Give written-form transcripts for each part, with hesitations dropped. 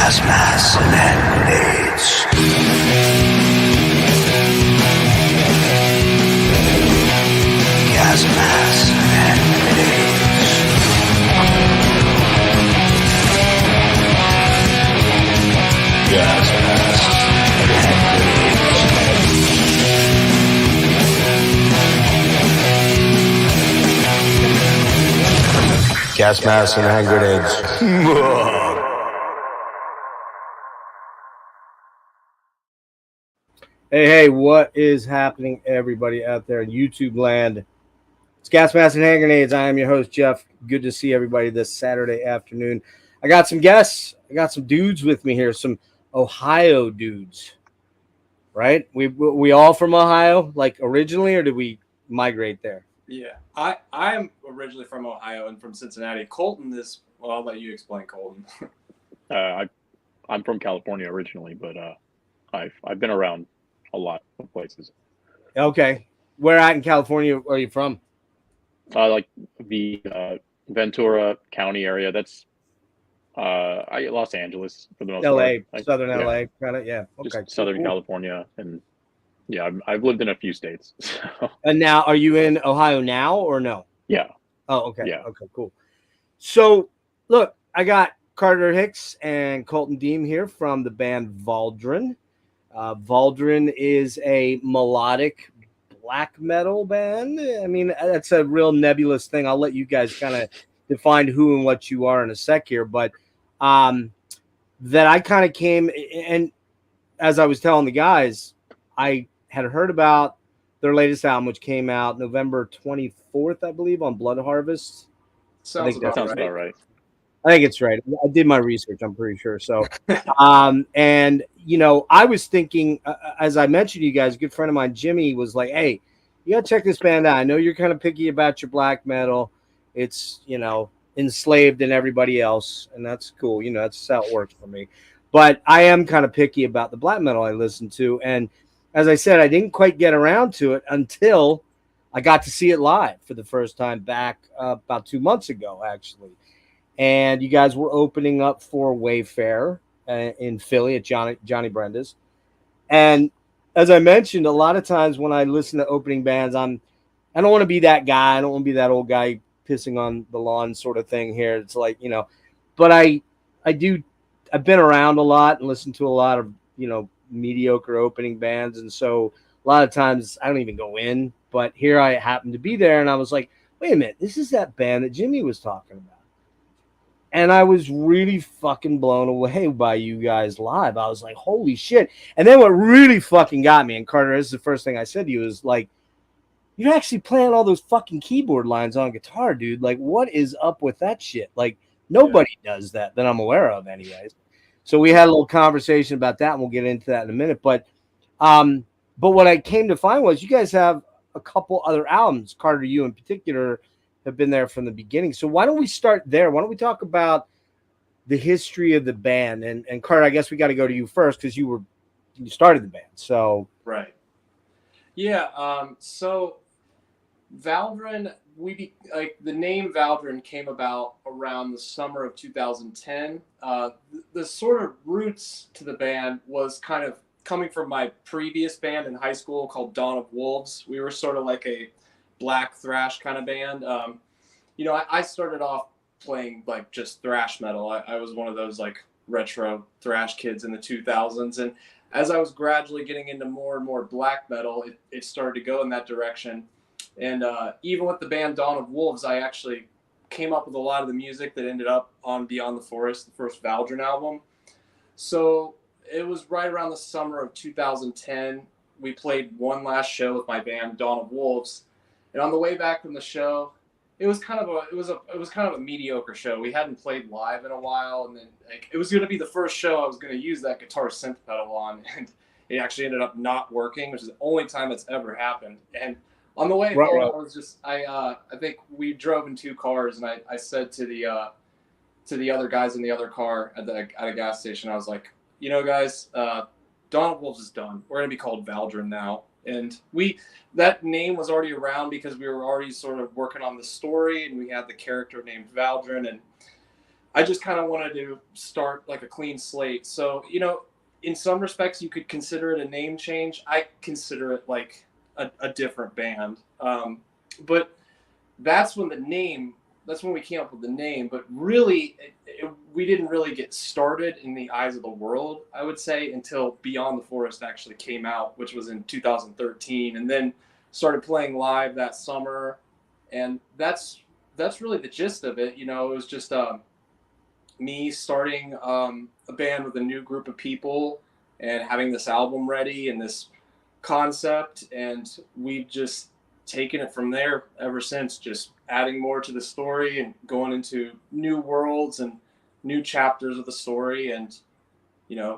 Gas masks and hand grenades. Gas masks and hand grenades. Gas masks and hand grenades. Gas masks and hand grenades. Hey, what is happening, everybody out there in YouTube land? It's Gas Masks and Hand Grenades. I am your host, Jeff. Good to see everybody this Saturday afternoon. I got some guests. I got some dudes with me here, some Ohio dudes, right? We all from Ohio, like originally, or did we migrate there? Yeah, I'm originally from Ohio and from Cincinnati. Colton is, well, I'll let you explain, Colton. I'm from California originally, but I've been around a lot of places. Okay. Where at in California are you from? Like the Ventura County area. That's Los Angeles for the most LA, part. Southern LA, kind of, yeah. Okay. Just Southern California, and yeah, I've lived in a few states. So. And now, are you in Ohio now or no? Yeah. Oh, okay. Yeah. Okay, cool. So, look, I got Carter Hicks and Colton Deem here from the band Valdrin. Valdrin is a melodic black metal band. I mean, that's a real nebulous thing. I'll let you guys kind of define who and what you are in a sec here. But that I kind of came, and as I was telling the guys, I had heard about their latest album, which came out November 24th, I believe, on Blood Harvest. Sounds about right. I think it's right. I did my research, I'm pretty sure. So, and, you know, I was thinking, as I mentioned to you guys, a good friend of mine, Jimmy, was like, hey, you got to check this band out. I know you're kind of picky about your black metal. It's, you know, enslaved in everybody else, and that's cool. You know, that's how it works for me. But I am kind of picky about the black metal I listen to. And as I said, I didn't quite get around to it until I got to see it live for the first time back about 2 months ago, actually. And you guys were opening up for Wayfarer in Philly at Johnny Brenda's. And as I mentioned, a lot of times when I listen to opening bands, I don't want to be that guy. I don't want to be that old guy pissing on the lawn sort of thing here. It's like, you know, but I've been around a lot and listened to a lot of, you know, mediocre opening bands. And so a lot of times I don't even go in, but here I happened to be there and I was like, wait a minute, this is that band that Jimmy was talking about. And I was really fucking blown away by you guys live. I was like, holy shit. And then what really fucking got me, and Carter, this is the first thing I said to you, is like, you're actually playing all those fucking keyboard lines on guitar, dude. Like, what is up with that shit? Like, nobody does that I'm aware of anyways. So we had a little conversation about that, and we'll get into that in a minute. But what I came to find was you guys have a couple other albums. Carter, you in particular, have been there from the beginning. So why don't we start there? Why don't we talk about the history of the band? And Carter, I guess we got to go to you first because you started the band. So right. Yeah. So Valdrin, the name Valdrin came about around the summer of 2010. The sort of roots to the band was kind of coming from my previous band in high school called Dawn of Wolves. We were sort of like a black thrash kind of band. You know, I started off playing like just thrash metal. I was one of those like retro thrash kids in the 2000s. And as I was gradually getting into more and more black metal, it started to go in that direction. And even with the band Dawn of Wolves, I actually came up with a lot of the music that ended up on Beyond the Forest, the first Valdrin album. So it was right around the summer of 2010. We played one last show with my band Dawn of Wolves. And on the way back from the show, it was kind of a mediocre show. We hadn't played live in a while, and then it was going to be the first show I was going to use that guitar synth pedal on, and it actually ended up not working, which is the only time it's ever happened. And on the way home, I was just I think we drove in two cars, and I said to the other guys in the other car at a gas station, I was like, you know, guys, Dawn of Wolves is done. We're going to be called Valdrin now. And that name was already around because we were already sort of working on the story, and we had the character named Valdrin. And I just kind of wanted to start like a clean slate. So, in some respects, you could consider it a name change. I consider it like a different band. But that's when we came up with the name. But really, we didn't really get started in the eyes of the world, I would say, until Beyond the Forest actually came out, which was in 2013, and then started playing live that summer. And that's really the gist of it. It was just me starting a band with a new group of people and having this album ready and this concept, and we've just taken it from there ever since, just adding more to the story and going into new worlds and new chapters of the story. And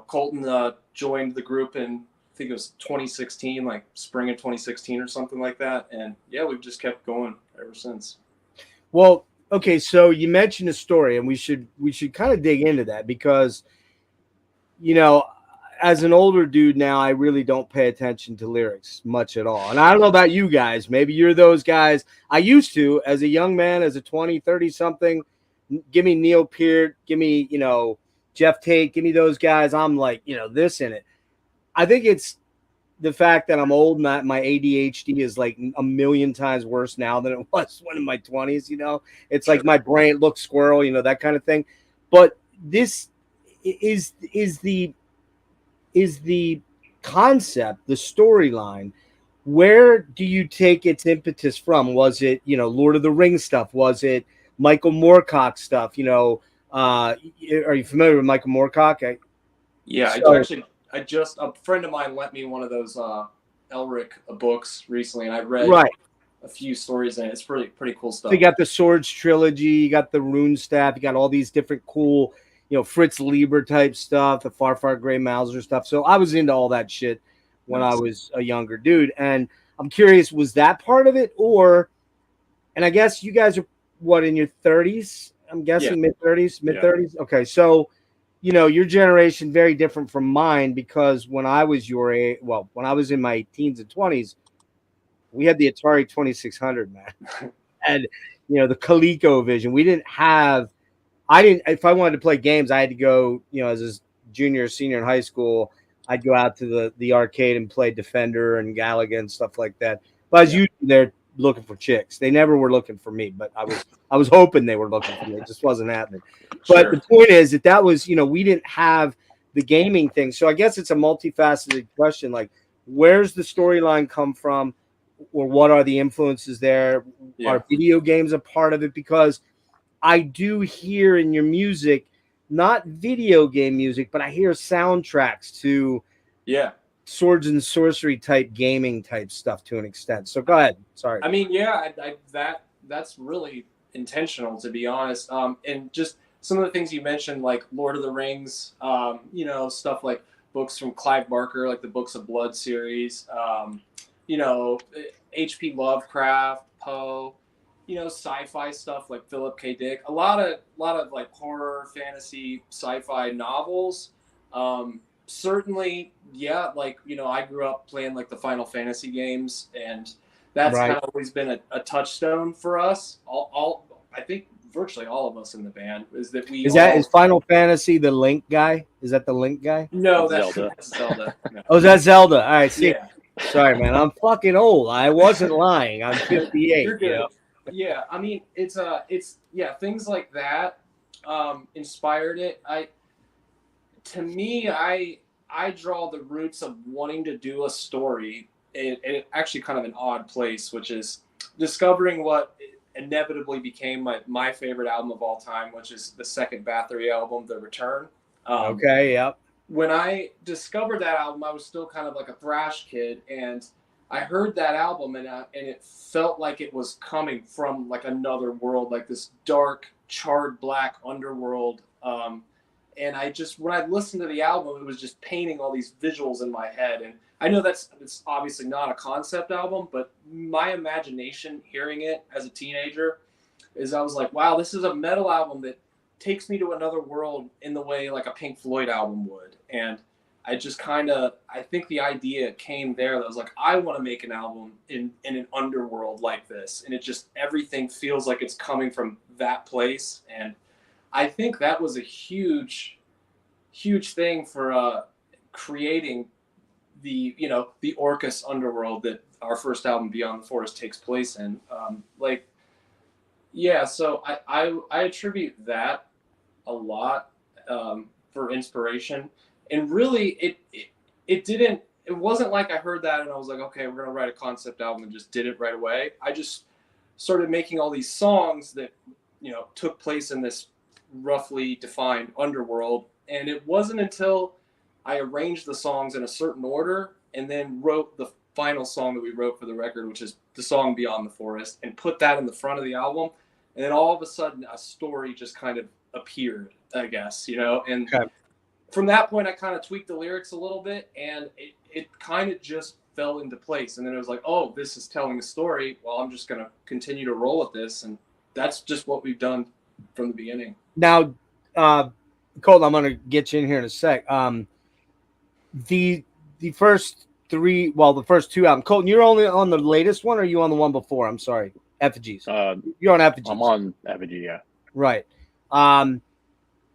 Colton joined the group in, I think it was 2016, like spring of 2016 or something like that, and yeah, we've just kept going ever since. Well, okay, so you mentioned a story, and we should kind of dig into that, because as an older dude now, I really don't pay attention to lyrics much at all. And I don't know about you guys. Maybe you're those guys. I used to, as a young man, as a 20, 30 something, give me Neil Peart, give me, Jeff Tate, give me those guys. I'm like, this in it. I think it's the fact that I'm old and my ADHD is like a million times worse now than it was when in my 20s, It's like my brain looks squirrel, that kind of thing. But this is the concept, the storyline. Where do you take its impetus from? Was it, Lord of the Rings stuff? Was it Michael Moorcock stuff? Are you familiar with Michael Moorcock? A friend of mine lent me one of those Elric books recently, and I read a few stories in it. It's pretty cool stuff. So you got the Swords trilogy, you got the Rune Staff, you got all these different cool, Fritz Lieber type stuff, the Far Gray Mauser stuff. So I was into all that shit when I was a younger dude. And I'm curious, was that part of it? And I guess you guys are what, in your 30s? I'm guessing mid 30s. Okay. So, your generation very different from mine, because when I was your age, when I was in my teens and 20s, we had the Atari 2600, man. And, the ColecoVision. We didn't have, if I wanted to play games, I had to go, as a junior or senior in high school, I'd go out to the arcade and play Defender and Galaga and stuff like that. But I was usually there looking for chicks. They never were looking for me, but I was hoping they were looking for me. It just wasn't happening. But the point is that was, we didn't have the gaming thing. So I guess it's a multifaceted question. Like, where's the storyline come from, or what are the influences there? Are video games a part of it? Because I do hear in your music, not video game music, but I hear soundtracks to swords and sorcery type gaming type stuff to an extent. So go ahead. Sorry. I mean, that's really intentional, to be honest. And just some of the things you mentioned, like Lord of the Rings, stuff like books from Clive Barker, like the Books of Blood series, H.P. Lovecraft, Poe, sci-fi stuff like Philip K. Dick, a lot of like horror, fantasy, sci-fi novels. Certainly, I grew up playing like the Final Fantasy games, and that's kind of always been a touchstone for us. I think virtually all of us in the band is that we. Is Final Fantasy the Link guy? Is that the Link guy? No, that's Zelda. No. Oh, is that Zelda? All right, see. Yeah. Sorry, man. I'm fucking old. I wasn't lying. I'm 58. You're good. Yeah, I mean, it's things like that inspired it. To me, I draw the roots of wanting to do a story in actually kind of an odd place, which is discovering what inevitably became my favorite album of all time, which is the second Bathory album, The Return. Okay, yep. When I discovered that album, I was still kind of like a thrash kid, and I heard that album, and it felt like it was coming from like another world, like this dark, charred black underworld. And when I listened to the album, it was just painting all these visuals in my head. And I know it's obviously not a concept album, but my imagination hearing it as a teenager is I was like, wow, this is a metal album that takes me to another world in the way like a Pink Floyd album would. And I just I think the idea came there that I was like, I want to make an album in an underworld like this. And it just, everything feels like it's coming from that place. And I think that was a huge thing for creating the the Orcus underworld that our first album Beyond the Forest takes place in. So I attribute that a lot for inspiration, and really it wasn't like I heard that and I was like, okay, we're gonna write a concept album and just did it right away. I just started making all these songs that took place in this roughly defined underworld, and it wasn't until I arranged the songs in a certain order and then wrote the final song that we wrote for the record, which is the song Beyond the Forest, and put that in the front of the album. And then all of a sudden a story just kind of appeared, I guess, and Okay. from that point I kind of tweaked the lyrics a little bit, and it kind of just fell into place. And then it was like, oh, this is telling a story. Well, I'm just going to continue to roll with this. And that's just what we've done from the beginning. Now, Colton, I'm going to get you in here in a sec. The first three, well, the first two albums. Colton, you're only on the latest one, or are you on the one before? I'm sorry, Effigies. You're on Effigies. I'm on Effigy, yeah. Right.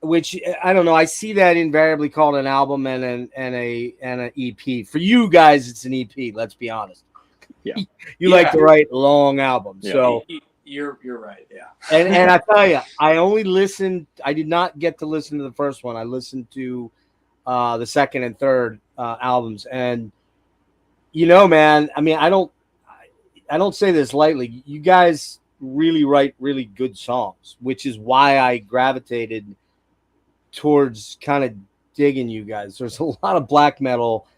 Which I don't know. I see that invariably called an album and an EP. For you guys, it's an EP. Let's be honest. Yeah. You like to write long albums, Yeah. so you're right. Yeah. And I tell you, I only listened. I did not get to listen to the first one. I listened to the second and third albums, and man. I mean, I don't say this lightly. You guys really write really good songs, which is why I gravitated towards kind of digging you guys. There's a lot of black metal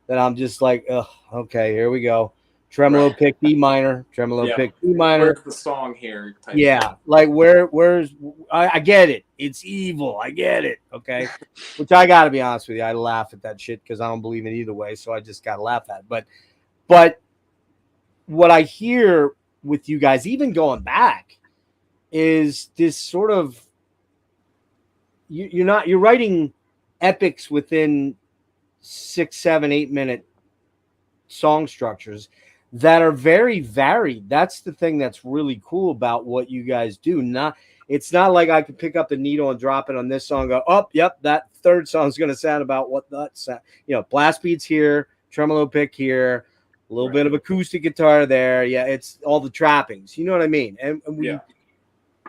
that I'm just like, okay, here we go. Tremolo pick E minor, tremolo pick E minor. Where's the song here? Yeah, like where's I get it. It's evil. I get it. Okay, which I got to be honest with you, I laugh at that shit because I don't believe it either way. So I just got to laugh at it. But what I hear with you guys, even going back, is this sort of you're writing epics within 6, 7, 8 minute song structures that are very varied. That's the thing that's really cool about what you guys do. It's not like I could pick up the needle and drop it on this song and go, oh, yep, that third song is going to sound about what that sound. Blast beats here, tremolo pick here, a little bit of acoustic guitar there. Yeah, it's all the trappings. You know what I mean? And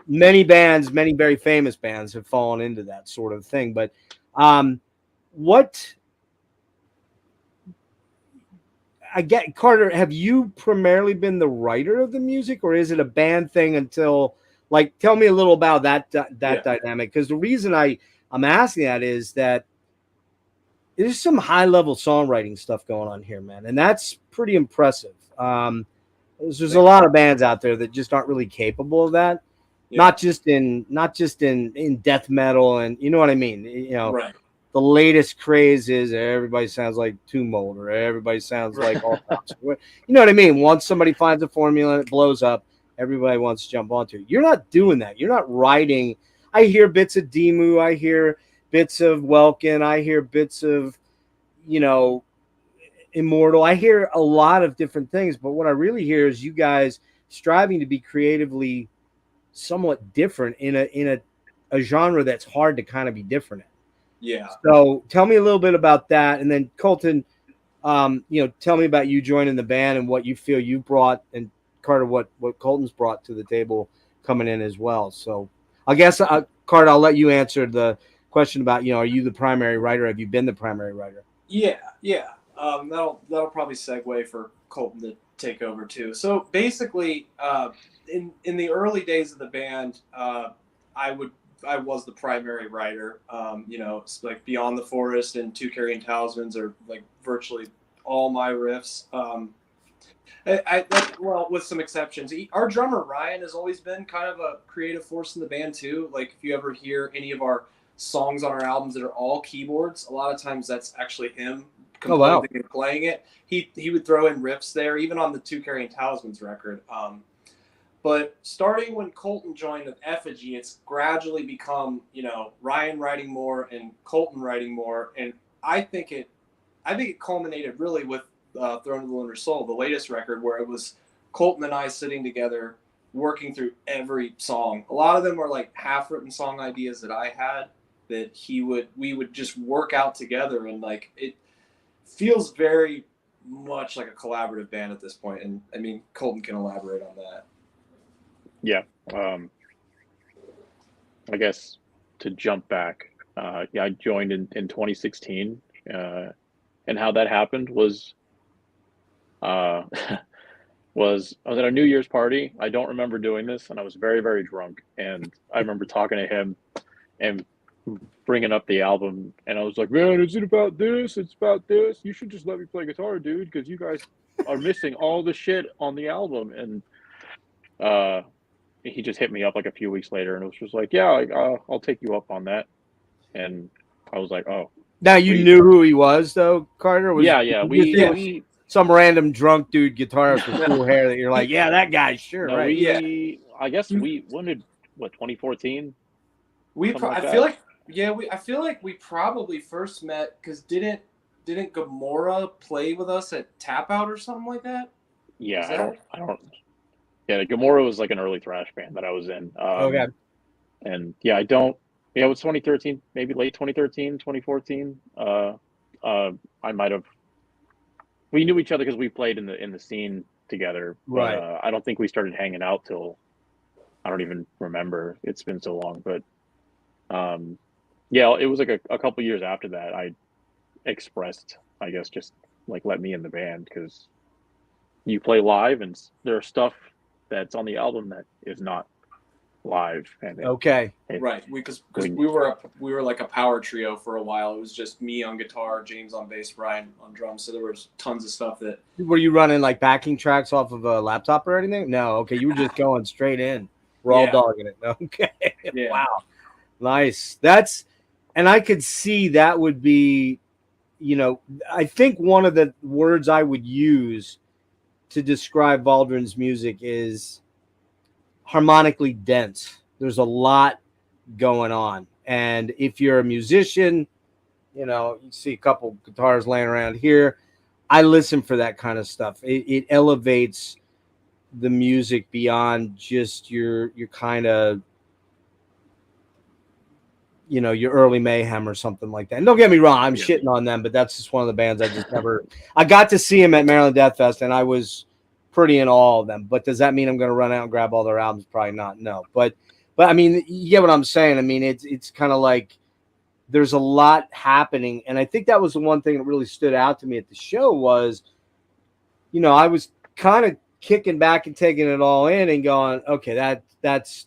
many bands, many very famous bands have fallen into that sort of thing. But what I get, Carter, have you primarily been the writer of the music, or is it a band thing until, like, tell me a little about that dynamic? Because the reason I'm asking that is that there's some high level songwriting stuff going on here, man. And that's pretty impressive. There's a lot of bands out there that just aren't really capable of that. Yeah. Not just in death metal, and you know what I mean. Right. The latest craze is everybody sounds like Tumult, or everybody sounds like all types. You know what I mean. Once somebody finds a formula and it blows up, everybody wants to jump onto it. You're not doing that. You're not writing. I hear bits of Dimmu. I hear bits of Welkin. I hear bits of Immortal. I hear a lot of different things, but what I really hear is you guys striving to be creatively somewhat different in a genre that's hard to kind of be different in. Yeah. So tell me a little bit about that, and then Colton, tell me about you joining the band and what you feel you brought, and Carter, what Colton's brought to the table coming in as well. So I guess Carter, I'll let you answer the question about are you the primary writer? Have you been the primary writer? Yeah. That'll probably segue for Colton to take over too. So basically, in the early days of the band, I was the primary writer. Like Beyond the Forest and Two Carrion Talismans are like virtually all my riffs. Well, with some exceptions. Our drummer Ryan has always been kind of a creative force in the band too. Like if you ever hear any of our songs on our albums that are all keyboards, a lot of times that's actually him composing and playing it. He would throw in riffs there, even on the Two Carrion Talismans record. But starting when Colton joined with Effigy, it's gradually become, Ryan writing more and Colton writing more. And I think it culminated really with Throne of the Lunar Soul, the latest record, where it was Colton and I sitting together working through every song. A lot of them were like half-written song ideas that I had that we would just work out together, and like it feels very much like a collaborative band at this point. And I mean, Colton can elaborate on that. Yeah. I guess to jump back, I joined in 2016, and how that happened was, I was at a New Year's party. I don't remember doing this, and I was very, very drunk. And I remember talking to him and bringing up the album, and I was like, "Man, is it about this? It's about this. You should just let me play guitar, dude, because you guys are missing all the shit on the album." And he just hit me up like a few weeks later, and it was just like, "Yeah, I'll take you up on that." And I was like, "Oh." Now you knew who he was, though, Carter? Yeah. We some random drunk dude guitarist with cool hair that you're like, yeah, that guy, sure, no, right? I guess we wanted 2014. I feel like we probably first met because didn't Gamora play with us at Tap Out or something like that? Yeah, I don't. Yeah, Gamora was like an early thrash band that I was in. Okay. And yeah, I don't. Yeah, it was 2013, maybe late 2013, 2014. I might have. We knew each other because we played in the scene together. But, right. I don't think we started hanging out till, I don't even remember. It's been so long, but yeah, it was like a couple years after that I expressed, I guess, just like let me in the band, because you play live and there's stuff that's on the album that is not live. And right, because we were like a power trio for a while. It was just me on guitar, James on bass, Brian on drums. So there was tons of stuff that. Were you running like backing tracks off of a laptop or anything? No. Okay, you were just going straight in, raw dogging it. Okay. Yeah. Wow. Nice. And I could see that would be, I think one of the words I would use to describe Valdrin's music is harmonically dense. There's a lot going on. And if you're a musician, you see a couple guitars laying around here. I listen for that kind of stuff. It elevates the music beyond just your kind of, your early Mayhem or something like that. And don't get me wrong, I'm shitting on them, but that's just one of the bands I just never. I got to see him at Maryland Death Fest, and I was pretty in all of them. But does that mean I'm going to run out and grab all their albums? Probably not. No. But I mean, you get what I'm saying. I mean, it's kind of like there's a lot happening, and I think that was the one thing that really stood out to me at the show was, I was kind of kicking back and taking it all in and going, okay, that's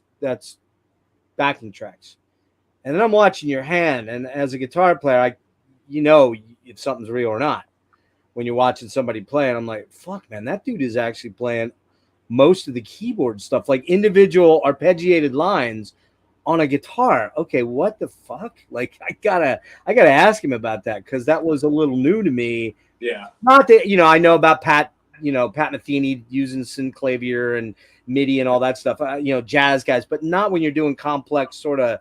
backing tracks. And then I'm watching your hand, and as a guitar player, if something's real or not when you're watching somebody play. And I'm like, fuck, man, that dude is actually playing most of the keyboard stuff, like individual arpeggiated lines on a guitar. Okay, what the fuck? Like, I gotta ask him about that, because that was a little new to me. Yeah. Not that I know about Pat Metheny using synclavier and MIDI and all that stuff. Jazz guys, but not when you're doing complex sort of.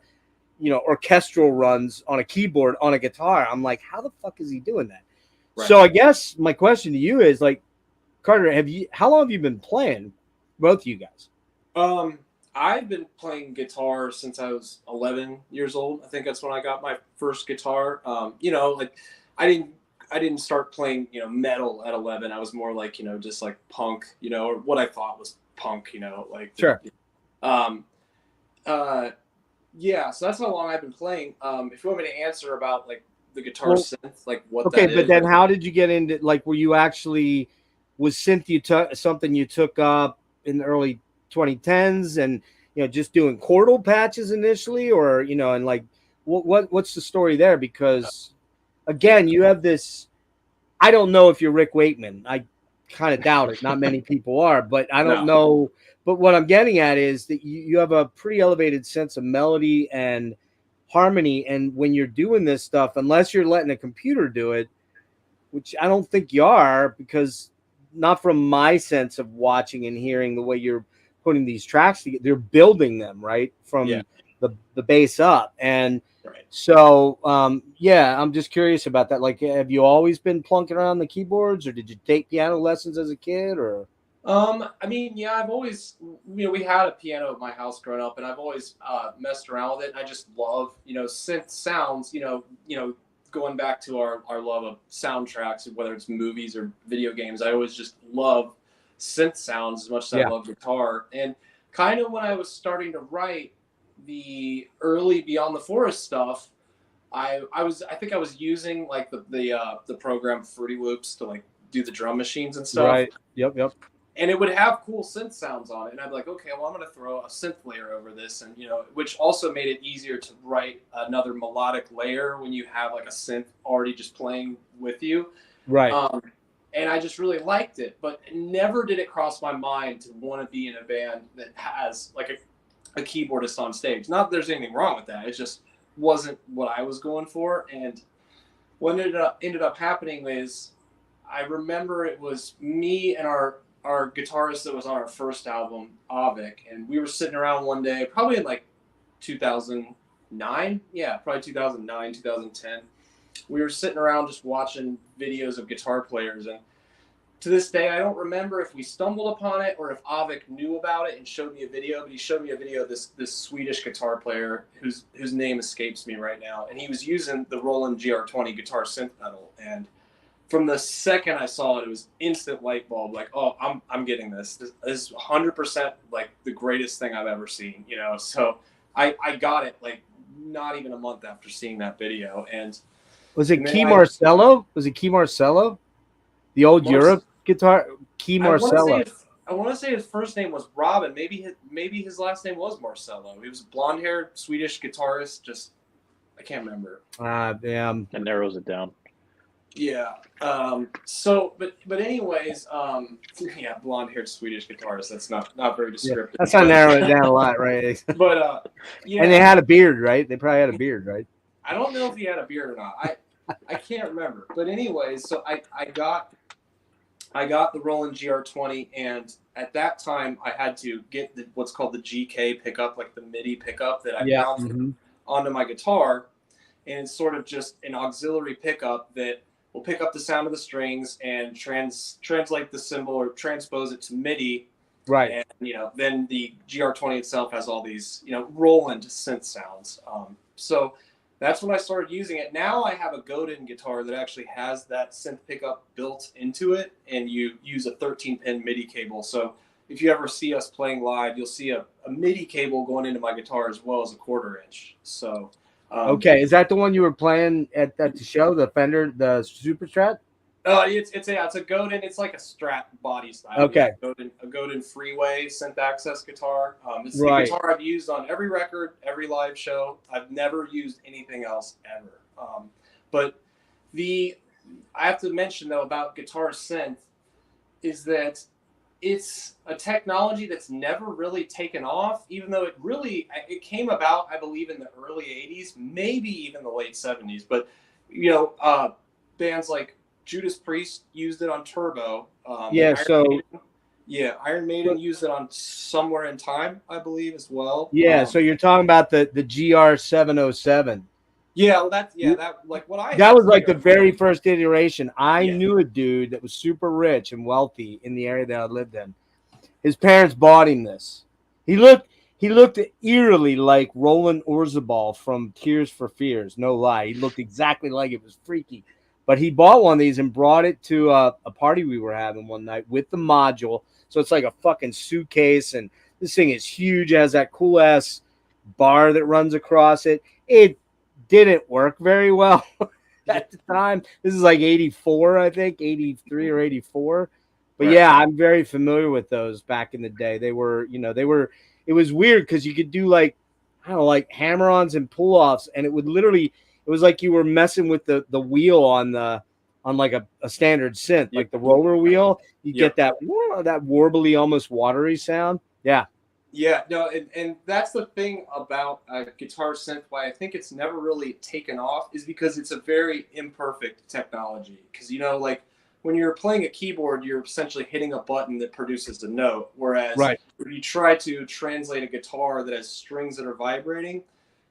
Orchestral runs on a keyboard on a guitar. I'm like, how the fuck is he doing that? Right. So I guess my question to you is, like, Carter, how long have you been playing, both of you guys? I've been playing guitar since I was 11 years old. I think that's when I got my first guitar. Like I didn't start playing, metal at 11. I was more like, just like punk, or what I thought was punk, like. Sure. Yeah, so that's how long I've been playing. If you want me to answer about like the guitar synth, like what that is. Okay, but then how did you get into, like, were you actually, was synth something you took up in the early 2010s and, just doing chordal patches initially, or, and like, what's the story there? Because again, you have this, I don't know if you're Rick Wakeman. I kind of doubt it. Not many people are, but I don't know. But what I'm getting at is that you have a pretty elevated sense of melody and harmony. And when you're doing this stuff, unless you're letting a computer do it, which I don't think you are, because not from my sense of watching and hearing the way you're putting these tracks together, they're building them right from the base up. And so, I'm just curious about that. Like, have you always been plunking around the keyboards, or did you take piano lessons as a kid, or? I mean, yeah, I've always, we had a piano at my house growing up, and I've always messed around with it. And I just love, synth sounds. Going back to our love of soundtracks, whether it's movies or video games, I always just love synth sounds as much as I love guitar. And kind of when I was starting to write the early Beyond the Forest stuff, I think I was using like the program Fruity Loops to like do the drum machines and stuff. Right. Yep. And it would have cool synth sounds on it. And I'd be like, okay, well, I'm going to throw a synth layer over this. And, which also made it easier to write another melodic layer when you have like a synth already just playing with you. Right. And I just really liked it. But never did it cross my mind to want to be in a band that has like a keyboardist on stage. Not that there's anything wrong with that. It just wasn't what I was going for. And what ended up happening is I remember it was me and our guitarist that was on our first album, Avik, and we were sitting around one day, probably in like 2009. Yeah, probably 2009, 2010. We were sitting around just watching videos of guitar players, and to this day, I don't remember if we stumbled upon it or if Avik knew about it and showed me a video, but he showed me a video of this Swedish guitar player whose name escapes me right now, and he was using the Roland GR20 guitar synth pedal, and from the second I saw it, it was instant light bulb. Like, oh, I'm getting this. This is 100% like the greatest thing I've ever seen. So I got it like not even a month after seeing that video. And was it Key Marcello? Was it Key Marcello? The old Europe guitar, Key Marcello. I want to say his first name was Robin. Maybe his last name was Marcello. He was a blonde-haired Swedish guitarist. Just I can't remember. Damn. That narrows it down. Yeah. But anyways, blonde-haired Swedish guitarist. That's not very descriptive. That's not narrowing it down a lot, right? But yeah. And they had a beard, right? They probably had a beard, right? I don't know if he had a beard or not. I can't remember. But anyways, so I got the Roland GR20, and at that time I had to get what's called the GK pickup, like the MIDI pickup that I mounted onto my guitar, and it's sort of just an auxiliary pickup that will pick up the sound of the strings and translate the symbol or transpose it to MIDI. Right. And, then the GR20 itself has all these, Roland synth sounds. So that's when I started using it. Now I have a Godin guitar that actually has that synth pickup built into it, and you use a 13-pin MIDI cable. So if you ever see us playing live, you'll see a MIDI cable going into my guitar as well as a 1/4 inch. So okay, is that the one you were playing at the show, the Fender, the Super Strat? It's a Godin. It's like a Strat body style. Okay, a Godin Freeway synth access guitar. It's the guitar I've used on every record, every live show. I've never used anything else ever. But I have to mention though about guitar synth is that it's a technology that's never really taken off, even though it came about, I believe, in the early 80s, maybe even the late 70s. But, bands like Judas Priest used it on Turbo. Iron Maiden used it on Somewhere in Time, I believe, as well. Yeah, so you're talking about the GR707. Yeah, well, that was like the very first iteration. I knew a dude that was super rich and wealthy in the area that I lived in. His parents bought him this. He looked eerily like Roland Orzabal from Tears for Fears. No lie, he looked exactly like it. Was freaky. But he bought one of these and brought it to a party we were having one night with the module. So it's like a fucking suitcase, and this thing is huge. It has that cool ass bar that runs across it. It didn't work very well at the time. This is like 84, I think, 83 or 84. But yeah, I'm very familiar with those back in the day. They were, it was weird because you could do like hammer-ons and pull-offs, and it was like you were messing with the wheel on like a standard synth, like the roller wheel. You get that warbly, almost watery sound. Yeah. Yeah, no, and that's the thing about guitar synth, why I think it's never really taken off, is because it's a very imperfect technology. Because, like when you're playing a keyboard, you're essentially hitting a button that produces a note. Whereas if you try to translate a guitar that has strings that are vibrating,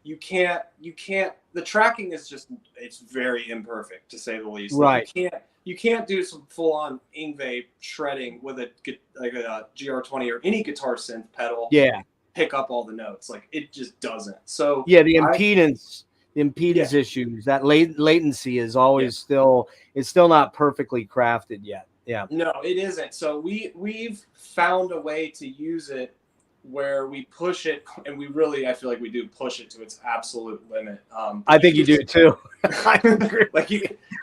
you can't, the tracking is it's very imperfect, to say the least. Right. Like you can't do some full on Ingve shredding with a GR20 or any guitar synth pedal. Yeah. Pick up all the notes. Like it just doesn't. So yeah, the impedance issues, that latency is always still not perfectly crafted yet. Yeah. No, it isn't. So we've found a way to use it where we push it, and I feel like we do push it to its absolute limit. I think you do too. I agree. Like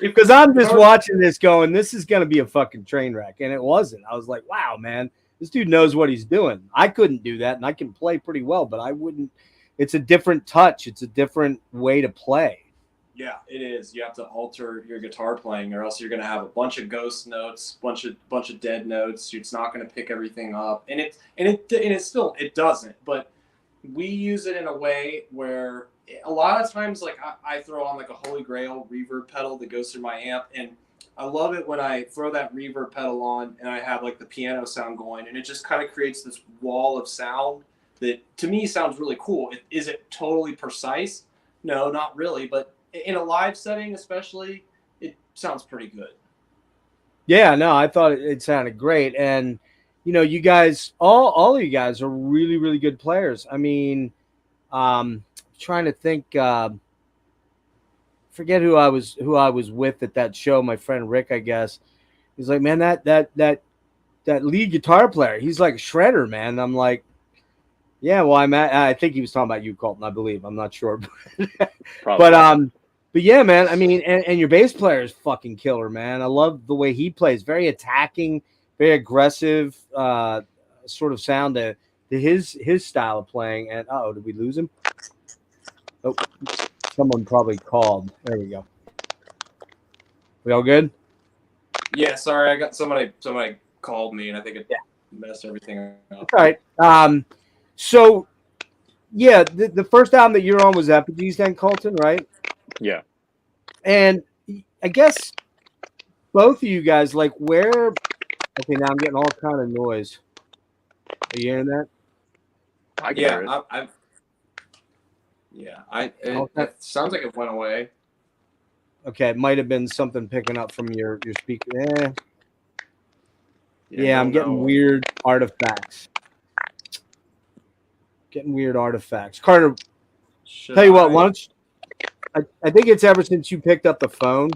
because I'm just watching this going, this is going to be a fucking train wreck. And it wasn't. I was like, wow, man, this dude knows what he's doing. I couldn't do that, and I can play pretty well, but I wouldn't. It's a different touch. It's a different way to play. Yeah, it is. You have to alter your guitar playing, or else you're going to have a bunch of ghost notes, bunch of dead notes. It's not going to pick everything up, and it doesn't. But we use it in a way where a lot of times, like I throw on like a Holy Grail reverb pedal that goes through my amp, and I love it when I throw that reverb pedal on and I have like the piano sound going, and it just kind of creates this wall of sound that to me sounds really cool. Is it totally precise? No, not really, but in a live setting especially, it sounds pretty good. Yeah, no, I thought it sounded great. And you guys, all of you guys are really, really good players. I mean, trying to think, forget who I was with at that show, my friend Rick, I guess. He's like, man, that lead guitar player, he's like a shredder, man. I'm like, yeah, well, I think he was talking about you, Colton, I believe. I'm not sure. But yeah, man, I mean, and your bass player is fucking killer, man. I love the way he plays. Very attacking, very aggressive sort of sound to his style of playing. And did we lose him? Oh, someone probably called. There we go. We all good? Yeah, sorry, I got somebody called me, and I think it messed everything up. All right. So yeah, the first album that you're on was Effigies then, Colton, right? Yeah. And I guess both of you guys, like, where... Okay, now I'm getting all kind of noise. Are you hearing that? I can hear it. It sounds like it went away. Okay, it might have been something picking up from your speaker. I'm getting weird artifacts. Carter, tell you what, why don't you... I think it's ever since you picked up the phone.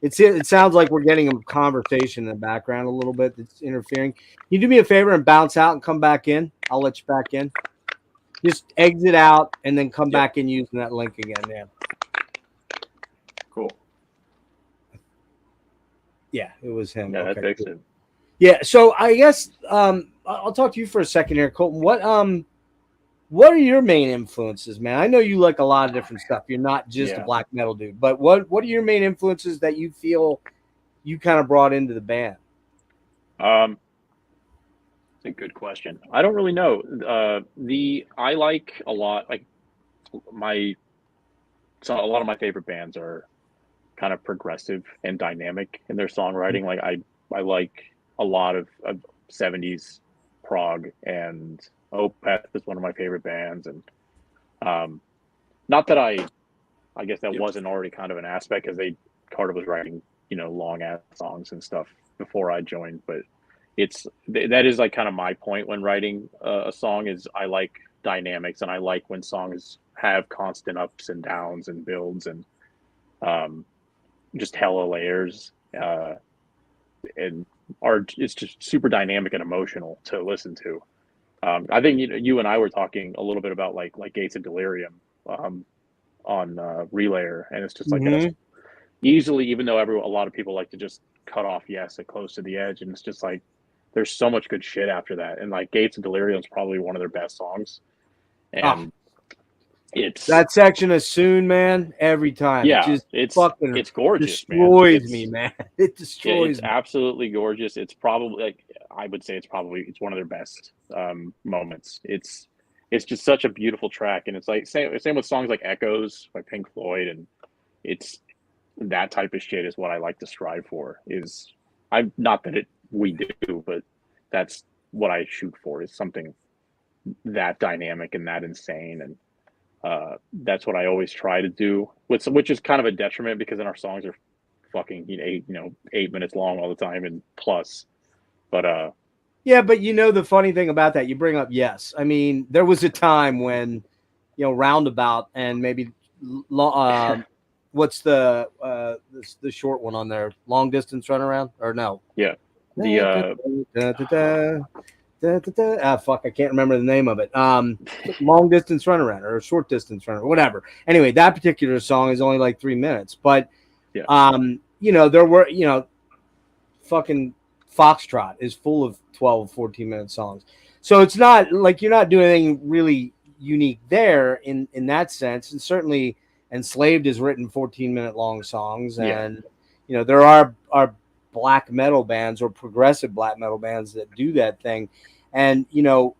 It sounds like we're getting a conversation in the background a little bit that's interfering. Can you do me a favor and bounce out and come back in? I'll let you back in. Just exit out and then come back in using that link again. Yeah. Cool. Yeah, it was him. Yeah, that fixed it. Yeah, so I guess I'll talk to you for a second here, Colton. What are your main influences, man? I know you like a lot of different stuff. You're not just a black metal dude, but what are your main influences that you feel you kind of brought into the band? It's a good question. I don't really know. I like a lot, like a lot of my favorite bands are kind of progressive and dynamic in their songwriting. Like I like a lot of 70s prog, and Opeth is one of my favorite bands, and not that I guess that wasn't already kind of an aspect, because Carter was writing long ass songs and stuff before I joined, but that is like kind of my point when writing a song is I like dynamics, and I like when songs have constant ups and downs and builds and just hella layers and it's just super dynamic and emotional to listen to. I think you and I were talking a little bit about like Gates of Delirium on Relayer, and it's just like that's easily, even though a lot of people like to just cut off at Close to the Edge, and it's just like there's so much good shit after that, and like Gates of Delirium is probably one of their best songs, and it's that section of Soon, man, every time. Yeah, it's gorgeous, destroys me, man. It destroys it's me. Absolutely gorgeous. It's probably I would say it's one of their best moments. It's just such a beautiful track, and it's like same with songs like Echoes by Pink Floyd, and it's that type of shit is what I like to strive for. I'm not that we do, but that's what I shoot for, is something that dynamic and that insane, and that's what I always try to do, which is kind of a detriment, because then our songs are fucking 8 minutes long all the time and plus. But Yeah, but the funny thing about that, you bring up Yes. I mean, there was a time when, Roundabout and maybe what's the short one on there? Long Distance Runaround or no? yeah, the fuck, I can't remember the name of it. Long Distance Runaround or Short Distance Runaround, whatever. Anyway, that particular song is only like 3 minutes, but yeah, there were fucking Foxtrot is full of 12, 14-minute songs. So it's not like you're not doing anything really unique there in that sense. And certainly Enslaved has written 14-minute long songs. And, there are black metal bands or progressive black metal bands that do that thing. And,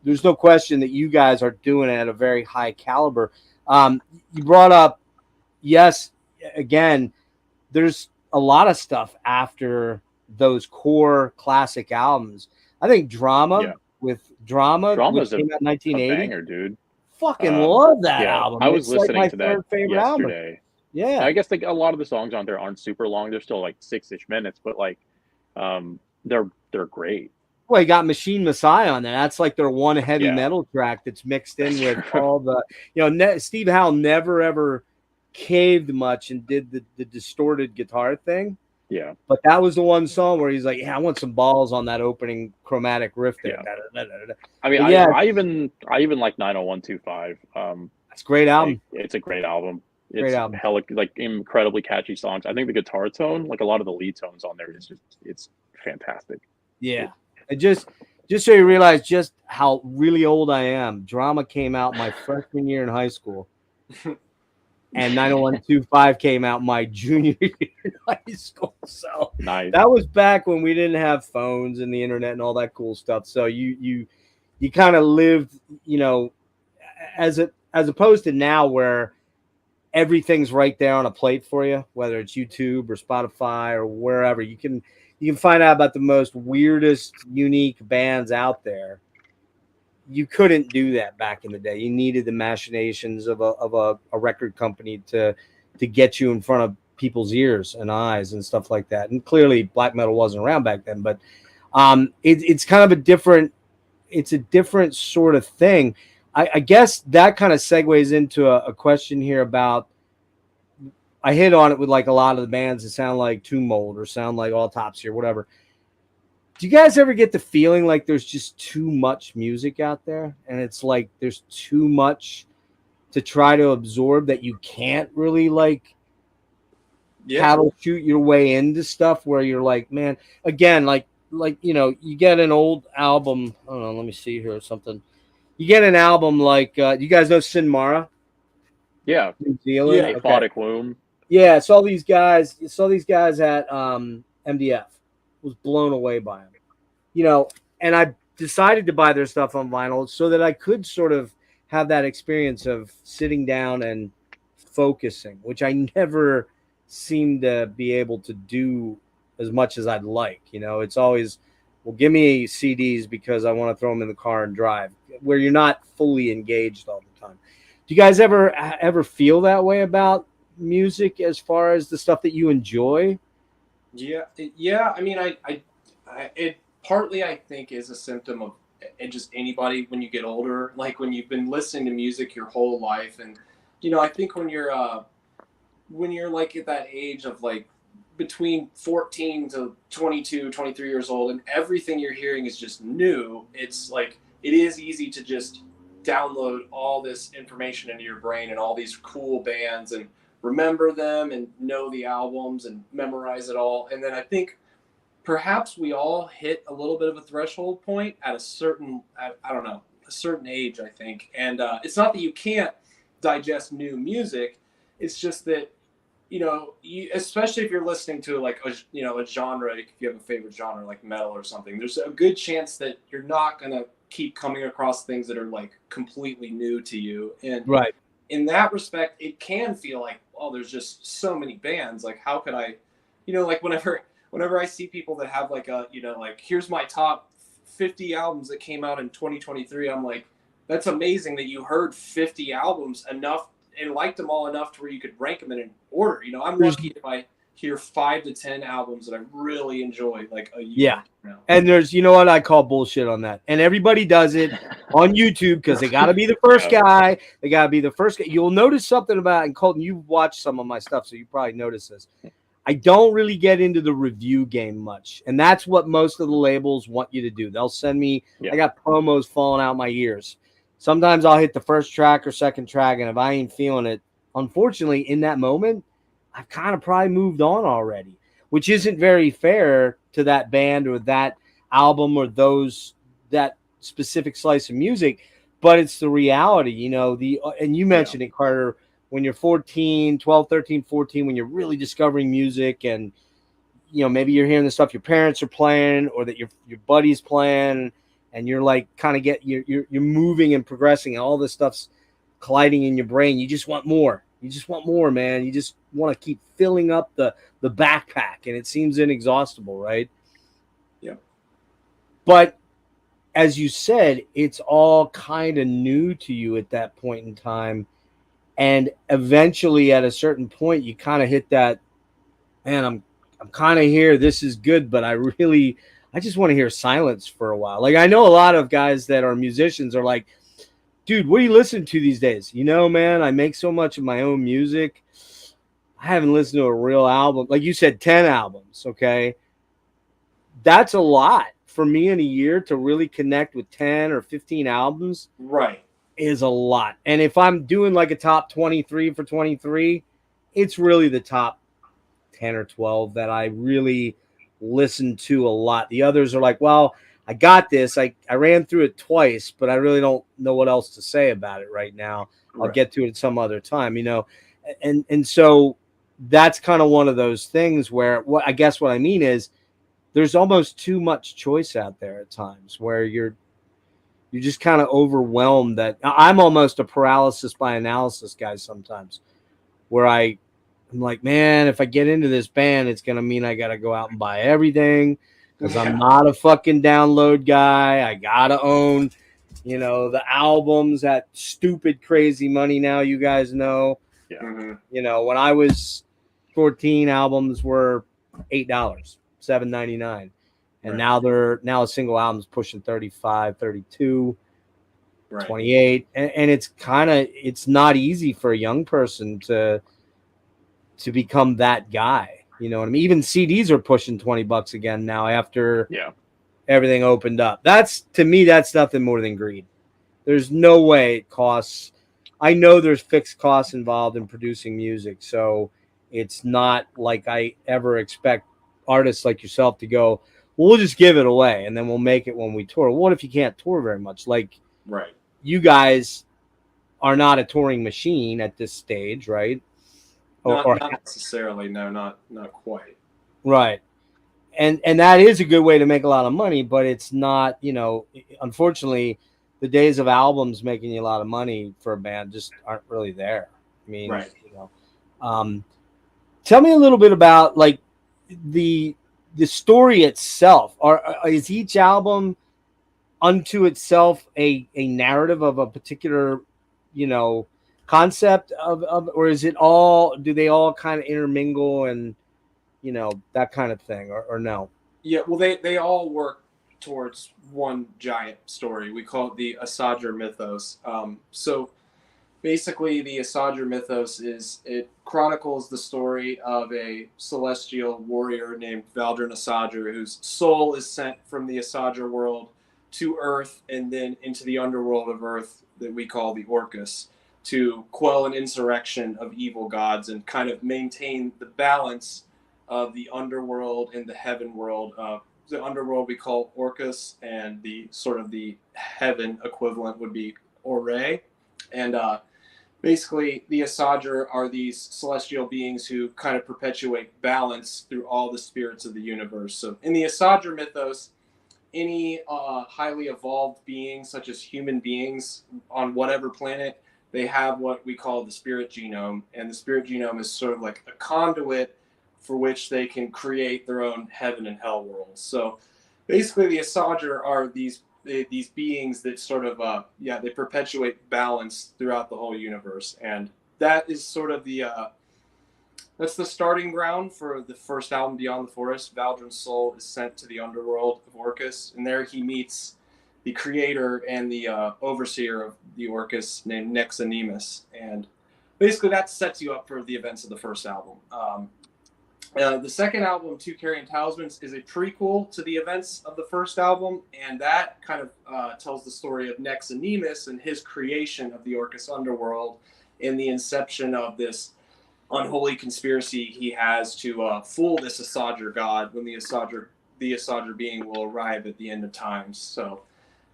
there's no question that you guys are doing it at a very high caliber. You brought up, Yes, again, there's a lot of stuff after those core classic albums. I think Drama which came out in 1980. A banger, dude. Fucking love that yeah, album. I was it's listening like to my that third favorite yesterday. album. Yeah, I guess like a lot of the songs on there aren't super long. They're still like 6-ish minutes, but like they're great. Well, you got Machine Messiah on there. That's like their one heavy metal track that's mixed in with all the Steve Howe never ever caved much and did the distorted guitar thing. Yeah. But that was the one song where he's like, yeah, I want some balls on that opening chromatic riff there. Yeah. I mean, I even like 90125. It's a great album. It's a great album. It's great album. Hella, like incredibly catchy songs. I think the guitar tone, like a lot of the lead tones on there, it's fantastic. Yeah. And just so you realize just how really old I am, Drama came out my freshman year in high school. And 90125 came out my junior year in high school. So nice. That was back when we didn't have phones and the internet and all that cool stuff. So you kind of lived, as opposed to now where everything's right there on a plate for you, whether it's YouTube or Spotify or wherever. You can find out about the most weirdest, unique bands out there. You couldn't do that back in the day. You needed the machinations of a record company to get you in front of people's ears and eyes and stuff like that. And clearly black metal wasn't around back then, but it's kind of a different sort of thing. I guess that kind of segues into a question here about, I hit on it with like a lot of the bands that sound like Tomb Mold or sound like Autopsy or whatever. Do you guys ever get the feeling like there's just too much music out there and it's like there's too much to try to absorb that you can't really like paddle shoot your way into stuff where you're like, man, again, like you get an old album. I don't know, let me see here or something. You get an album like you guys know Sin Mara? Yeah. New Zealand. Aphotic Womb. Yeah, saw these guys at MDF. Was blown away by them, and I decided to buy their stuff on vinyl so that I could sort of have that experience of sitting down and focusing, which I never seem to be able to do as much as I'd like. It's always, well, give me CDs because I want to throw them in the car and drive, where you're not fully engaged all the time. Do you guys ever feel that way about music as far as the stuff that you enjoy? Yeah. I mean, it partly I think is a symptom of just anybody when you get older, like when you've been listening to music your whole life, and I think when you're like at that age of like between 14 to 22, 23 years old, and everything you're hearing is just new. It's like it is easy to just download all this information into your brain and all these cool bands and remember them and know the albums and memorize it all. And then I think perhaps we all hit a little bit of a threshold point at a certain age, I think. And it's not that you can't digest new music. It's just that, especially if you're listening to like a genre, if you have a favorite genre like metal or something, there's a good chance that you're not going to keep coming across things that are like completely new to you. And right. In that respect, it can feel like, oh, there's just so many bands. Like, how could I, like whenever I see people that have like like, here's my top 50 albums that came out in 2023, I'm like, that's amazing that you heard 50 albums enough and liked them all enough to where you could rank them in an order. I'm lucky if I hear 5 to 10 albums that I really enjoy like a year Yeah. now. And there's, you know what, I call bullshit on that. And everybody does it on YouTube because they got to be the first guy. They got to be the first guy. You'll notice something about, and Colton, you've watched some of my stuff, so you probably notice this. I don't really get into the review game much. And that's what most of the labels want you to do. They'll send me, I got promos falling out my ears. Sometimes I'll hit the first track or second track, and if I ain't feeling it, unfortunately, in that moment, I've kind of probably moved on already, which isn't very fair to that band or that album or that specific slice of music, but it's the reality, you know. And you mentioned it, Carter, when you're 14, 12, 13, 14, when you're really discovering music, and you know, maybe you're hearing the stuff your parents are playing or that your buddies playing, and you're like kind of you're moving and progressing, and all this stuff's colliding in your brain. You just want more. You just want more, man. You just want to keep filling up the backpack, and it seems inexhaustible, right? Yeah. But as you said, it's all kind of new to you at that point in time. And eventually at a certain point, you kind of hit that, man, I'm kind of here. This is good, but I just want to hear silence for a while. Like, I know a lot of guys that are musicians are like, dude, what do you listen to these days? You know, man, I make so much of my own music. I haven't listened to a real album. Like you said, 10 albums, okay? That's a lot for me in a year to really connect with 10 or 15 albums. Right. Is a lot. And if I'm doing like a top 23 for 23, it's really the top 10 or 12 that I really listen to a lot. The others are like, well, I got this. I ran through it twice, but I really don't know what else to say about it right now. I'll get to it some other time, you know. And so that's kind of one of those things where what I mean is there's almost too much choice out there at times where you're just kind of overwhelmed. That I'm almost a paralysis by analysis guy sometimes, where I'm like, man, if I get into this band, it's going to mean I got to go out and buy everything because I'm not a fucking download guy. I got to own, you know, the albums at stupid, crazy money now, you guys know. Yeah. Mm-hmm. You know, when I was 14, albums were $8, $7.99. And now a single album's pushing 35, 32, 28. And it's it's not easy for a young person to become that guy. You know what I mean? Even CDs are pushing $20 again now after everything opened up. To me, that's nothing more than greed. There's no way it costs. I know there's fixed costs involved in producing music, so it's not like I ever expect artists like yourself to go, well, we'll just give it away and then we'll make it when we tour. What if you can't tour very much? Like, you guys are not a touring machine at this stage, right? Not necessarily. No, not quite. Right. And that is a good way to make a lot of money, but it's not, you know, unfortunately, the days of albums making you a lot of money for a band just aren't really there. I mean, you know, tell me a little bit about like the story itself. Is each album unto itself a narrative of a particular, you know, concept of, or is it all, do they all kind of intermingle and, you know, that kind of thing, or no? Yeah, well, they all work towards one giant story. We call it the Asager mythos. So basically, the Asager mythos it chronicles the story of a celestial warrior named Valdrin Asager, whose soul is sent from the Asager world to Earth and then into the underworld of Earth that we call the Orcus, to quell an insurrection of evil gods and kind of maintain the balance of the underworld and the heaven world. The underworld we call Orcus, and the sort of the heaven equivalent would be Ore. And basically, the Asager are these celestial beings who kind of perpetuate balance through all the spirits of the universe. So in the Asager mythos, any highly evolved beings, such as human beings on whatever planet, they have what we call the spirit genome. And the spirit genome is sort of like a conduit for which they can create their own heaven and hell worlds. So basically, the Asager are these beings that sort of they perpetuate balance throughout the whole universe, and that is sort of the that's the starting ground for the first album, Beyond the Forest. Valdrin's soul is sent to the underworld of Orcus, and there he meets the creator and the overseer of the Orcus named Nexanimus, and basically that sets you up for the events of the first album. The second album, Two Carrion Talismans, is a prequel to the events of the first album, and that kind of tells the story of Nexanimus and his creation of the Orcus underworld and the inception of this unholy conspiracy he has to fool this Asager god when the Asager being will arrive at the end of times. So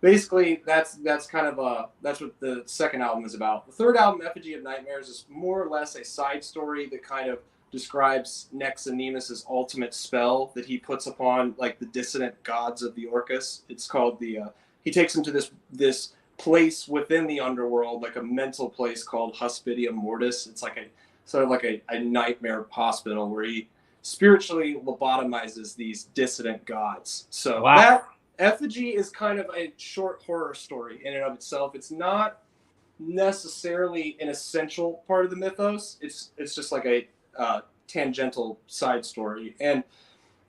basically, that's kind of that's what the second album is about. The third album, Effigy of Nightmares, is more or less a side story that kind of describes Nexanimus's ultimate spell that he puts upon like the dissident gods of the Orcus. It's called he takes him to this place within the underworld, like a mental place called Hospitium Mortis. It's like a nightmare hospital where he spiritually lobotomizes these dissident gods. So Wow. That Effigy is kind of a short horror story in and of itself. It's not necessarily an essential part of the mythos. It's just like a tangential side story. And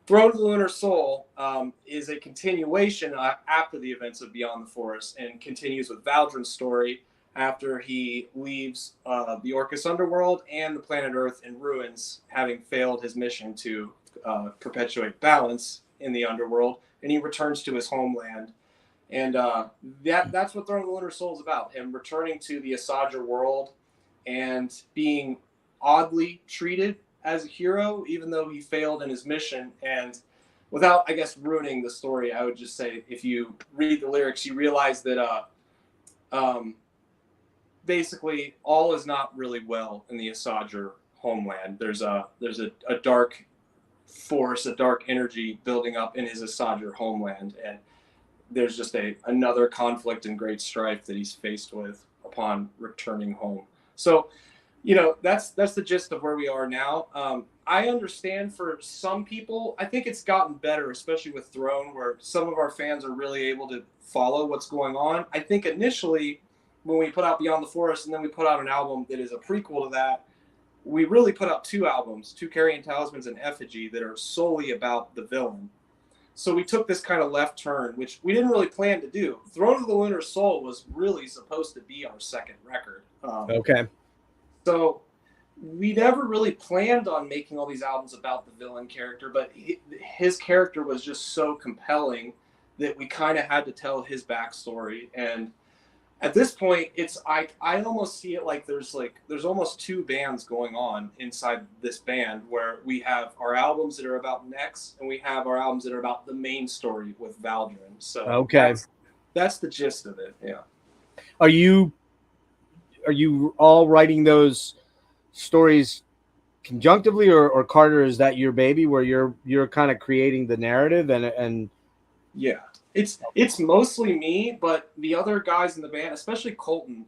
Throne of the Lunar Soul is a continuation after the events of Beyond the Forest, and continues with Valdrin's story after he leaves the Orcus underworld and the planet Earth in ruins, having failed his mission to perpetuate balance in the underworld, and he returns to his homeland. And that's what Throne of the Lunar Soul is about, him returning to the Asager world and being oddly treated as a hero, even though he failed in his mission. And without, I guess, ruining the story, I would just say if you read the lyrics, you realize that basically all is not really well in the Asager homeland. There's a dark force, a dark energy building up in his Asager homeland, and there's just another conflict and great strife that he's faced with upon returning home. So, that's the gist of where we are now. I understand for some people, I think it's gotten better, especially with Throne, where some of our fans are really able to follow what's going on. I think initially, when we put out Beyond the Forest and then we put out an album that is a prequel to that, we really put out two albums, Two Carrion Talismans and Effigy, that are solely about the villain. So we took this kind of left turn, which we didn't really plan to do. Throne of the Lunar Soul was really supposed to be our second record. Okay. So we never really planned on making all these albums about the villain character, but his character was just so compelling that we kind of had to tell his backstory. And at this point, I almost see it like there's almost two bands going on inside this band, where we have our albums that are about Nex, and we have our albums that are about the main story with Valdrin. So okay, that's the gist of it. Yeah. Are you all writing those stories conjunctively, or Carter, is that your baby where you're kind of creating the narrative and Yeah, it's mostly me, but the other guys in the band, especially Colton,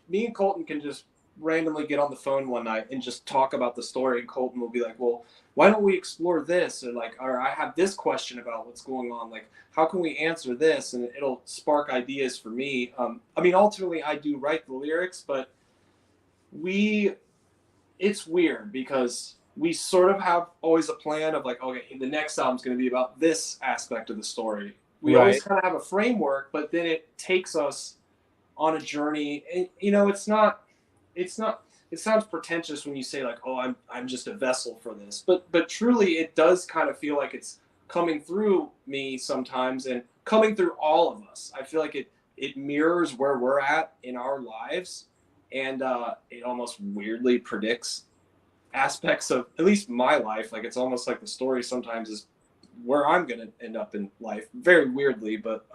me and Colton can just randomly get on the phone one night and just talk about the story, and Colton will be like, well, why don't we explore this? Or I have this question about what's going on. Like, how can we answer this? And it'll spark ideas for me. Ultimately I do write the lyrics, but it's weird because we sort of have always a plan of like, okay, the next album's going to be about this aspect of the story. We always kind of have a framework, but then it takes us on a journey. And, it sounds pretentious when you say like, oh, I'm just a vessel for this, but truly it does kind of feel like it's coming through me sometimes and coming through all of us. I feel like it mirrors where we're at in our lives, and it almost weirdly predicts aspects of at least my life. Like, it's almost like the story sometimes is where I'm going to end up in life, very weirdly. But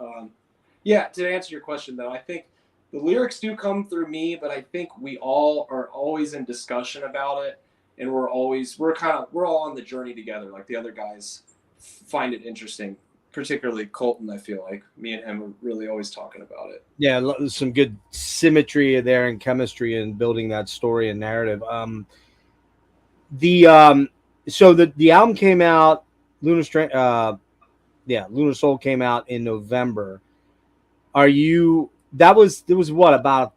to answer your question though, I think the lyrics do come through me, but I think we all are always in discussion about it, and we're all on the journey together. Like, the other guys find it interesting, particularly Colton. I feel like me and him are really always talking about it. Yeah, some good symmetry there and chemistry in building that story and narrative. So the album came out, Lunar Soul came out in November. There was what, about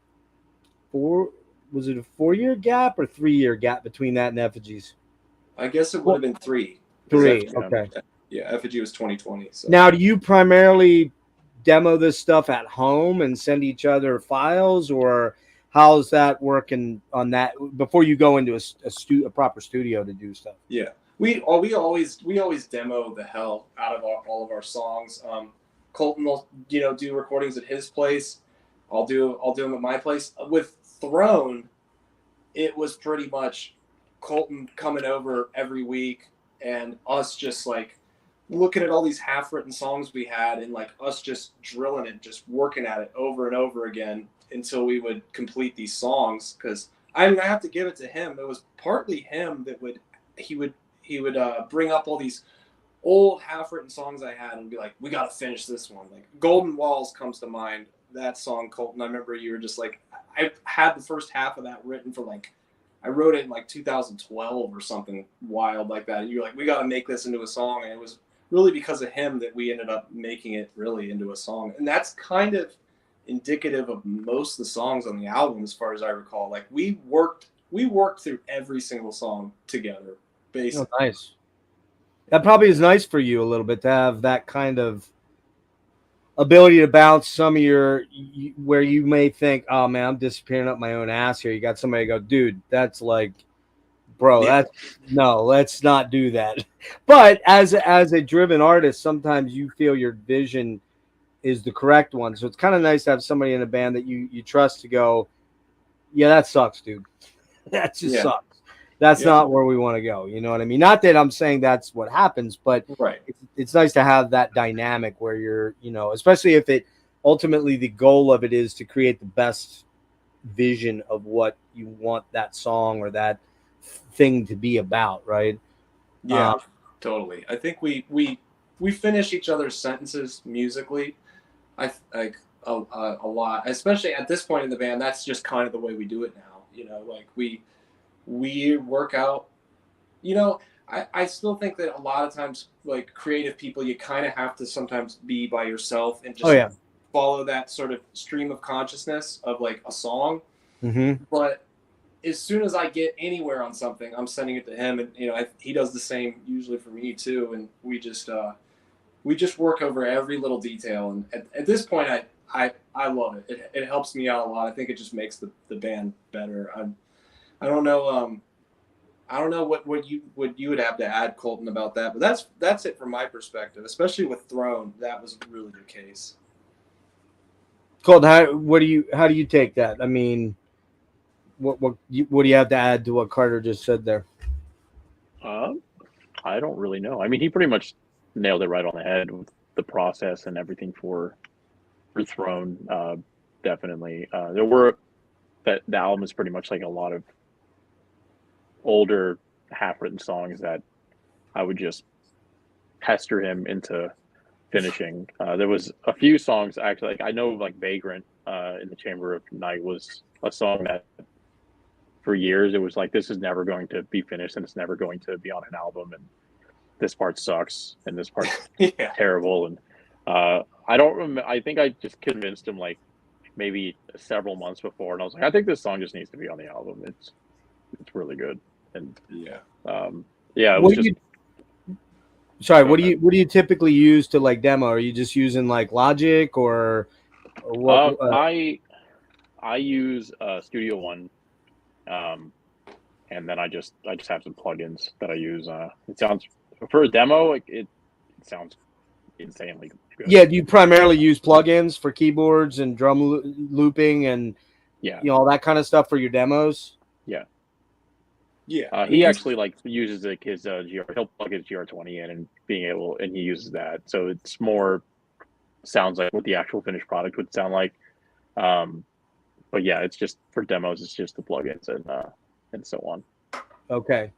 was it a 4-year gap or 3-year gap between that and Effigies? I guess it would have been 3. 3. Yeah. Okay. Yeah, Effigy was 2020. So. Now, do you primarily demo this stuff at home and send each other files, or how's that working on that before you go into a proper studio to do stuff? Yeah, we always demo the hell out of all of our songs. Colton will do recordings at his place. I'll do them at my place. With Throne, it was pretty much Colton coming over every week and us just like looking at all these half-written songs we had and like us just drilling it, just working at it over and over again until we would complete these songs. Because I have to give it to him. It was partly him that would bring up all these old half-written songs I had and be like, we got to finish this one. Like Golden Walls comes to mind. That song, Colton, I remember you were just like, I had the first half of that written for like, I wrote it in like 2012 or something wild like that. And you were like, we got to make this into a song. And it was really because of him that we ended up making it really into a song. And that's kind of indicative of most of the songs on the album, as far as I recall. Like we worked through every single song together, basically. Oh, nice. That probably is nice for you a little bit to have that kind of ability to bounce some of where you may think, oh man, I'm disappearing up my own ass here. You got somebody to go, dude, that's like, bro, let's not do that. But as a driven artist, sometimes you feel your vision is the correct one. So it's kind of nice to have somebody in a band that you trust to go, yeah, that sucks, dude. That just sucks. That's not where we want to go. You know what I mean? Not that I'm saying that's what happens, but right. It's nice to have that dynamic where you're, especially if it ultimately the goal of it is to create the best vision of what you want that song or that thing to be about, right? Yeah, totally. I think we finish each other's sentences musically. I like a lot, especially at this point in the band. That's just kind of the way we do it now. Like we work out. I still think that a lot of times, like creative people, you kind of have to sometimes be by yourself and just follow that sort of stream of consciousness of like a song. Mm-hmm. But as soon as I get anywhere on something, I'm sending it to him, and he does the same usually for me too. And we just work over every little detail. And at this point, I love it. It helps me out a lot. I think it just makes the band better. I don't know. I don't know what you would have to add, Colton, about that, but that's it from my perspective. Especially with Throne, that was really the case. Colton, how do you take that? I mean, what do you have to add to what Carter just said there? I don't really know. I mean, he pretty much nailed it right on the head with the process and everything for Throne. Definitely, the album is pretty much like a lot of older half-written songs that I would just pester him into finishing. There was a few songs actually, like I know like Vagrant in the Chamber of Night was a song that for years it was like, this is never going to be finished and it's never going to be on an album, and this part sucks and this part's terrible. And I don't remember, I think I just convinced him like maybe several months before, and I was like, I think this song just needs to be on the album. It's really good. And it was just. Sorry, what do you typically use to like demo? Are you just using like Logic or what? I use Studio One, and then I just have some plugins that I use. It sounds for a demo, it sounds insanely good. Yeah, do you primarily use plugins for keyboards and drum looping and all that kind of stuff for your demos? Yeah. He actually like uses like his GR. He'll plug his GR20 in and he uses that, so it's more sounds like what the actual finished product would sound like. But yeah, it's just for demos. It's just the plugins and so on. Okay.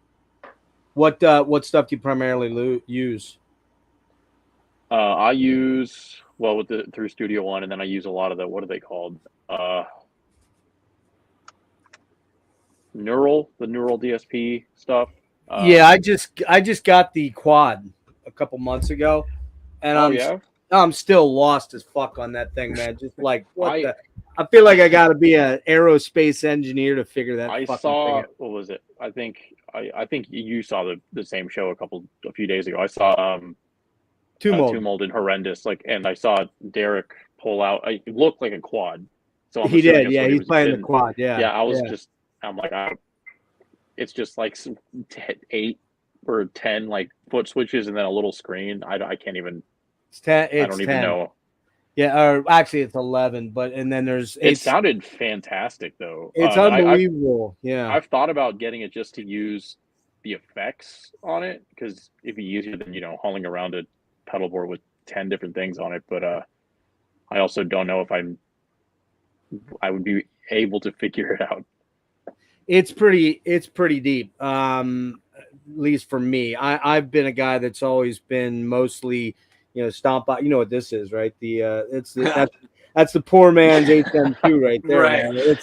What stuff do you primarily use? I use through Studio One, and then I use a lot of the, what are they called? The neural DSP stuff. I just got the quad a couple months ago, and I'm still lost as fuck on that thing, man. Just like I feel like I got to be an aerospace engineer to figure that. I fucking saw thing out. what was it? I think you saw the same show a few days ago. I saw Tumult. Tumult and Horrendous, and I saw Derek pull out. It looked like a quad. So I'm He assuming did, that's yeah. what He's playing the quad, yeah. Yeah, I'm like, it's just like 8 or 10 like foot switches and then a little screen. I can't even. It's 10. I don't even know. Yeah, or actually it's 11, but and then there's. It sounded fantastic though. It's unbelievable. Yeah, I've thought about getting it just to use the effects on it because it'd be easier than hauling around a pedal board with 10 different things on it. But I also don't know if I would be able to figure it out. It's pretty deep. At least for me, I've been a guy that's always been mostly, stomp out. You know what this is, right? That's the poor man's HM2 right there. Right. Man. It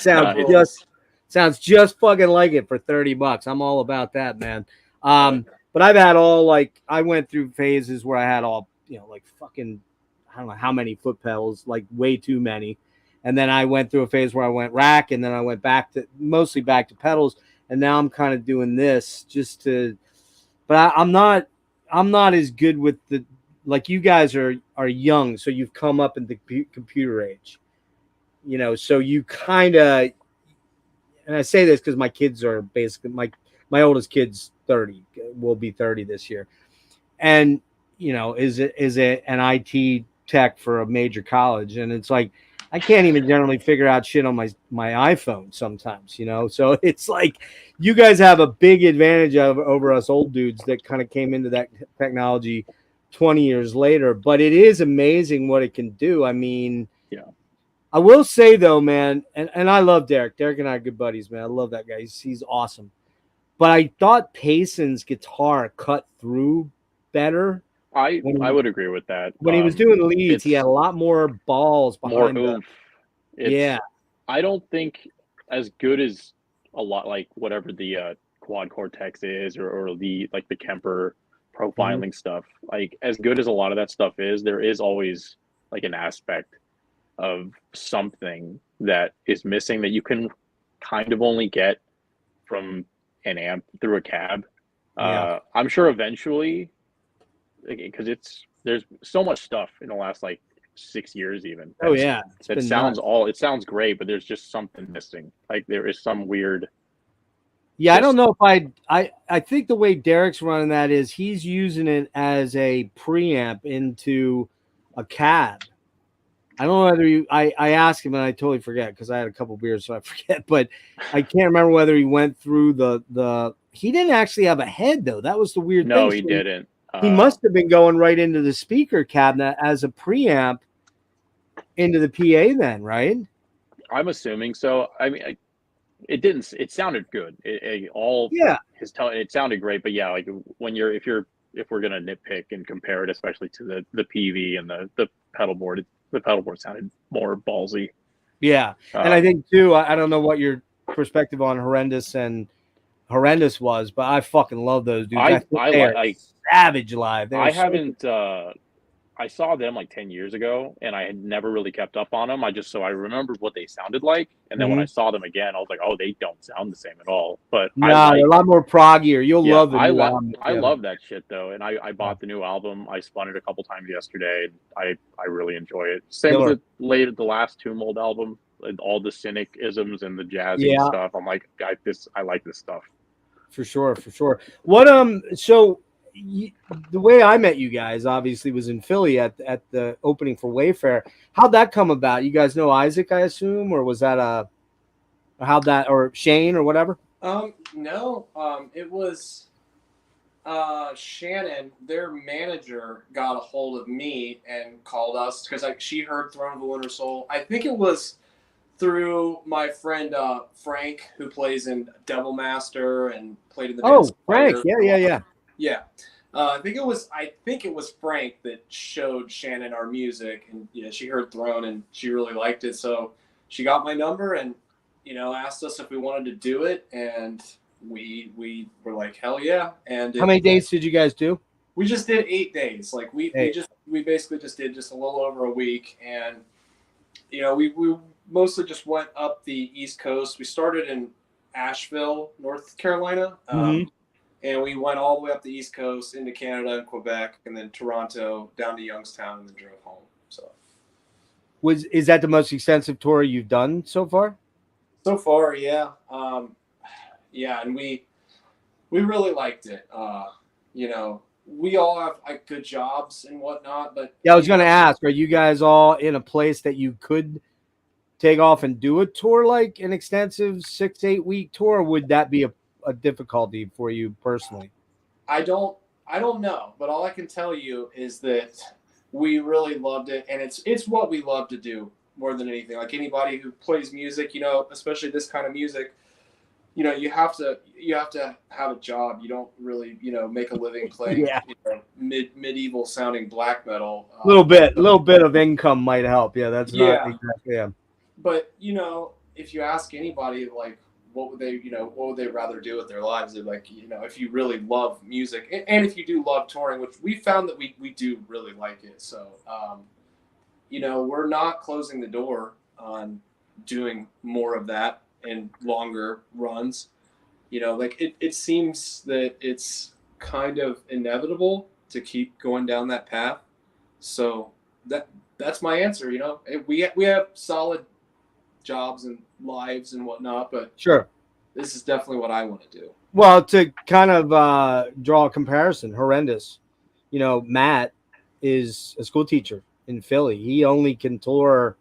sounds just fucking like it for $30. I'm all about that, man. But I've had I went through phases where I had all, like fucking, I don't know how many foot pedals, like way too many. And then I went through a phase where I went rack, and then I went mostly back to pedals. And now I'm kind of doing this but I'm not as good with like you guys are young. So you've come up in the computer age, so you kind of, and I say this because my kids are basically my oldest kid's 30, will be 30 this year. And, is it an IT tech for a major college? And it's like, I can't even generally figure out shit on my iPhone sometimes, So it's like you guys have a big advantage over us old dudes that kind of came into that technology 20 years later. But it is amazing what it can do. I mean, yeah. I will say though, man, and I love Derek. Derek and I are good buddies, man. I love that guy. He's awesome. But I thought Payson's guitar cut through better. I would agree with that. When he was doing leads, he had a lot more balls behind more oomph. Yeah. I don't think as good as a lot like whatever the quad cortex is or the like the Kemper profiling stuff. Like as good as a lot of that stuff is, there is always like an aspect of something that is missing that you can kind of only get from an amp through a cab. I'm sure eventually, because there's so much stuff in the last like 6 years even. It sounds great, but there's just something missing. Like there is some weird. Yeah, I don't know if I think the way Derek's running that is he's using it as a preamp into a cab. I don't know whether I asked him and I totally forget because I had a couple beers, so I forget. But I can't remember whether he went through he didn't actually have a head though. That was the weird thing. No, he didn't. He must have been going right into the speaker cabinet as a preamp into the PA then, right? I'm assuming so. I mean, it sounded good. It sounded great, but yeah, like if we're gonna nitpick and compare it, especially to the PV and the pedal board, the pedal board sounded more ballsy. Yeah, and I think too, I don't know what your perspective on Horrendous was, but I fucking love those dudes. I like savage live. I saw them like 10 years ago, and I had never really kept up on them. I remembered what they sounded like, and then when I saw them again, I was like, oh, they don't sound the same at all. But they're a lot more proggier. You'll love the new album. I love that shit though, and I bought the new album. I spun it a couple times yesterday. And I really enjoy it. Same with the last Tumult album, like all the cynic isms and the jazzy stuff. I'm like, I like this stuff. For sure. What so the way I met you guys obviously was in Philly at the opening for Wayfarer. How'd that come about? You guys know Isaac, I assume, or was that or Shane or whatever? No. It was Shannon, their manager, got a hold of me and called us because she heard Throne of the Lunar Soul. I think it was through my friend Frank, who plays in Devil Master and played in the band Frank, Spider. Yeah. I think it was Frank that showed Shannon our music, and she heard Throne and she really liked it, so she got my number and asked us if we wanted to do it, and we were like, hell yeah. And how many days did you guys do? We just did 8 days. Like we basically just did just a little over a week, and we mostly just went up the East Coast. We started in Asheville, North Carolina, and we went all the way up the East Coast into Canada and Quebec, and then Toronto down to Youngstown, and then drove home. So Is that the most extensive tour you've done so far? so far, yeah, yeah, and we really liked it. You know, we all have like good jobs and whatnot, but Yeah, I was going to ask, are you guys all in a place that you could take off and do a tour, like an extensive 6-8 week tour? Or would that be a difficulty for you personally? I don't know, but all I can tell you is that we really loved it, and it's what we love to do more than anything. Like anybody who plays music, you know, especially this kind of music, you know, you have to have a job. You don't really, you know, make a living playing Yeah. you know, medieval sounding black metal. A little bit of income might help. Yeah, that's not Yeah. exactly. Yeah. But you know, if you ask anybody, like, what would they rather do with their lives? They're like, you know, if you really love music, and if you do love touring, which we found that we do really like it. So, you know, we're not closing the door on doing more of that and longer runs. You know, like it seems that it's kind of inevitable to keep going down that path. So that's my answer. You know, we have solid jobs and lives and whatnot, but Sure. this is definitely what I want to do. Well, to kind of draw a comparison, horrendous. You know, Matt is a school teacher in Philly. He only can tour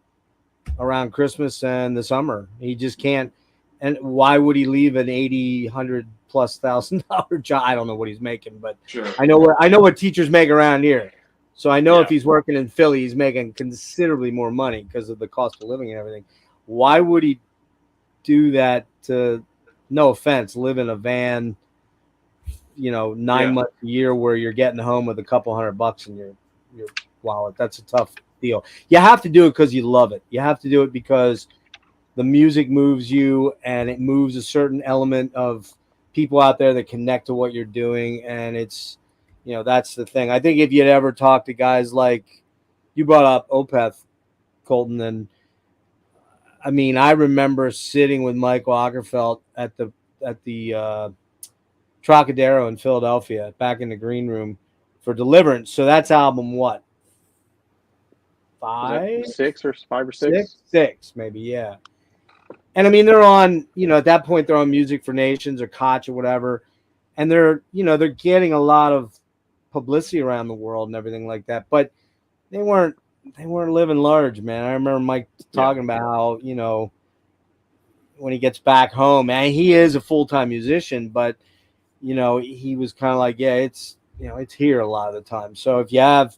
around Christmas and the summer. He just can't. And why would he leave an $80,000+ job? I don't know what he's making, but Sure. I know what teachers make around here. So I know if he's working in Philly, he's making considerably more money because of the cost of living and everything. Why would he do that to, no offense, live in a van, you know, 9 months a year where you're getting home with a couple $100 in your wallet? That's a tough deal. You have to do it because you love it. You have to do it because the music moves you, and it moves a certain element of people out there that connect to what you're doing. And it's, you know, that's the thing. I think if you'd ever talk to guys like you brought up Opeth, Colton, and I mean, I remember sitting with Michael Ockerfeld at the Trocadero in Philadelphia, back in the green room for Deliverance. So that's album what? Five, six or six? Six, maybe, yeah. And I mean, they're on, you know, at that point they're on Music for Nations or Koch or whatever, and they're, you know, they're getting a lot of publicity around the world and everything like that. But they weren't living large, man. I remember Mike talking about how, you know, when he gets back home, and he is a full-time musician, but you know, he was kind of like, yeah, it's, you know, it's here a lot of the time. So if you have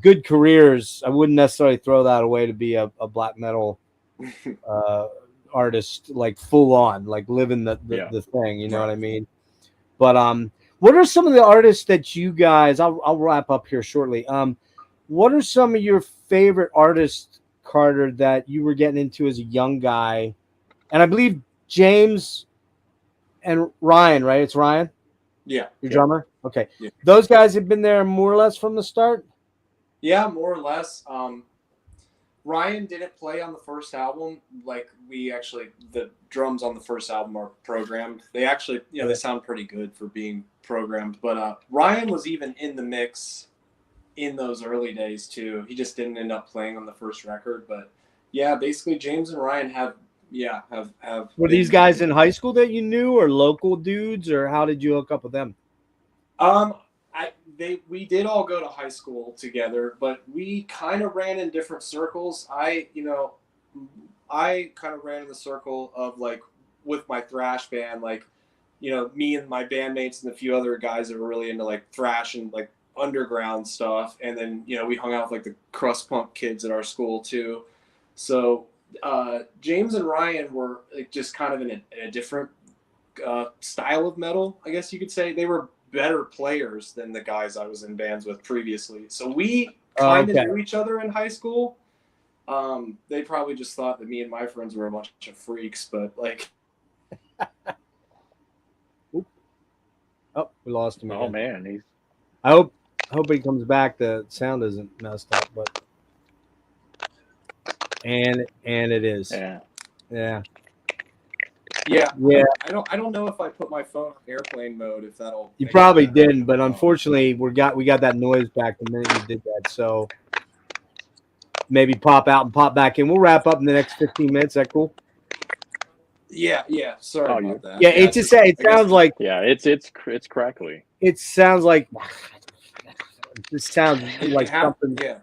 good careers, I wouldn't necessarily throw that away to be a black metal artist, like full on, like living the thing, you know what I mean? But what are some of the artists that you guys, I'll wrap up here shortly. What are some of your favorite artists, Carter, that you were getting into as a young guy? And I believe James and Ryan, right? It's Ryan? Yeah. Your drummer? Okay. Yeah. Those guys have been there more or less from the start? Yeah, more or less. Ryan didn't play on the first album. Like, the drums on the first album are programmed. They actually, you know, they sound pretty good for being programmed. But Ryan was even in the mix in those early days too. He just didn't end up playing on the first record. But yeah, basically James and Ryan have Were these guys in high school that you knew, or local dudes, or how did you hook up with them? We did all go to high school together, but we kind of ran in different circles. I kind of ran in the circle of, like, with my thrash band, like, you know, me and my bandmates and a few other guys that were really into like thrash and like underground stuff. And then, you know, we hung out with like the crust punk kids at our school too. So James and Ryan were like just kind of in a different style of metal, I guess you could say. They were better players than the guys I was in bands with previously. So we kind of knew each other in high school. They probably just thought that me and my friends were a bunch of freaks, but like. Oh, we lost him. Oh man, I hope he comes back. The sound isn't messed up, but And it is. Yeah. Yeah. Yeah. Yeah. I don't know if I put my phone on airplane mode, if that'll. You make probably it didn't, but unfortunately we got that noise back the minute you did that. So maybe pop out and pop back in. We'll wrap up in the next 15 minutes. Is that cool? Yeah. Sorry Oh, about that. Yeah, it just it sounds like Yeah, it's crackly. it sounds like this sounds like something. Yeah.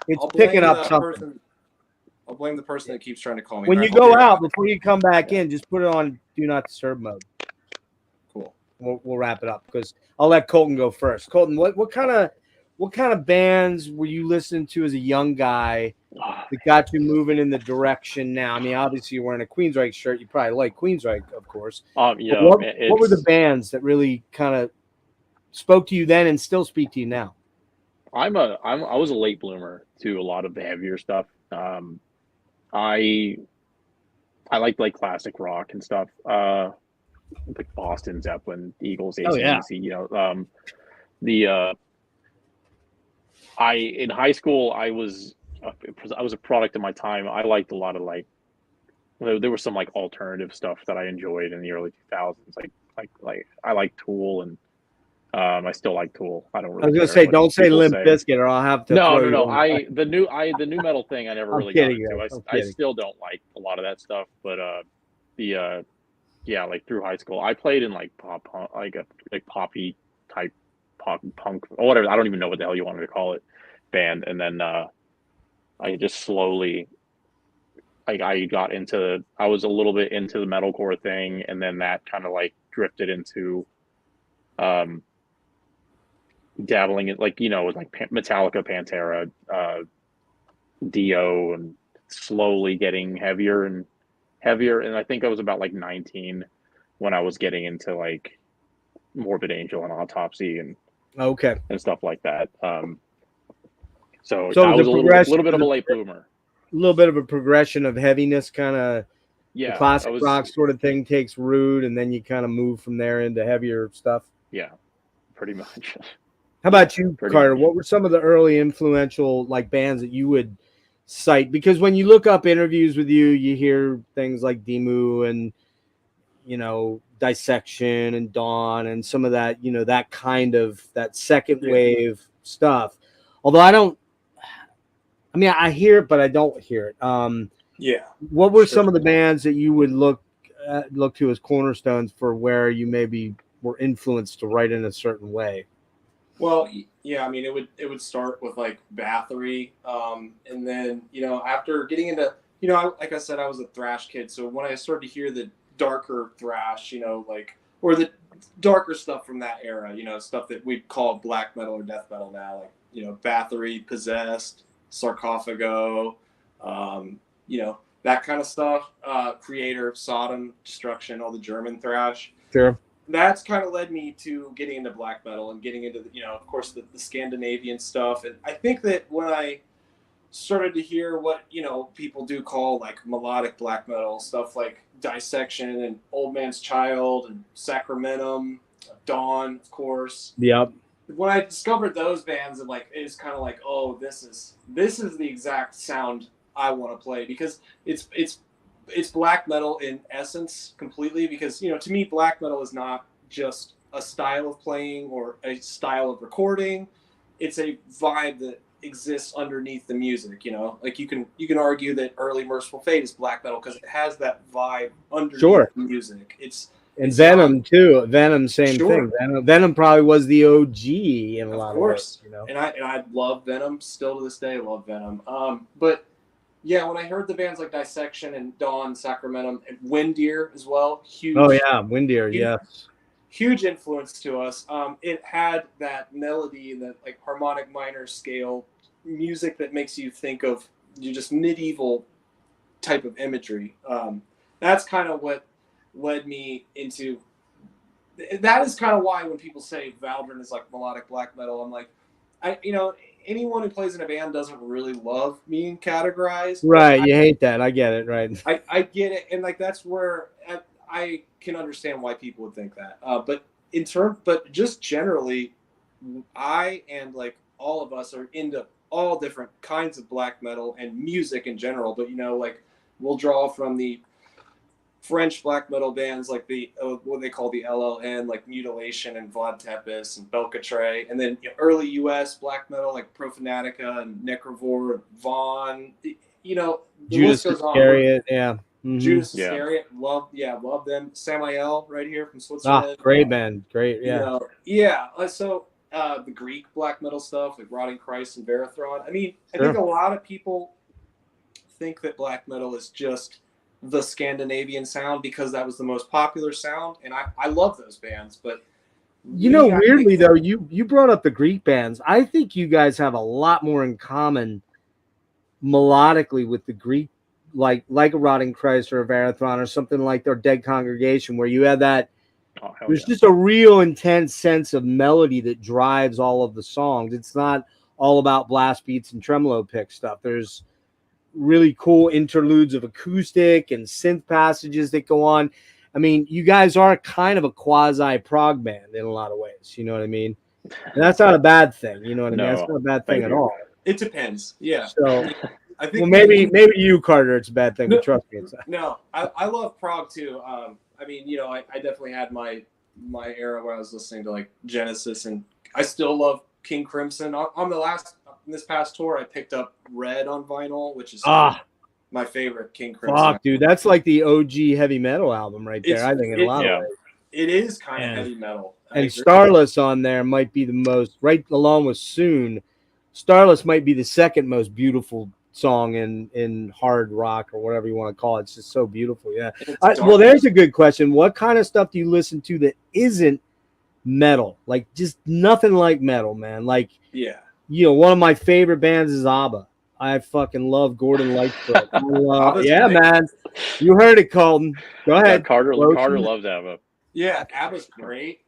It's I'll picking blame up the something. person. I'll blame the person that keeps trying to call me. When All you right, I'll be go right out, back. before you come back in, just put it on do not disturb mode. Cool. We'll wrap it up because I'll let Colton go first. Colton, what kind of bands were you listening to as a young guy that got you moving in the direction now? I mean, obviously you're wearing a Queensryche shirt. You probably like Queensryche, of course. Yeah. What were the bands that really kind of spoke to you then and still speak to you now? I was a late bloomer to a lot of the heavier stuff. I liked like classic rock and stuff. Like Boston, Zeppelin, Eagles, AC/DC. Oh, yeah. You know, in high school I was a product of my time. I liked a lot of like there was some like alternative stuff that I enjoyed in the early 2000s. Like I like Tool and I still like Tool. I don't really. I was gonna care say, what don't say people Limp say. Bizkit, or I'll have to. No, throw no, you no. on. The new metal thing I never I'm really got kidding into. you. I still don't like a lot of that stuff, but yeah, like through high school, I played in like pop punk, like poppy type pop punk or whatever. I don't even know what the hell you wanted to call it, band. And then I just slowly, like I was a little bit into the metalcore thing, and then that kind of like drifted into dabbling in like with like Metallica, Pantera, Dio, and slowly getting heavier and heavier. And I think I was about like 19 when I was getting into like Morbid Angel and Autopsy and Okay. stuff like that. So So I the was a progression- little bit of a late bloomer. A little bit of a progression of heaviness, kind of Yeah, the classic I was, rock sort of thing takes root, and then you kind of move from there into heavier stuff. yeah, pretty much. How about you, Pretty Carter? much. What were some of the early influential like bands that you would cite? Because when you look up interviews with you, you hear things like Dimmu and Dissection and Dawn and some of that, that kind of that second wave stuff. Although I hear it, but I don't hear it. Yeah. What were some of the bands that you would look to as cornerstones for where you maybe were influenced to write in a certain way? Well, yeah, I mean, it would start with like Bathory, and then after getting into like I said, I was a thrash kid, so when I started to hear the darker thrash, or the darker stuff from that era, stuff that we call black metal or death metal now, like Bathory, Possessed, Sarcophago, that kind of stuff. Creator, Sodom, Destruction, all the German thrash. Sure. That's kind of led me to getting into black metal and getting into of course the Scandinavian stuff. And I think that when I started to hear what people do call like melodic black metal stuff, like Dissection and Old Man's Child and Sacramentum, Dawn, of course. Yep. When I discovered those bands, and like it's kind of like, oh, this is the exact sound I want to play, because it's black metal in essence completely, because to me black metal is not just a style of playing or a style of recording. It's a vibe that exists underneath the music. Like you can argue that early Merciful Fate is black metal because it has that vibe underneath the music. It's Venom too. Venom, same Sure. thing. Venom probably was the OG in a lot of ways. And I love Venom still to this day. I love Venom. But yeah, when I heard the bands like Dissection and Dawn, Sacramentum, and Windir as well, huge. Oh yeah, Windir, yes. Huge influence to us. It had that melody, that like harmonic minor scale music that makes you think of just medieval type of imagery. That's kind of what led me into. That is kind of why when people say Valdrin is like melodic black metal, I'm like, anyone who plays in a band doesn't really love being categorized. Right, you hate that. I get it. Right. I get it, and like that's where I can understand why people would think that. But just generally, I and like all of us are into all different kinds of black metal and music in general. But like we'll draw from the French black metal bands like the what they call the LLN, like Mutilation and Vlad Tepes and Belcatre, and then early U.S. black metal like Profanatica and Necrovore, Vaughn. The Judas list goes on. Iscariot, yeah. Mhm. Judas Yeah. Iscariot, love them. Samael right here from Switzerland. Great band, great, yeah. So the Greek black metal stuff like Rotting Christ and Verathron. I mean, I Sure. think a lot of people think that black metal is just the Scandinavian sound because that was the most popular sound, and I love those bands. But weirdly though, you brought up the Greek bands. I think you guys have a lot more in common melodically with the Greek, like a Rotting Christ or a Varathron or something like their Dead Congregation, where you have that. Oh, hell There's yeah. just a real intense sense of melody that drives all of the songs. It's not all about blast beats and tremolo pick stuff. There's really cool interludes of acoustic and synth passages that go on. I mean, you guys are kind of a quasi prog band in a lot of ways. You know what I mean? And that's not a bad thing. You know what I mean? No, That's not a bad thing I at agree. all. it depends. Yeah. So, I think well, maybe you, Carter, it's a bad thing, but trust me, it's not. No, I love prog too. I mean, I definitely had my era where I was listening to like Genesis, and I still love King Crimson. This past tour, I picked up Red on vinyl, which is my favorite King Crimson. Fuck, dude, that's like the OG heavy metal album right there. I think in a lot yeah. of ways. It is kind of heavy metal. I And agree. Starless on there might be the most, right along with Soon. Starless might be the second most beautiful song in hard rock or whatever you want to call it. It's just so beautiful. Yeah. It's Well, there's a good question. What kind of stuff do you listen to that isn't metal? Like just nothing like metal, man. Like, yeah. one of my favorite bands is ABBA. I fucking love Gordon Lightfoot. Yeah, great. man. You heard it, Colton. Go Yeah, ahead. Carter Lotion. loves ABBA. Yeah, ABBA's great.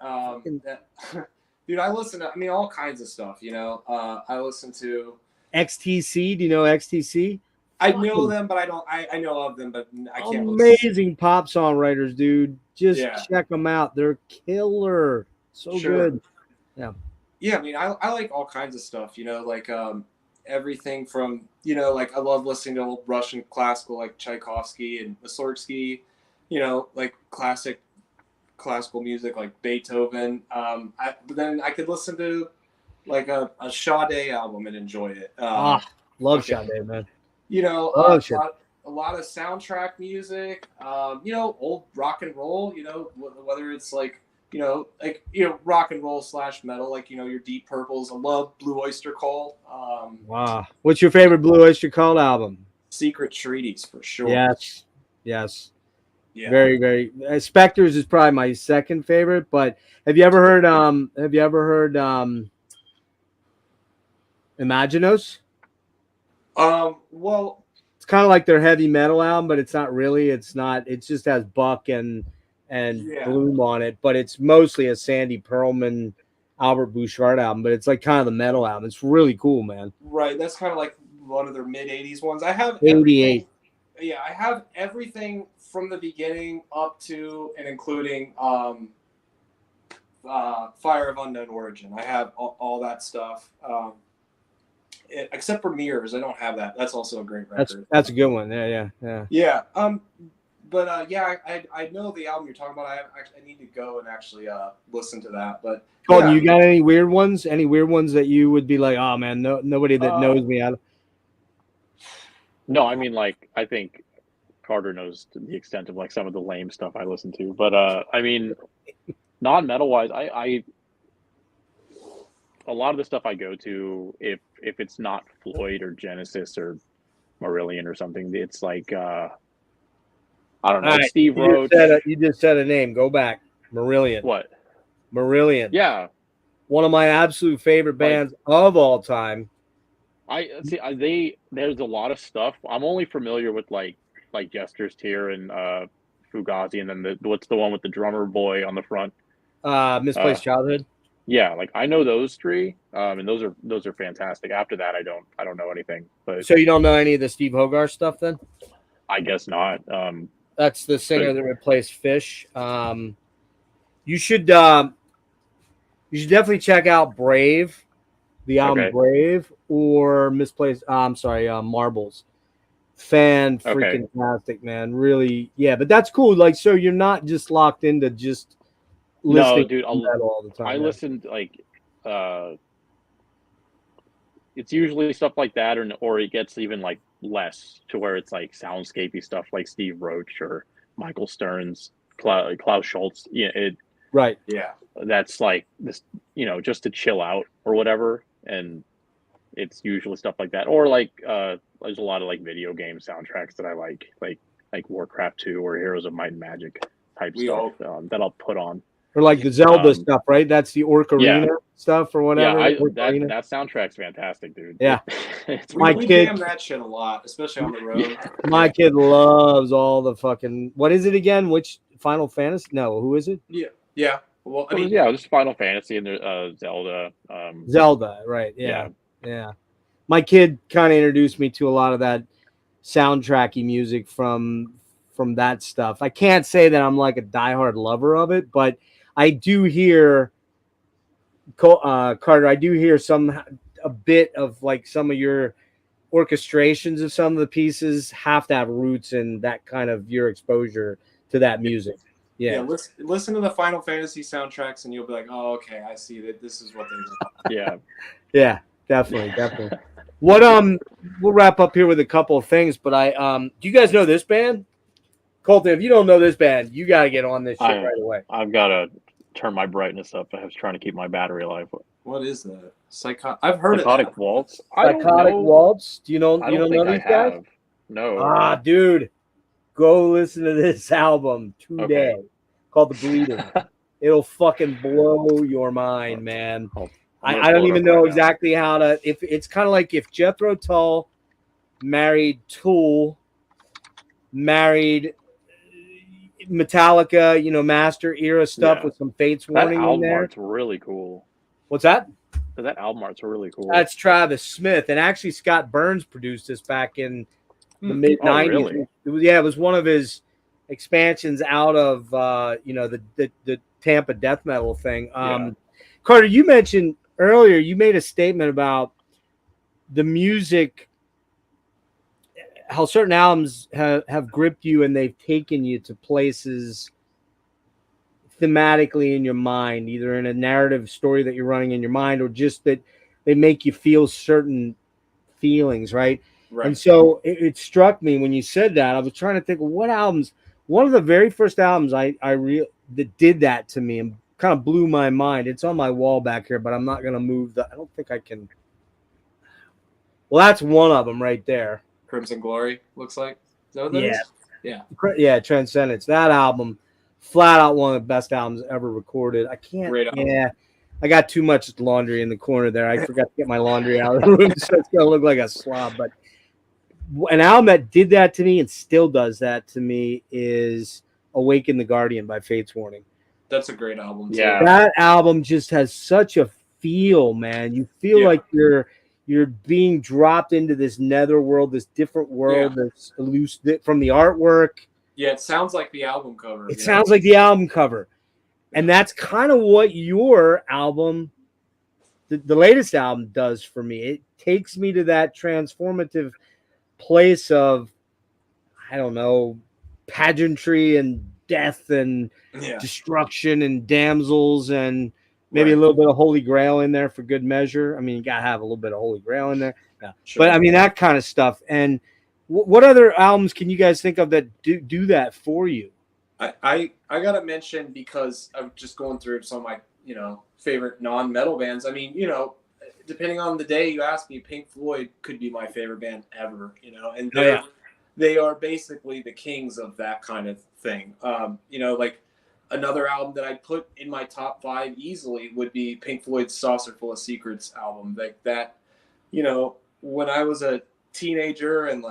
Dude, I listen to all kinds of stuff. I listen to XTC. Do you know XTC? I know them, but I don't. I know of them, but I can't. Amazing pop songwriters, dude. Just Yeah. check them out. They're killer. So Sure. good. Yeah. Yeah, I like all kinds of stuff. Like everything from like I love listening to old Russian classical like Tchaikovsky and Mussorgsky. Like classical music like Beethoven. But then I could listen to like a Sade album and enjoy it. Love Sade, man. A lot of soundtrack music. Old rock and roll. Whether it's like rock and roll / metal, like your Deep Purples. I love Blue Oyster Cult. Wow. What's your favorite Blue Oyster Cult album? Secret Treaties for sure. Yes. Yeah. Very, very. Spectres is probably my second favorite. But have you ever heard? Imaginos? Well, it's kind of like their heavy metal album, but it's not really. It's not. It just has Buck and Bloom on it, but it's mostly a Sandy Pearlman, Albert Bouchard album. But it's like kind of the metal album. It's really cool, man. Right. That's kind of like one of their mid '80s ones. I have 88. Yeah, I have everything from the beginning up to and including Fire of Unknown Origin. I have all that stuff. Except for Mirrors, I don't have that. That's also a great record. That's a good one. Yeah. Yeah. But I know the album you're talking about. I need to go and actually listen to that. But Colton, you got any weird ones? Any weird ones that you would be like, oh man, nobody that knows me. No, I mean, like, I think Carter knows to the extent of like some of the lame stuff I listen to, but I mean, non-metal wise, I a lot of the stuff I go to, if it's not Floyd or Genesis or Marillion or something, it's like I don't know, Right. Steve You Roach. you just said a name. Go back. Marillion. What? Marillion. Yeah. One of my absolute favorite bands of all time. I see. There's a lot of stuff. I'm only familiar with like Jester's Tear and Fugazi, and then what's the one with the drummer boy on the front? Misplaced Childhood. Yeah, like I know those three, and those are fantastic. After that, I don't know anything. But So you don't know any of the Steve Hogarth stuff then? I guess not. That's the singer that replaced Fish. You should definitely check out Brave. the album Okay. Brave or Misplaced. I'm sorry, Marbles. Fan Okay. freaking tastic, man. Really, yeah. But that's cool. Like, so you're not just locked into just No, listening dude, to metal all the time. I yeah. listened like it's usually stuff like that, or it gets even like less to where it's like soundscapey stuff like Steve Roach or Michael Stearns, Klaus Schultze. Yeah, Right. Yeah. that's like this, just to chill out or whatever. And it's usually stuff like that, or like there's a lot of like video game soundtracks that I like Warcraft 2 or Heroes of Might and Magic type We stuff all that I'll put on. Or like the Zelda Um, stuff, right? That's the yeah. Ocarina stuff or whatever. Yeah, Ocarina. that soundtrack's fantastic, dude. Yeah. It's My we kid- jam that shit a lot, especially on the road. Yeah. My kid loves all the fucking. What is it again? Which Final Fantasy? No, who is it? Yeah. Well, I mean, yeah, just Final Fantasy and Zelda. Zelda, right? Yeah. My kid kind of introduced me to a lot of that soundtracky music from that stuff. I can't say that I'm like a diehard lover of it, but I do hear Carter. I do hear a bit of like some of your orchestrations of some of the pieces have to have roots in that kind of your exposure to that music. Yeah. listen to the Final Fantasy soundtracks, and you'll be like, "Oh, okay, I see that. This is what they do." Yeah. Yeah, definitely. What we'll wrap up here with a couple of things, but do you guys know this band? Colton, if you don't know this band, you got to get on this shit right away. I've got to turn my brightness up. I was trying to keep my battery alive. What is that? I've heard Psychotic of that. Waltz. Psychotic Waltz. Do you know? I You don't don't know think these I guys? have. No. Ah, dude, go listen to this album today called The Bleeding. It'll fucking blow your mind, man. I don't even know exactly how to. If it's kind of like if Jethro Tull married Tool, married Metallica, Master era stuff with some Fates Warning in there. That album art's really cool. What's that? That album art's really cool. That's Travis Smith, and actually Scott Burns produced this back in the mid '90s. Really? It was one of his expansions out of the Tampa death metal thing. Carter, you mentioned earlier, you made a statement about the music, how certain albums have gripped you and they've taken you to places thematically in your mind, either in a narrative story that you're running in your mind or just that they make you feel certain feelings, right? And so it struck me when you said that. I was trying to think of what albums. One of the very first albums that did that to me and kind of blew my mind. It's on my wall back here, but I'm not going to move I don't think I can. Well, that's one of them right there. Crimson Glory looks like. Is that what that is? Yeah, Transcendence. That album, flat out one of the best albums ever recorded. I can't. I got too much laundry in the corner there. I forgot to get my laundry out of the room, so it's gonna look like a slob. But an album that did that to me and still does that to me is "Awaken the Guardian" by Fates Warning. That's a great album. Yeah, that album just has such a feel, man. You feel like you're being dropped into this netherworld, this different world that's loose from the artwork. Yeah, it sounds like the album cover. It sounds like the album cover. And that's kind of what your album, the latest album, does for me. It takes me to that transformative place of, I don't know, pageantry and death and destruction and damsels and maybe a little bit of Holy Grail in there for good measure. I mean, you got to have a little bit of Holy Grail in there. Yeah. Sure. But I mean, that kind of stuff. And what other albums can you guys think of that do that for you? I gotta mention, because I'm just going through some of my favorite non-metal bands. I mean, depending on the day you ask me, Pink Floyd could be my favorite band ever. And they are basically the kings of that kind of thing. Like another album that I'd put in my top 5 easily would be Pink Floyd's "Saucer Full of Secrets" album. Like that, when I was a teenager and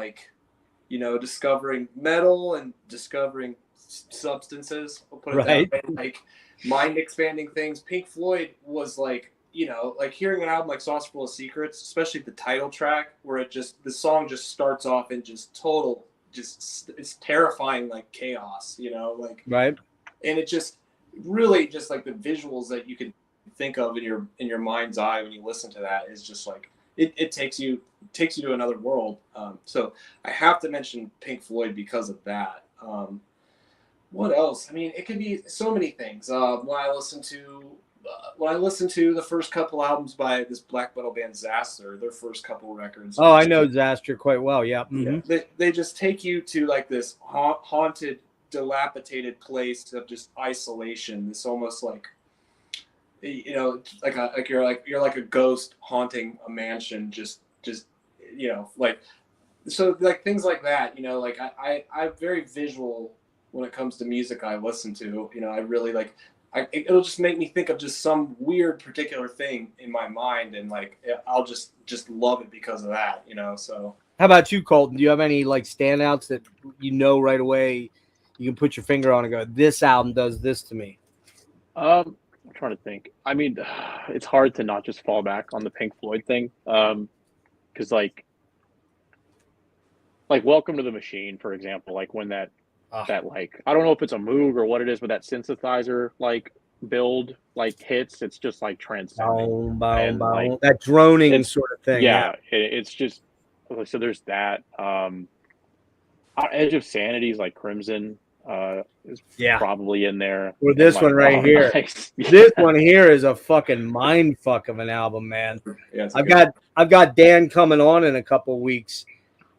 discovering metal and discovering substances, I'll put it that way, like mind expanding things. Pink Floyd was like hearing an album like "Saucer Full of Secrets," especially the title track, where the song just starts off in just total, it's terrifying, like chaos, right. And it just really just like the visuals that you can think of in your mind's eye when you listen to that is just like it takes you to another world. So I have to mention Pink Floyd because of that. What else? I mean, it could be so many things. When I listen to the first couple albums by this black metal band Zaster, their first couple records. Oh, I know Zaster quite well. Yeah. Mm-hmm. Yeah. They just take you to like this haunted, dilapidated place of just isolation. It's almost like, you know, like you're like a ghost haunting a mansion. Just you know, like, so like things like that. You know, like I'm very visual when it comes to music I listen to. You know, I really like. It'll just make me think of just some weird particular thing in my mind, and like I'll just love it because of that, you know. So how about you, Colton? Do you have any like standouts that you know right away you can put your finger on and go, this album does this to me? I'm trying to think. I mean, it's hard to not just fall back on the Pink Floyd thing, because like Welcome to the Machine, for example, like when that like, I don't know if it's a Moog or what it is, but that synthesizer like build like hits, it's just like transcending. Boom, like, that droning sort of thing. Yeah, it's just, so there's that. Edge of Sanity's like Crimson is probably in there. Or this one right here. Nice. This one here is a fucking mind fuck of an album, man. Yeah, I've got Dan coming on in a couple of weeks.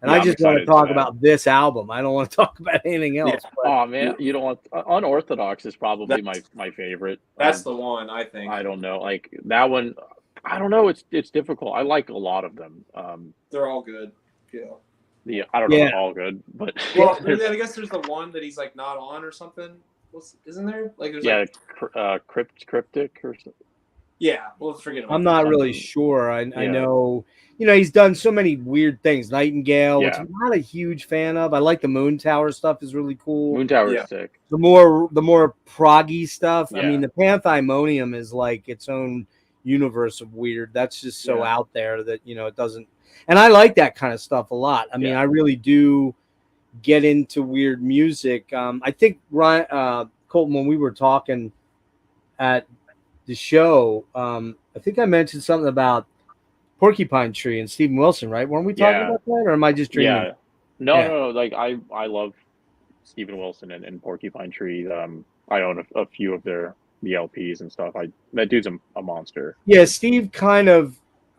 And I just want to talk about this album. I don't want to talk about anything else. Yeah. Oh man, you don't want Unorthodox is probably my favorite. That's the one, I think. I don't know, like that one. I don't know. It's difficult. I like a lot of them. They're all good. Yeah. I don't know. They're all good, but well, I guess there's the one that he's like not on or something. Isn't there? Like there's Cryptic or something. Yeah, well, forget about I'm not really sure. I know, you know, he's done so many weird things. Nightingale, which I'm not a huge fan of. I like the Moon Tower stuff; is really cool. Moon Tower is sick. The more proggy stuff. I mean, the Panthymonium is like its own universe of weird. That's just so out there that, you know, it doesn't. And I like that kind of stuff a lot. I mean, I really do get into weird music. I think Colton, when we were talking at the show, I think I mentioned something about Porcupine Tree and Steven Wilson, right? Weren't we talking about that, or am I just dreaming? Yeah. No. Like I love Steven Wilson and Porcupine Tree. I own a few of the LPs and stuff. That dude's a monster. Yeah, Steve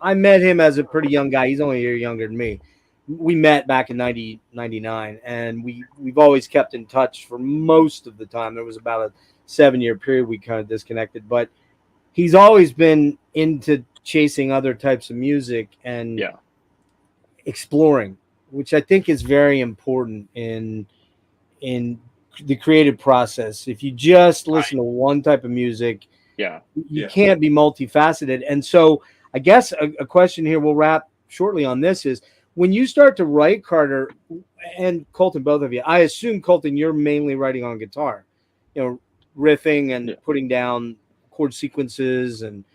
I met him as a pretty young guy. He's only a year younger than me. We met back in 99, and we've always kept in touch for most of the time. There was about a 7-year period we kind of disconnected, but he's always been into chasing other types of music and exploring, which I think is very important in the creative process. If you just listen to one type of music, you can't be multifaceted. And so I guess a question here, we'll wrap shortly on this, is when you start to write, Carter and Colton, both of you, I assume, Colton, you're mainly writing on guitar, you know, riffing and putting down chord sequences and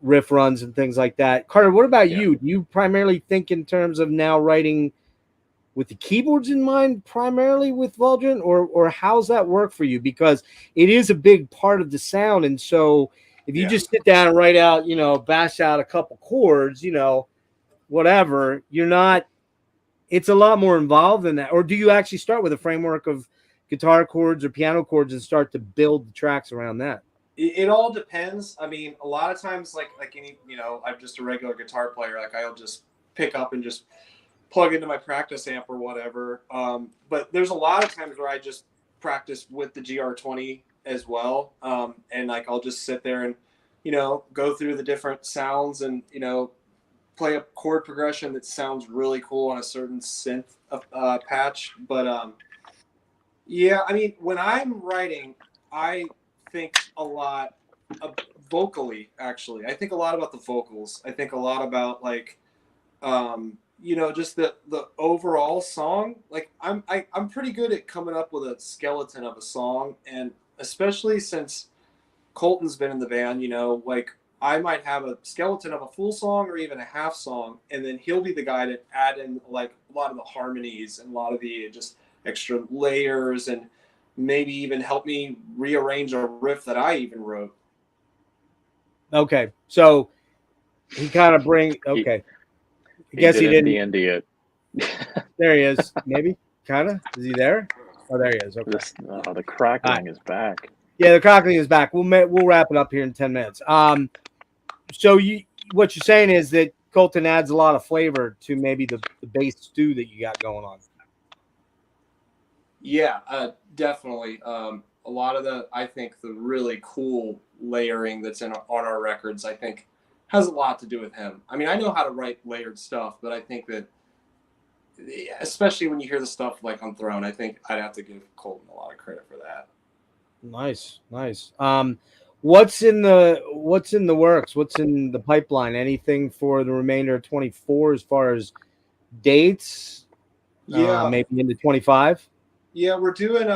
riff runs and things like that. Carter, what about you? Do you primarily think in terms of now writing with the keyboards in mind, primarily with Valdrin, or how's that work for you? Because it is a big part of the sound. And so if you just sit down and write out, you know, bash out a couple chords, you know, whatever, it's a lot more involved than that. Or do you actually start with a framework of guitar chords or piano chords and start to build the tracks around that? It all depends. I mean, a lot of times, like any, you know, I'm just a regular guitar player. Like I'll just pick up and just plug into my practice amp or whatever. But there's a lot of times where I just practice with the GR20 as well. And like I'll just sit there and, you know, go through the different sounds and, you know, play a chord progression that sounds really cool on a certain synth patch. But I mean, when I'm writing, I think a lot of vocally, actually. I think a lot about the vocals. I think a lot about like you know, just the overall song. Like I'm pretty good at coming up with a skeleton of a song, and especially since Colton's been in the band, you know, like I might have a skeleton of a full song or even a half song, and then he'll be the guy to add in like a lot of the harmonies and a lot of the just extra layers, and maybe even help me rearrange a riff that I even wrote. Okay, so he kind of bring. Okay, I guess he didn't. D&D it. There he is. Maybe, kind of. Is he there? Oh, there he is. Okay. The crackling is back. Yeah, the crackling is back. We'll wrap it up here in 10 minutes. So what you're saying is that Colton adds a lot of flavor to maybe the base stew that you got going on. Yeah, definitely. A lot of I think the really cool layering that's on our records, I think, has a lot to do with him. I mean, I know how to write layered stuff, but I think that, especially when you hear the stuff like on Throne, I think I'd have to give Colton a lot of credit for that. Nice. What's in the works? What's in the pipeline? Anything for the remainder of 24 as far as dates? Yeah, maybe into 25. Yeah, we're doing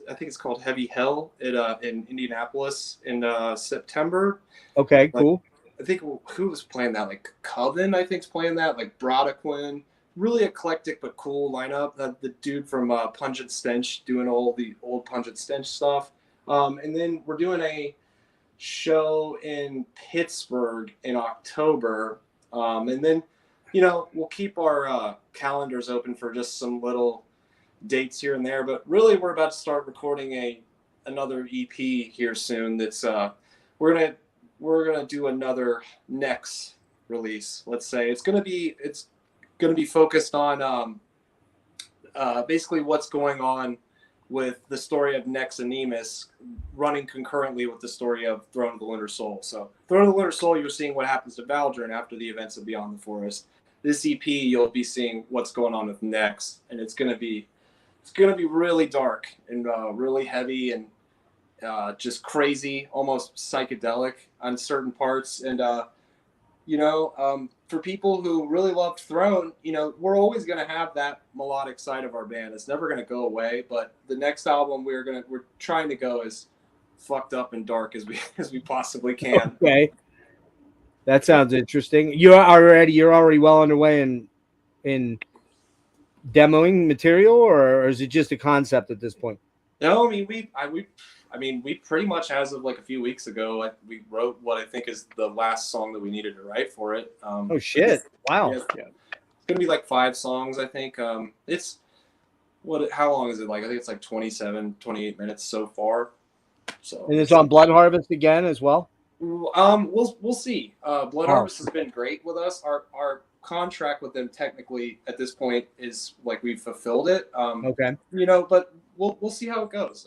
I think it's called Heavy Hell in Indianapolis in September. Okay, cool. I think who was playing that? Like Coven, I think's playing that. Like Brodequin, really eclectic but cool lineup. The dude from Pungent Stench doing all the old Pungent Stench stuff. And then we're doing a show in Pittsburgh in October. And then, we'll keep our calendars open for just some little dates here and there. But really, we're about to start recording another EP here soon. That's we're gonna do another next release. Let's say it's gonna be focused on basically what's going on with the story of Nex and Nemus running concurrently with the story of Throne of the Lunar Soul. So Throne of the Lunar Soul, you're seeing what happens to Valdrin after the events of Beyond the Forest. This EP, you'll be seeing what's going on with Nex, and it's gonna be really dark and really heavy and just crazy, almost psychedelic on certain parts. And for people who really loved Throne, we're always going to have that melodic side of our band. It's never going to go away. But the next album we're trying to go as fucked up and dark as we possibly can. Okay, that sounds interesting. You're already well underway in demoing material, or is it just a concept at this point? No, I mean, we pretty much, as of like a few weeks ago, we wrote what I think is the last song that we needed to write for it. Oh shit! Wow. Yeah, it's gonna be like 5 songs, I think. It's how long is it? Like I think it's like 27, 28 minutes so far. So. And it's on Blood Harvest again as well. We'll see. Blood Harvest has been great with us. Our contract with them technically at this point is like we've fulfilled it. Okay. But we'll see how it goes.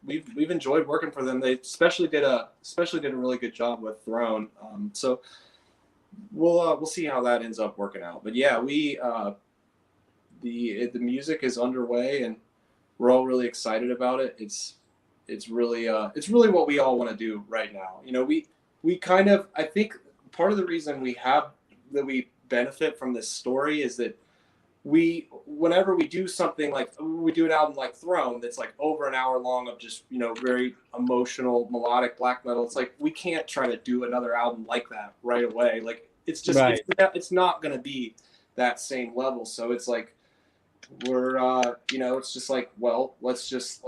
We've enjoyed working for them. They especially did a really good job with Throne. So we'll see how that ends up working out. But yeah, the music is underway and we're all really excited about it. It's really what we all want to do right now. We kind of, I think part of the reason we benefit from this story is that whenever we do something like we do an album like Throne that's like over an hour long of just very emotional melodic black metal, it's like we can't try to do another album like that right away. Like it's just right. It's not going to be that same level. So it's like we're it's just like, well, let's just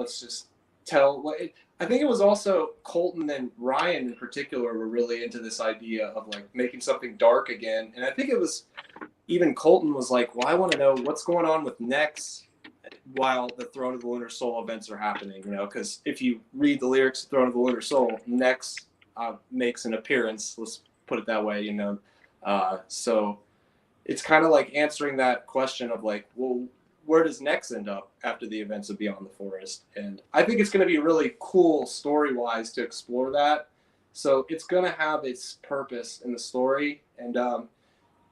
tell. I think it was also Colton and Ryan in particular were really into this idea of like making something dark again. And I think it was even Colton was like, well, I want to know what's going on with Nex while the Throne of the Lunar Soul events are happening, because if you read the lyrics of Throne of the Lunar Soul, Nex makes an appearance. Let's put it that way, So it's kind of like answering that question of like, well, where does Nex end up after the events of Beyond the Forest? And I think it's going to be really cool story-wise to explore that. So it's going to have its purpose in the story. And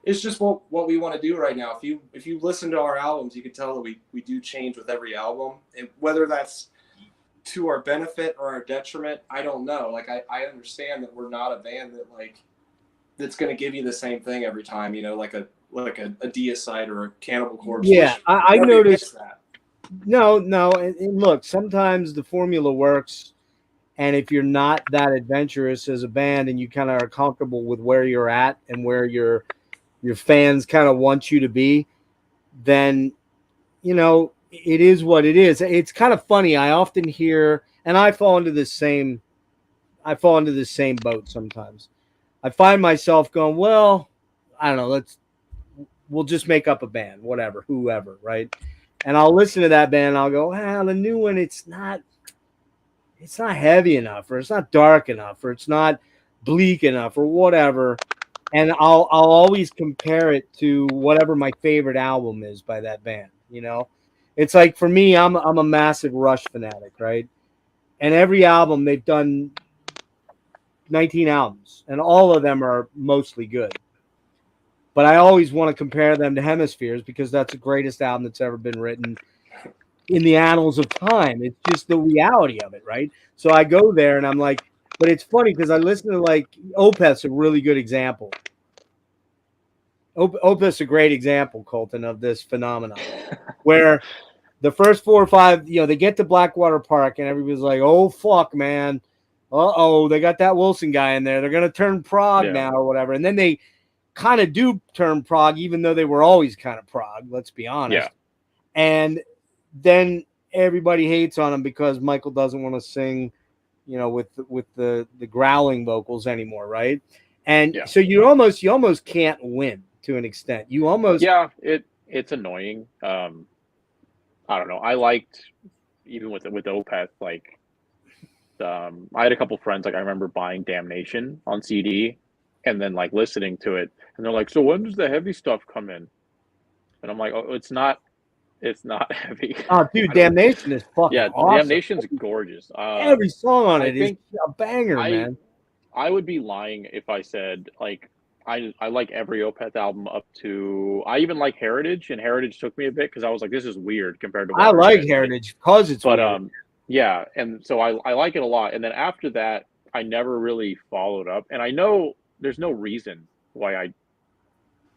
it's just what we want to do right now. If you listen to our albums, you can tell that we do change with every album. And whether that's to our benefit or our detriment, I don't know. Like I understand that we're not a band that's going to give you the same thing every time, like a Deicide or a Cannibal Corpse. Yeah, I noticed that. No. And look, sometimes the formula works. And if you're not that adventurous as a band and you kind of are comfortable with where you're at and where your fans kind of want you to be, then, it is what it is. It's kind of funny. I often hear, and I fall into this same I fall into the same boat sometimes. I find myself going, well, I don't know, we'll just make up a band, whatever, whoever, right? And I'll listen to that band and I'll go, the new one, it's not heavy enough, or it's not dark enough, or it's not bleak enough, or whatever. And I'll always compare it to whatever my favorite album is by that band. You know, it's like for me, I'm a massive Rush fanatic, right? And every album they've done 19 albums, and all of them are mostly good. But I always want to compare them to Hemispheres because that's the greatest album that's ever been written in the annals of time. It's just the reality of it, right? So I go there and I'm like, but it's funny because I listen to like Opeth's a really good example. Opeth's a great example, Colton, of this phenomenon where the first 4 or 5, they get to Blackwater Park and everybody's like, oh, fuck, man. Uh-oh, they got that Wilson guy in there. They're going to turn prog now or whatever. And then they kind of do turn prog, even though they were always kind of prog, let's be honest. Yeah. And then everybody hates on him because Michael doesn't want to sing, with the growling vocals anymore, right? And so you almost can't win to an extent. You almost it's annoying. I don't know. I liked even with Opeth, like I had a couple friends, like I remember buying Damnation on CD and then like listening to it, and they're like, "So when does the heavy stuff come in?" And I'm like, "Oh, it's not heavy." Oh, dude, Damnation is fucking awesome. Damnation's gorgeous. Every song on it is a banger, man. I would be lying if I said like I like every Opeth album up to, I even like Heritage, and Heritage took me a bit because I was like, this is weird compared to what I like Heritage because it's weird. Yeah, and so I like it a lot. And then after that, I never really followed up, and I know there's no reason why I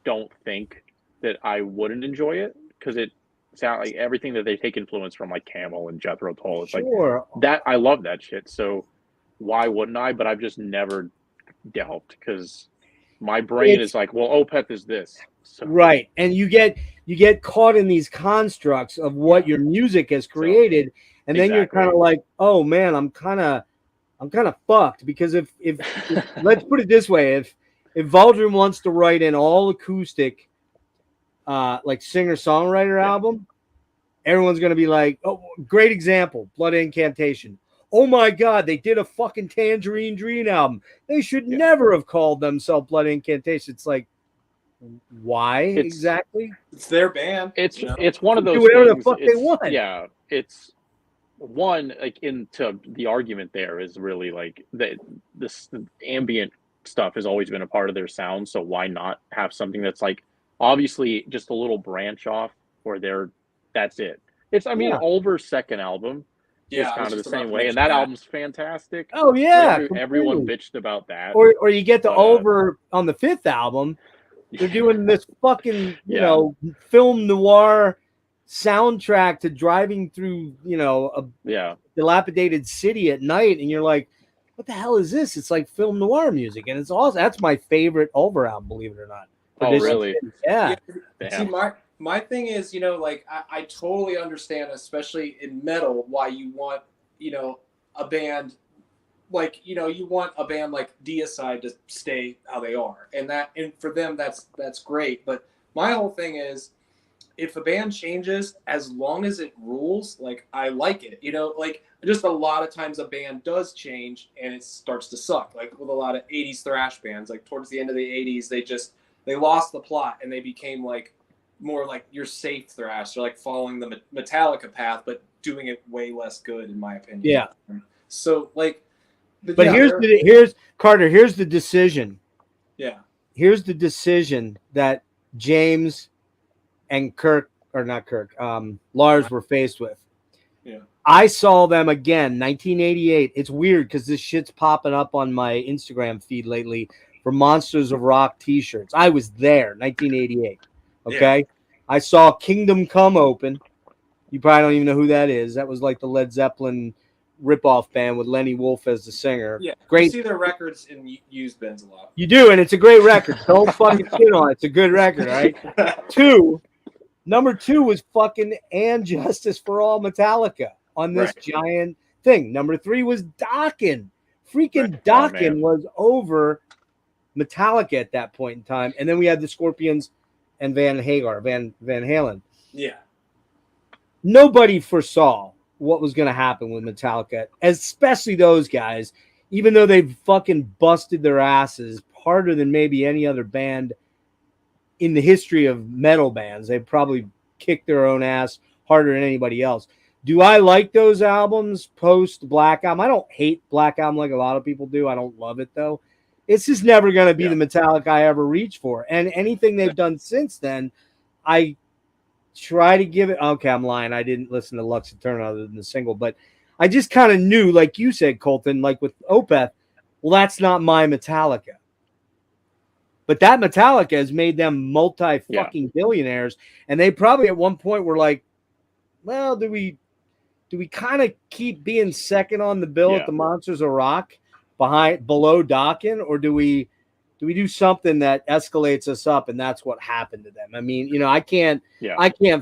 don't think that I wouldn't enjoy it, because it sounds like everything that they take influence from, like Camel and Jethro Tull. It's like that. I love that shit. So why wouldn't I? But I've just never delved because my brain is like, well, Opeth is this. So. Right. And you get caught in these constructs of what your music has created. And then you're kind of like, oh man, I'm kind of fucked, because if let's put it this way, if Valdrin wants to write an all acoustic like singer-songwriter album, everyone's going to be like, oh, great example, Blood Incantation. Oh my God, they did a fucking Tangerine Dream album. They should never have called themselves Blood Incantation. It's like, why exactly? It's their band. It's one of those do whatever the fuck they want. Yeah, it's one, like, into the argument there is really like the ambient stuff has always been a part of their sound. So why not have something that's like obviously just a little branch off where that's it. It's Ulver's second album. It's kind of the same way, and that album's fantastic. Oh yeah, everyone bitched about that. Or you get the Ulver on the 5th album. They're doing this fucking film noir soundtrack to driving through a dilapidated city at night, and you're like, what the hell is this? It's like film noir music, and it's awesome. That's my favorite Ulver album, believe it or not. Oh really? Yeah. See, my thing is, I totally understand, especially in metal, why you want, a band like, you want a band like Deicide to stay how they are. And for them, that's great. But my whole thing is, if a band changes, as long as it rules, like, I like it. Like, just a lot of times a band does change and it starts to suck. Like with a lot of 80s thrash bands, like towards the end of the 80s, they lost the plot and they became like more like your safe thrash, or like following the Metallica path, but doing it way less good, in my opinion. Yeah. So like, but here's Carter. Here's the decision. Yeah. Here's the decision that James and Lars were faced with. Yeah. I saw them again, 1988. It's weird because this shit's popping up on my Instagram feed lately for Monsters of Rock t-shirts. I was there, 1988. Okay. Yeah. I saw Kingdom Come open. You probably don't even know who that is. That was like the Led Zeppelin ripoff band with Lenny Wolf as the singer. Yeah. Great. You see their records in used bins a lot. You do, and it's a great record. Don't fucking shit on it. It's a good record, right? Number 2 was fucking And Justice for All Metallica on this giant thing. Number 3 was Dokken Freaking Dokken was over Metallica at that point in time, and then we had the Scorpions and Van Halen. Yeah. Nobody foresaw what was going to happen with Metallica, especially those guys, even though they've fucking busted their asses harder than maybe any other band in the history of metal bands. They've probably kicked their own ass harder than anybody else. Do I like those albums post Black Album? I don't hate Black Album like a lot of people do. I don't love it, though. It's just never going to be the Metallica I ever reach for. And anything they've done since then, I try to give it. Okay, I'm lying. I didn't listen to Lux Eterna other than the single, but I just kind of knew, like you said, Colton, like with Opeth, well, that's not my Metallica. But that Metallica has made them multi-fucking billionaires, and they probably at one point were like, well, do we kind of keep being second on the bill at the Monsters of Rock below Dokken, or do we do something that escalates us up? And that's what happened to them. I mean, I can't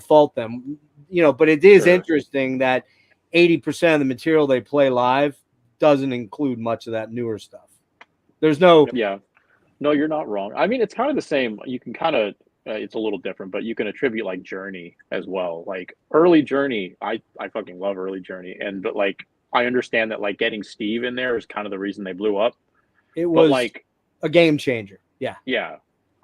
fault them, but it is interesting that 80% of the material they play live doesn't include much of that newer stuff. There's no. Yeah. No, you're not wrong. I mean, it's kind of the same. You can kind of, it's a little different, but you can attribute like Journey as well. Like early Journey, I fucking love early Journey. But like, I understand that like getting Steve in there is kind of the reason they blew up. It was like a game changer. Yeah. Yeah.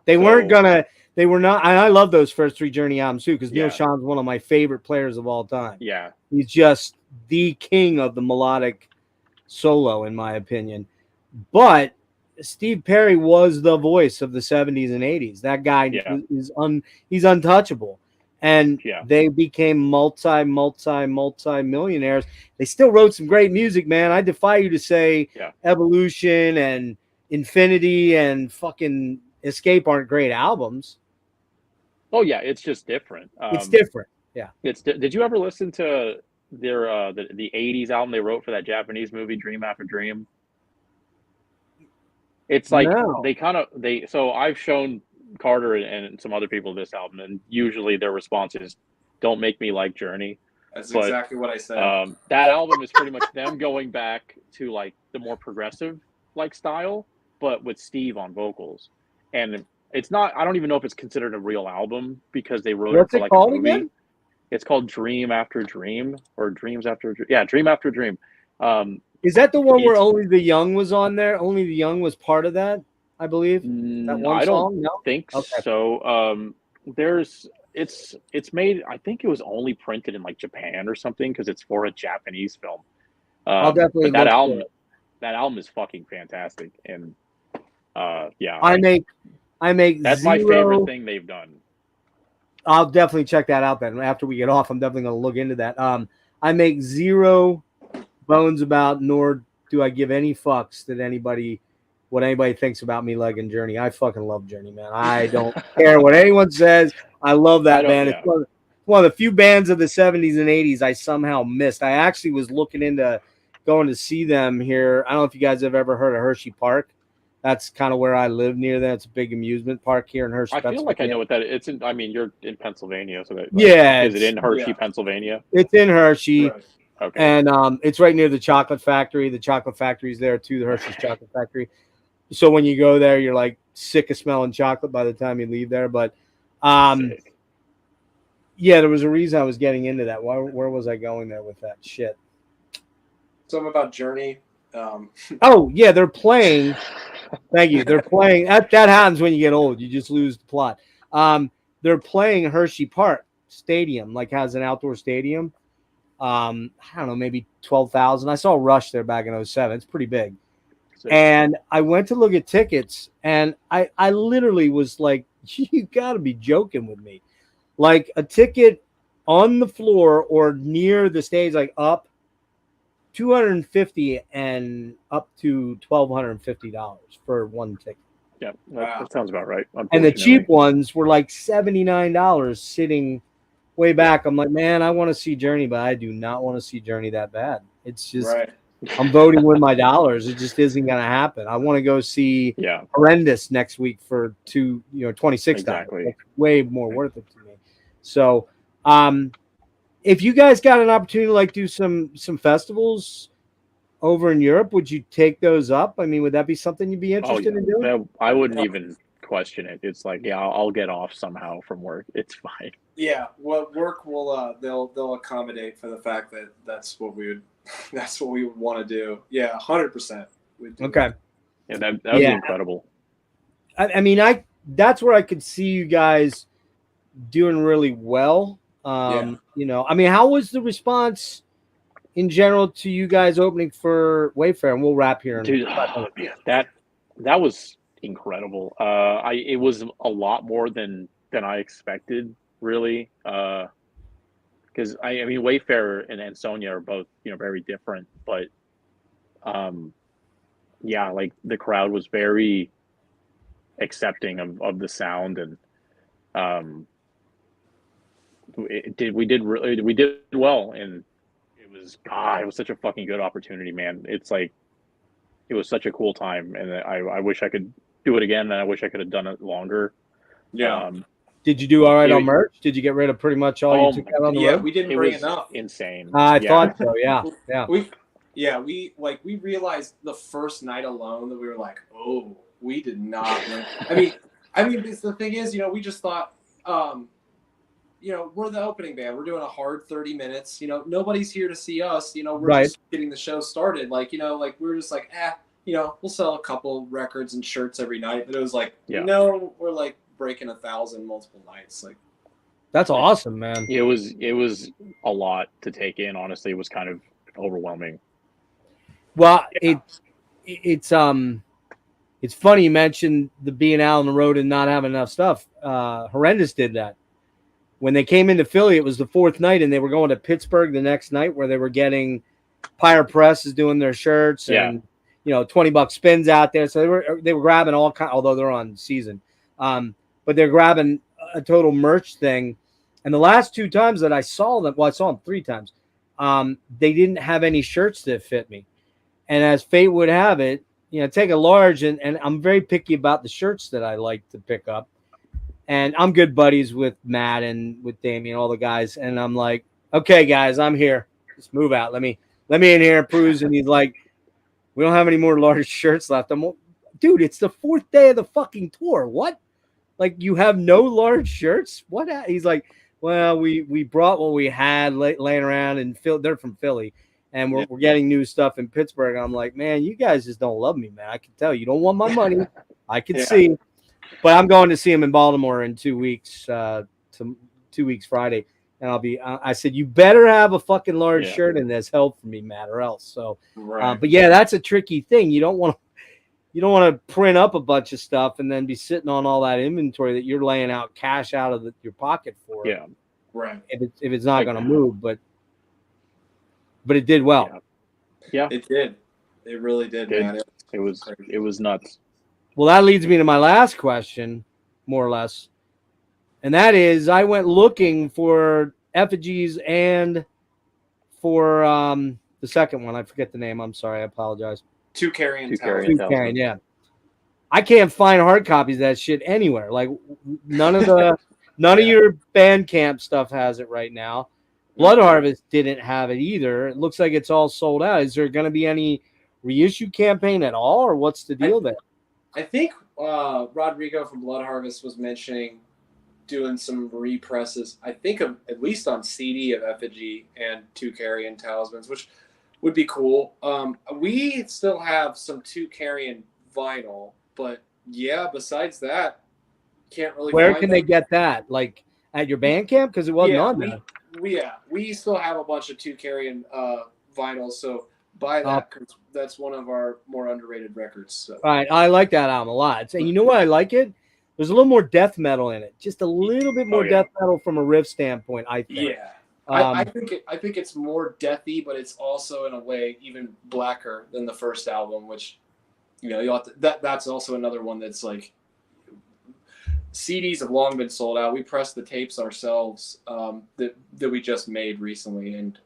They were not, and I love those first 3 Journey albums too, because Neil Sean's one of my favorite players of all time. Yeah. He's just the king of the melodic solo, in my opinion. But Steve Perry was the voice of the 70s and 80s. That guy he's untouchable. And they became multi-millionaires. They still wrote some great music, man. I defy you to say Evolution and Infinity and fucking Escape aren't great albums. Oh yeah, it's just different. It's different. Yeah. Did you ever listen to their the 80s album they wrote for that Japanese movie Dream After Dream? It's like so I've shown Carter and some other people this album, and usually their response is, "Don't make me like Journey." That's exactly what I said. That album is pretty much them going back to like the more progressive like style, but with Steve on vocals. And it's not, I don't even know if it's considered a real album because they wrote it for like a movie. Again? It's called Dream After Dream or Dreams After Dream. Yeah, Dream After Dream. Is that the one where Only the Young was on there? Only the Young was part of that, I believe. That one I song? don't think so. It's made. I think it was only printed in like Japan or something because it's for a Japanese film. I'll definitely. But that album is fucking fantastic, and I make. That's my favorite thing they've done. I'll definitely check that out then. After we get off, I'm definitely going to look into that. I make zero bones about, nor do I give any fucks that what anybody thinks about me liking Journey. I fucking love Journey, man. I don't care what anyone says. I love that band. It's one of the few bands of the 70s and 80s I somehow missed. I actually was looking into going to see them here. I don't know if you guys have ever heard of Hershey Park. That's kind of where I live near there. It's a big amusement park here in Hershey. I feel like I know what that is. You're in Pennsylvania, so that is it in Hershey, Pennsylvania? It's in Hershey. Right. Okay. And it's right near the chocolate factory. The chocolate factory's there too, the Hershey's chocolate factory. So when you go there, you're like sick of smelling chocolate by the time you leave there. But there was a reason I was getting into that. Where was I going there with that shit? Something about Journey. They're playing. Thank you. They're playing. That happens when you get old. You just lose the plot. They're playing Hershey Park Stadium, like has an outdoor stadium. I don't know, maybe 12,000. I saw Rush there back in 2007. It's pretty big. And I went to look at tickets, and I literally was like, you got to be joking with me. Like a ticket on the floor or near the stage, like up $250 and up to $1,250 for one ticket. Yeah, that sounds about right. And the cheap ones were like $79 sitting way back. I'm like, man, I want to see Journey, but I do not want to see Journey that bad. It's just, I'm voting with my dollars. It just isn't going to happen. I want to go see Horrendous next week for $26. Exactly. It's way more worth it to me. So, if you guys got an opportunity to like do some festivals, over in Europe, would you take those up? I mean, would that be something you'd be interested in doing? No, I wouldn't even question it. It's like, yeah, I'll get off somehow from work. It's fine. Yeah, well, work will they'll accommodate for the fact that that's what we would want to do. Yeah, 100%. Okay. Yeah, that would be incredible. I mean, that's where I could see you guys doing really well. You know, I mean, how was the response in general to you guys opening for Wayfarer? And we'll wrap here. Dude, that was incredible. It was a lot more than I expected, really. Because I mean, Wayfarer and Sonia are both, you know, very different, but yeah, like the crowd was very accepting of the sound, and we did well, and it was such a fucking good opportunity, man. It's like, it was such a cool time, and I wish I could do it again, and I wish I could have done it longer. Yeah. Did you do all right on merch? Did you get rid of pretty much all you took out on the road? We didn't bring enough. Insane. I thought so. Yeah. We realized the first night alone that we were like, oh, we did not. I mean, the thing is, you know, we just thought, you know, we're the opening band. We're doing a hard 30 minutes. You know, nobody's here to see us. You know, we're just getting the show started. Like, you know, like we're just like, you know, we'll sell a couple records and shirts every night. But it was like, no, we're like breaking 1,000 multiple nights. Like, that's awesome, man. It was a lot to take in. Honestly, it was kind of overwhelming. Well, it's funny you mentioned the being out on the road and not having enough stuff. Horrendous did that. When they came into Philly, it was the fourth night, and they were going to Pittsburgh the next night, where they were getting Pyre Press is doing their shirts and, you know, $20 spins out there. So they were grabbing all kind, although they're on season, but they're grabbing a total merch thing. And the last two times that I saw them, well, I saw them 3 times. They didn't have any shirts that fit me. And as fate would have it, you know, take a large, and I'm very picky about the shirts that I like to pick up. And I'm good buddies with Matt and with Damien, all the guys. And I'm like, okay, guys, I'm here. Just move out. Let me in here and cruise. And he's like, we don't have any more large shirts left. I'm like, dude, it's the 4th day of the fucking tour. What? Like, you have no large shirts? What? He's like, well, we brought what we had laying around, and they're from Philly. And we're getting new stuff in Pittsburgh. I'm like, man, you guys just don't love me, man. I can tell you don't want my money. I can see. But I'm going to see him in Baltimore in 2 weeks, 2 weeks Friday. And I said, you better have a fucking large shirt in this, help for me, Matt, or else. So, but yeah, that's a tricky thing. You don't want to print up a bunch of stuff and then be sitting on all that inventory that you're laying out cash out of your pocket for. Yeah. Right. If it's not going to move, but it did well. Yeah. It did. It really did, man. It was nuts. Well, that leads me to my last question, more or less. And that is, I went looking for effigies and for the second one. I forget the name. I'm sorry. I apologize. Two carrying, yeah. I can't find hard copies of that shit anywhere. Like, none of your Bandcamp stuff has it right now. Blood Harvest didn't have it either. It looks like it's all sold out. Is there going to be any reissue campaign at all, or what's the deal there? I think Rodrigo from Blood Harvest was mentioning doing some represses. I think at least on CD of Effigy and Two Carrion Talismans, which would be cool. We still have some Two Carrion vinyl, but yeah, besides that, can't really. Where can they get that? Like at your Bandcamp, because it wasn't on there. We still have a bunch of Two Carrion vinyls, so buy that because that's one of our more underrated records. So. All right, I like that album a lot. And you know what I like it? There's a little more death metal in it, just a little bit more death metal from a riff standpoint. I think. Yeah, I think it's more deathy, but it's also in a way even blacker than the first album, which you know you have to, that's also another one that's like CDs have long been sold out. We pressed the tapes ourselves that we just made recently, and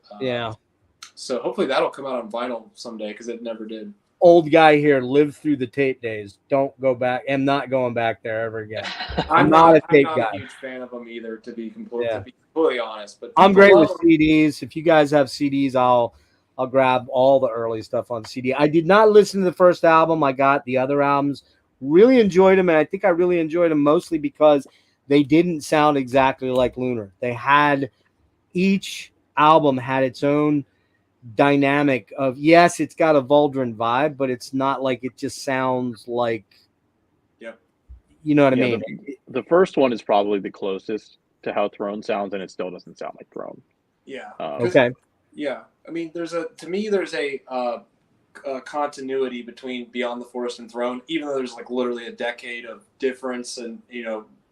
so hopefully that'll come out on vinyl someday because it never did. Old guy here lived through the tape days. Don't go back. I'm not going back there ever again. I'm not a tape guy. I'm not a huge fan of them either, to be completely honest. But I'm great with CDs. If you guys have CDs, I'll I'll grab all the early stuff on CD. I did not listen to the first album. I got the other albums. Really enjoyed them, and I think I really enjoyed them mostly because they didn't sound exactly like Lunar. They had each album had its own dynamic of, yes, it's got a Valdrin vibe, but it's not like it just sounds like, you know what I mean? The first one is probably the closest to how Throne sounds, and it still doesn't sound like Throne. Yeah. Okay. Yeah. I mean, there's a continuity between Beyond the Forest and Throne, even though there's like literally a decade of difference and,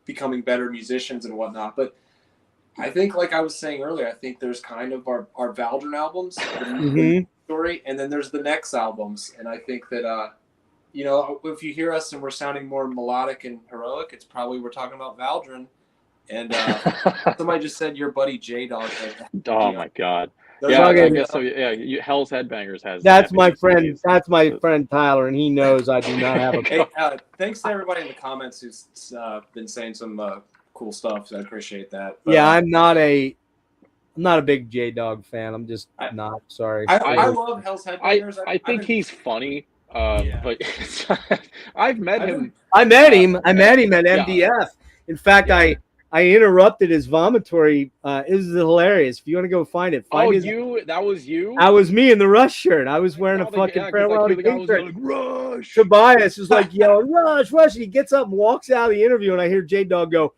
becoming better musicians and whatnot. But I think, like I was saying earlier, I think there's kind of our Valdrin albums, the story, and then there's the next albums. And I think that, if you hear us and we're sounding more melodic and heroic, it's probably we're talking about Valdrin. And somebody just said your buddy J-Dog. Oh, my God. Yeah, I guess so. Yeah, Hell's Headbangers has. That's my friend. That's my friend Tyler, and he knows I do not have a. Hey, thanks to everybody in the comments who's been saying some cool stuff. So I appreciate that. But, yeah, I'm not a big J-Dog fan. I'm just not. Sorry. I love Hell's Headbangers. I think he's funny. But I've met him. I met him at MDF. Yeah. In fact, I interrupted his vomitory. It was hilarious. If you want to go find it, that was you? I was me in the Rush shirt. I was wearing a fucking farewell to King shirt. Like, Rush. Tobias is like yelling, Rush. And he gets up and walks out of the interview, and I hear J-Dog go,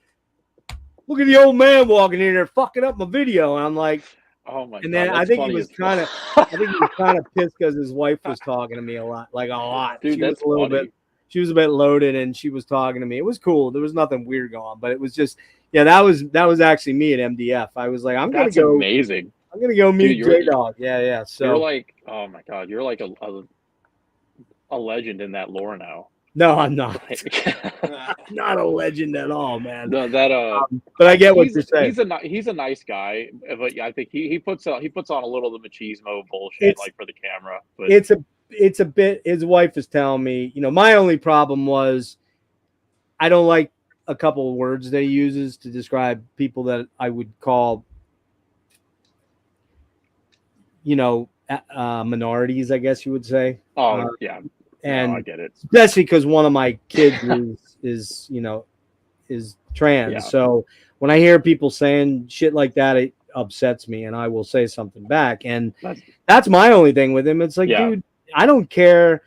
look at the old man walking in there fucking up my video. And I'm like, oh my God. And then I think he was kind of pissed because his wife was talking to me a lot. Dude, she was a bit loaded, and she was talking to me. It was cool. There was nothing weird going on, but it was just, that was actually me at MDF. I was like, That's amazing. I'm gonna go meet J-Dog. Yeah. So you're like, oh my God, you're like a legend in that lore now. No, I'm not. Not a legend at all, man. No, but I get what you're saying. He's a nice guy, but I think he puts on a little of the machismo bullshit for the camera. But it's a bit. His wife is telling me, my only problem was I don't like a couple of words that he uses to describe people that I would call, minorities, I guess you would say. Oh, yeah. And no, I get it. Especially because one of my kids is trans. Yeah. So when I hear people saying shit like that, it upsets me, and I will say something back. And that's my only thing with him. It's like, dude, I don't care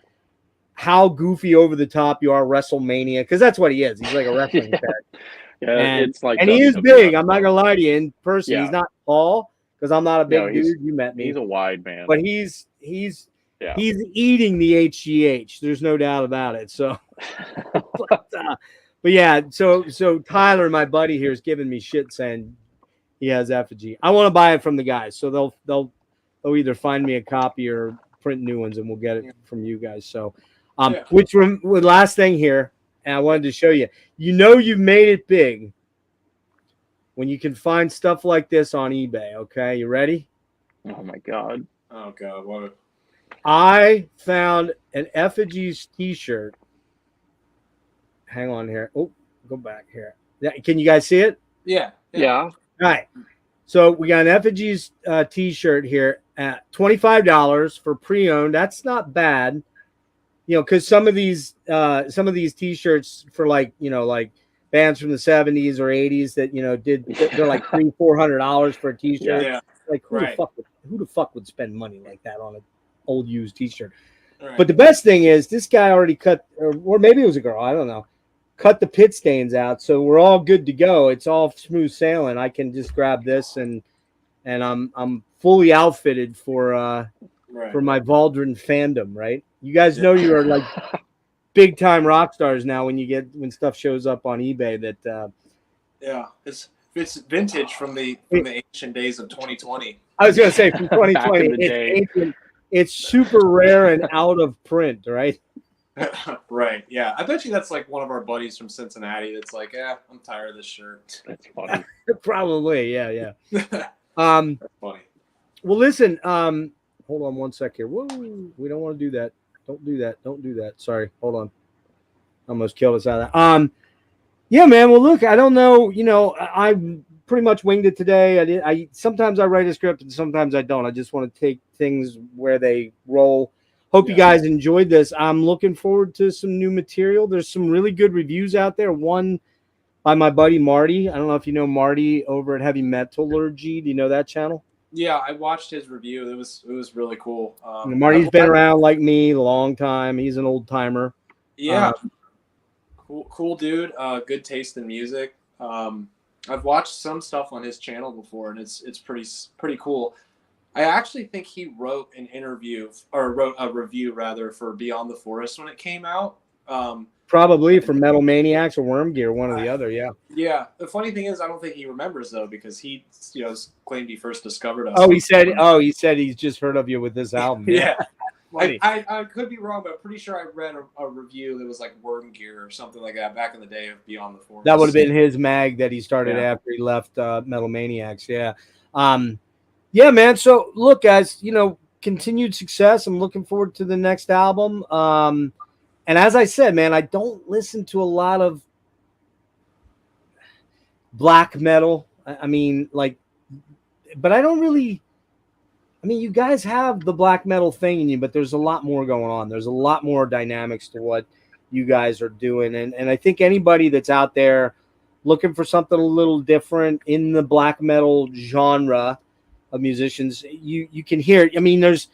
how goofy over the top you are, WrestleMania, because that's what he is. He's like a wrestling character. And he is big. I'm not gonna lie to you. In person, he's not tall because I'm not a big dude. You met me. He's a wide man, but he's eating the HGH. There's no doubt about it. So, but yeah. So Tyler, my buddy here, is giving me shit saying he has effigy. I want to buy it from the guys, so they'll either find me a copy or print new ones, and we'll get it from you guys. So. Which last thing here, and I wanted to show you. You've made it big when you can find stuff like this on eBay. Okay, you ready? Oh my God! Oh God! What? I found an Effigies T-shirt. Hang on here. Oh, go back here. Can you guys see it? Yeah. All right. So we got an Effigies T-shirt here at $25 for pre-owned. That's not bad. Because some of these T-shirts for like bands from the 70s or 80s that they're like $300-$400 for a T-shirt. Yeah. Like who the fuck would spend money like that on an old used T-shirt? Right. But the best thing is this guy already cut, or maybe it was a girl, I don't know, cut the pit stains out, so we're all good to go. It's all smooth sailing. I can just grab this and I'm fully outfitted for my Valdrin fandom, right? You guys know you are like big time rock stars now when stuff shows up on eBay that it's vintage from the ancient days of 2020. I was gonna say from 2020. It's super rare and out of print, right? Right. Yeah. I bet you that's like one of our buddies from Cincinnati that's like, I'm tired of this shirt. That's funny. Probably, yeah. That's funny. Well, listen, hold on one sec here. Whoa, we don't want to do that. Don't do that. Sorry. Hold on. Almost killed us out of that. Yeah, man. Well, look, I don't know. pretty much winged it today. Sometimes I write a script and sometimes I don't. I just want to take things where they roll. Hope you guys enjoyed this. I'm looking forward to some new material. There's some really good reviews out there. One by my buddy Marty. I don't know if you know Marty over at Heavy Metallurgy. Do you know that channel? Yeah, I watched his review. It was really cool. Marty's been around like me a long time. He's an old timer. Yeah, cool dude. Good taste in music. I've watched some stuff on his channel before, and it's pretty cool. I actually think he wrote a review rather for Beyond the Forest when it came out. Probably for Metal Maniacs or Worm Gear, one or the other. Yeah. Yeah. The funny thing is, I don't think he remembers though, because he, claimed he first discovered us. Oh, he said he's just heard of you with this album. Yeah. I could be wrong, but I'm pretty sure I read a review that was like Worm Gear or something like that back in the day of Beyond the Forest. That would have been his mag that he started after he left Metal Maniacs. Yeah. Yeah, man. So look, guys, continued success. I'm looking forward to the next album. And as I said, man, I don't listen to a lot of black metal. I mean, but I don't really. I mean, you guys have the black metal thing in you, but there's a lot more going on. There's a lot more dynamics to what you guys are doing. And I think anybody that's out there looking for something a little different in the black metal genre of musicians, you can hear it. I mean, there's,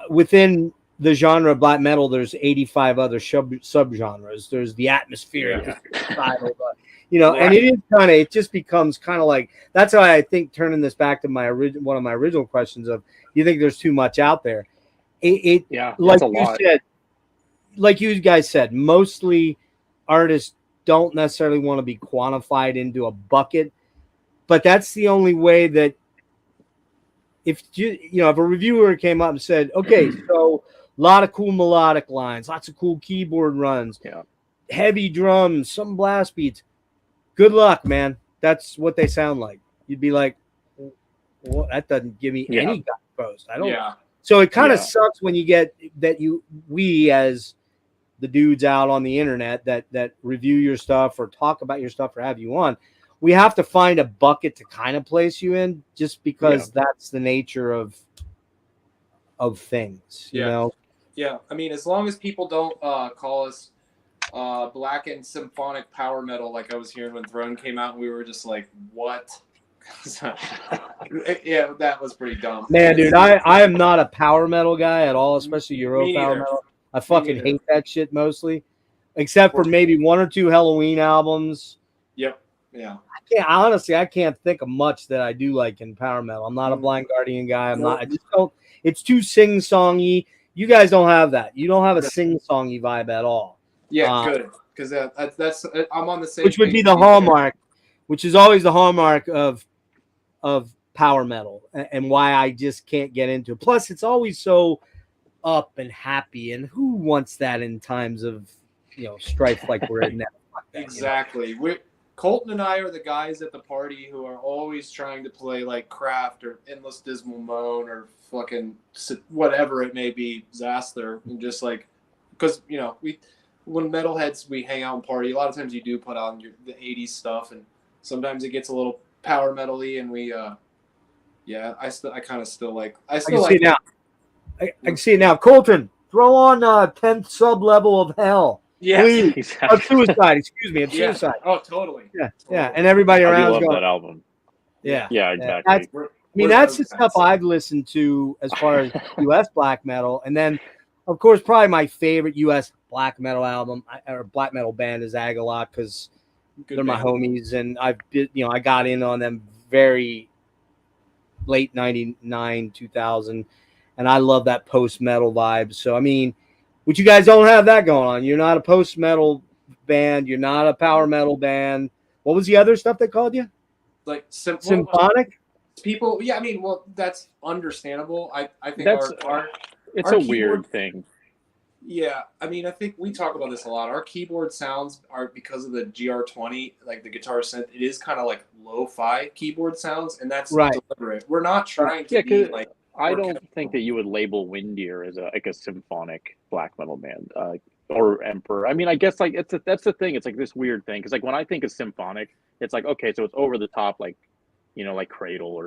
within the genre of black metal, there's 85 other subgenres. There's the atmospheric side of and it just becomes kind of like, that's why I think, turning this back to one of my original questions of, you think there's too much out there? Like you said, like you guys said, mostly artists don't necessarily want to be quantified into a bucket, but that's the only way that if a reviewer came up and said, okay, so a lot of cool melodic lines, lots of cool keyboard runs, heavy drums, some blast beats. Good luck, man. That's what they sound like. You'd be like, well, that doesn't give me any guidepost. I don't. Yeah. So it kind of sucks when you get that we as the dudes out on the internet that review your stuff or talk about your stuff or have you on. We have to find a bucket to kind of place you in, just because that's the nature of things. You know. Yeah. I mean, as long as people don't call us black and symphonic power metal, like I was hearing when Throne came out, and we were just like, what? Yeah, that was pretty dumb. Man, dude, I am not a power metal guy at all, especially Euro power metal. I fucking hate that shit mostly, except for maybe one or two Halloween albums. Yep. Yeah. I can't think of much that I do like in power metal. I'm not a Blind Guardian guy. I just don't. It's too sing-songy. You guys don't have that. You don't have a sing-songy vibe at all. Yeah, good, because that's I'm on the same. Which would be the hallmark, which is always the hallmark of power metal, and why I just can't get into it. Plus, it's always so up and happy, and who wants that in times of strife like we're in now? Exactly. Colton and I are the guys at the party who are always trying to play like Craft or Endless Dismal Moan or fucking whatever it may be, Zaster, and just like, because when metalheads, we hang out and party, a lot of times you do put on the 80s stuff, and sometimes it gets a little power metal-y, and we I kind of still like. I can see it now. I can see it now. Colton, throw on 10th sub-level of hell. Yeah, exactly. Suicide. Excuse me. Suicide. Oh, totally. Yeah, yeah. And everybody around love that album. Yeah, yeah, exactly. That's the stuff I've listened to as far as U.S. black metal, and then, of course, probably my favorite U.S. black metal album or black metal band is Agalot, because they're my homies, and I got in on them very late 99, 2000, and I love that post metal vibe. So I mean, but you guys don't have that going on. You're not a post metal band. You're not a power metal band. What was the other stuff they called you? Like symphonic. People, yeah. I mean, well, that's understandable. I think it's a weird thing. Yeah, I mean, I think we talk about this a lot. Our keyboard sounds are, because of the GR20, like the guitar synth, it is kind of like lo-fi keyboard sounds, and that's deliberate. We're not trying to be like. I don't think that you would label Windir as a symphonic black metal band. or Emperor. I mean, I guess like that's the thing. It's like this weird thing because like when I think of symphonic, it's like okay, so it's over the top, like like Cradle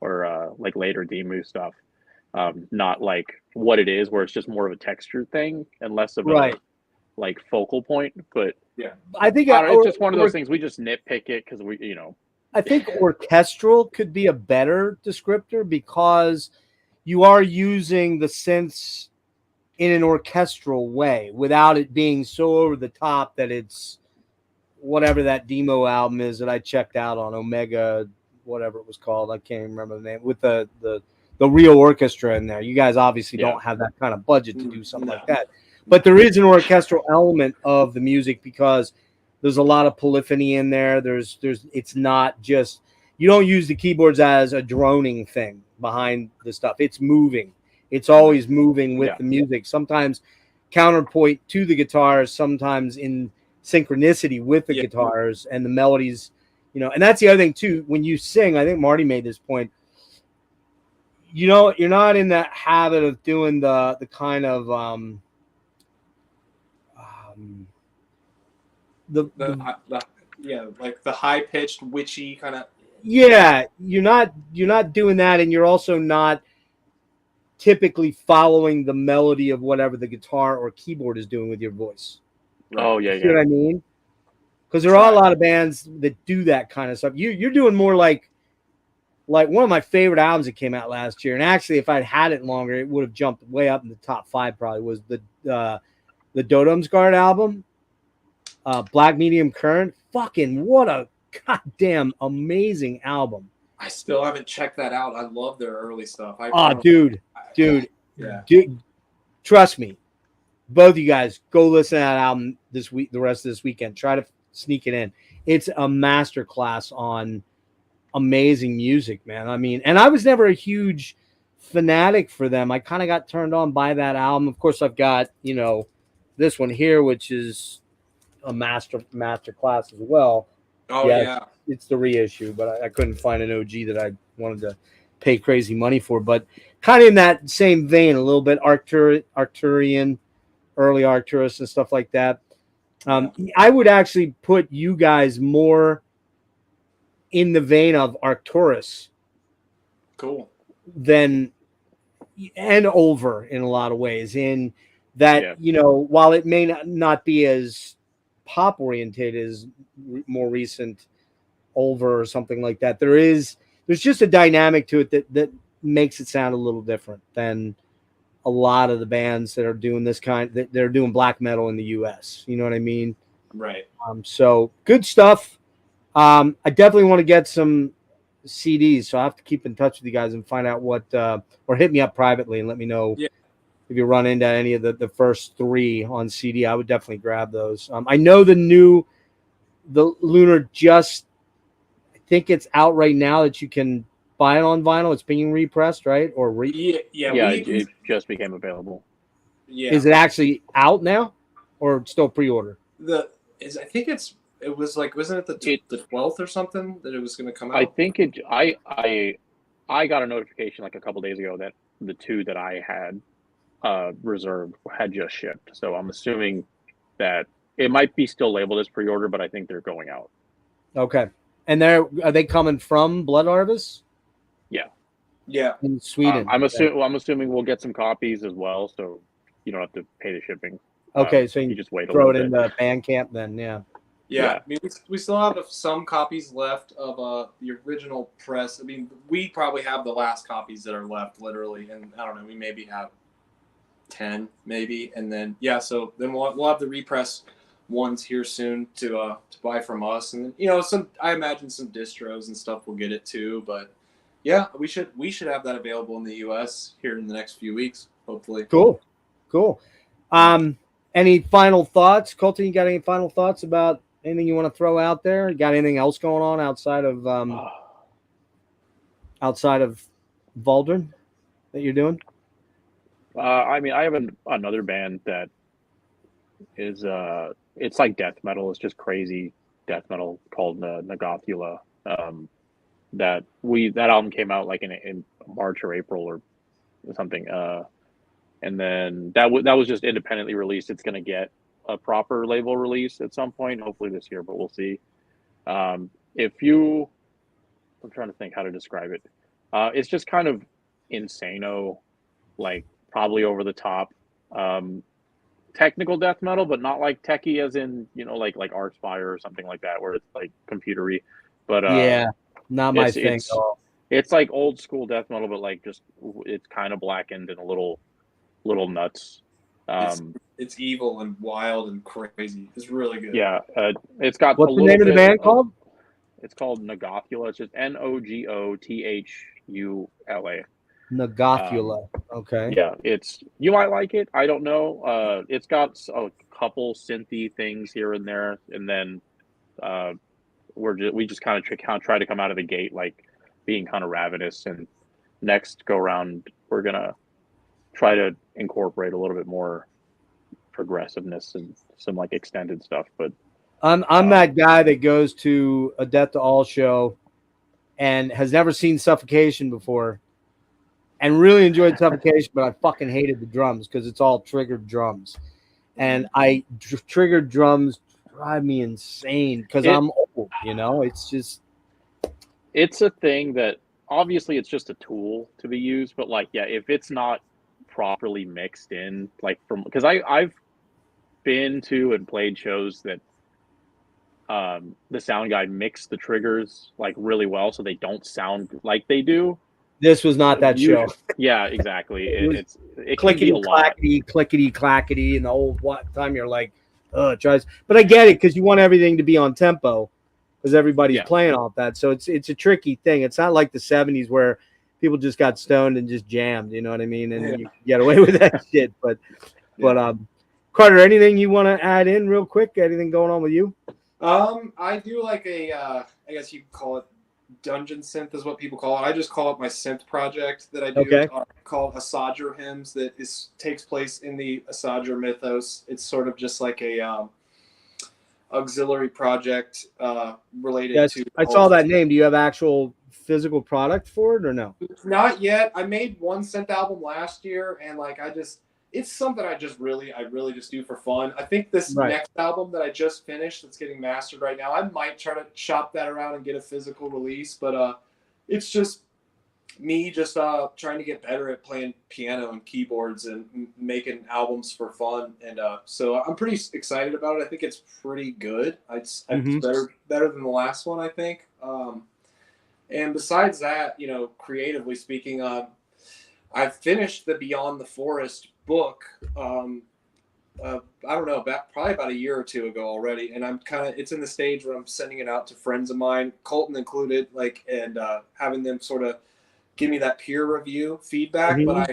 or like later Dimmu stuff. Not like what it is, where it's just more of a texture thing and less of Right. a like focal point. But Yeah. I think it's just one of those things we just nitpick it because we I think orchestral could be a better descriptor because you are using the synths in an orchestral way without it being so over the top that it's whatever that demo album is that I checked out on Omega, whatever it was called. I can't even remember the name, with the real orchestra in there. You guys obviously don't have that kind of budget to do something like that. But there is an orchestral element of the music because there's a lot of polyphony in there. It's not just, you don't use the keyboards as a droning thing behind the stuff. It's moving. It's always moving with the music. Sometimes counterpoint to the guitars, sometimes in synchronicity with the guitars and the melodies, and that's the other thing too. When you sing, I think Marty made this point, you're not in that habit of doing the kind of like the high pitched witchy kind of. Yeah, you're not doing that, and you're also not typically following the melody of whatever the guitar or keyboard is doing with your voice. Right. Oh yeah, You see what I mean? Because there are a lot of bands that do that kind of stuff. You're doing more like one of my favorite albums that came out last year, and actually, if I'd had it longer, it would have jumped way up in the top 5. Probably was the Dodom's Guard album, Black Medium Current. Fucking what a goddamn amazing album! I still haven't checked that out. I love their early stuff. Dude, trust me. Both of you guys go listen to that album this week, the rest of this weekend. Try to sneak it in. It's a masterclass on amazing music, man. I mean, and I was never a huge fanatic for them. I kind of got turned on by that album. Of course, I've got, this one here, which is a master class as well. Oh, yeah. It's the reissue, but I couldn't find an OG that I wanted to pay crazy money for. But kind of in that same vein, a little bit Arcturian, early Arcturus and stuff like that. I would actually put you guys more in the vein of Arcturus. Cool. And over in a lot of ways. In that, while it may not be as pop orientated as more recent Ulver or something like that, there's just a dynamic to it that makes it sound a little different than a lot of the bands that are doing this that they're doing black metal in the US. You know what I mean? Right. So good stuff. I definitely want to get some CDs, so I have to keep in touch with you guys and find out what, or hit me up privately and let me know if you run into any of the first 3 on CD. I would definitely grab those. I know the Lunar I think it's out right now that you can buy it on vinyl. It's being repressed, right? Or it just became available. Yeah. Is it actually out now, or still pre-order? I think it was like, wasn't it the 12th or something that it was going to come out? I think I got a notification like a couple days ago that the 2 that I had reserved had just shipped. So I'm assuming that it might be still labeled as pre-order, but I think they're going out. Okay. And are they coming from Blood Harvest? Yeah. In Sweden. I'm assuming we'll get some copies as well, so you don't have to pay the shipping. Okay, so you just wait. Throw it in the Bandcamp then, Yeah. I mean, we still have some copies left of the original press. I mean, we probably have the last copies that are left, literally, and I don't know, we maybe have 10, maybe, and then so then we'll have the repress ones here soon to buy from us, and then I imagine some distros and stuff will get it too, but we should have that available in the US here in the next few weeks, hopefully. Cool. Any final thoughts, Colton? You got any final thoughts about anything you want to throw out there? You got anything else going on outside of Valdrin that you're doing? I mean, I have another band that is it's like death metal. It's just crazy death metal called Nagathula. That album came out like in March or April or something. And then that was just independently released. It's going to get a proper label release at some point, hopefully this year, but we'll see. I'm trying to think how to describe it. It's just kind of insano, like probably over the top, technical death metal, but not like techie as in, like Archspire or something like that, where it's like computery. But Yeah, not my thing it's at all. it's like old school death metal, but like just it's kind of blackened and a little nuts. It's evil and wild and crazy. It's really good. Yeah, it's got What's a the little name of the bit band called? It's called Nogothula. It's just Nogothula. Nogothula. Okay. Yeah, you might like it. I don't know. It's got a couple synthy things here and there, and then we just kind of try to come out of the gate like being kind of ravenous. And next go round, we're gonna try to incorporate a little bit more progressiveness and some like extended stuff. But I'm that guy that goes to a Death to All show and has never seen Suffocation before and really enjoyed Suffocation, but I fucking hated the drums because it's all triggered drums. And triggered drums drive me insane because I'm old, it's just. It's a thing that obviously it's just a tool to be used, but like, yeah, if it's not properly mixed in, like because I've been to and played shows that the sound guy mixed the triggers like really well so they don't sound like they do. This was not that show. Yeah, exactly. It clickety clackety, clickety clackety, and the old time you're like, it tries. But I get it because you want everything to be on tempo because everybody's playing off that. So it's a tricky thing. It's not like the 70s where people just got stoned and just jammed. You know what I mean? And you get away with that shit. But Carter, anything you want to add in real quick? Anything going on with you? I do like I guess you call it dungeon synth is what people call it. I just call it my synth project that I do called Asadr Hymns that takes place in the Asadr mythos. It's sort of just like a auxiliary project related to. I saw that name. Do you have actual physical product for it or no? Not yet. I made one synth album last year, and like it's something I really just do for fun. I think this next album that I just finished that's getting mastered right now, I might try to shop that around and get a physical release, but it's just me just trying to get better at playing piano and keyboards and making albums for fun. And so I'm pretty excited about it. I think it's pretty good. It's better than the last one, I think. And besides that, creatively speaking, I finished the Beyond the Forest book. I don't know, probably about a year or two ago already, and it's in the stage where I'm sending it out to friends of mine, Colton included, and having them sort of give me that peer review feedback. But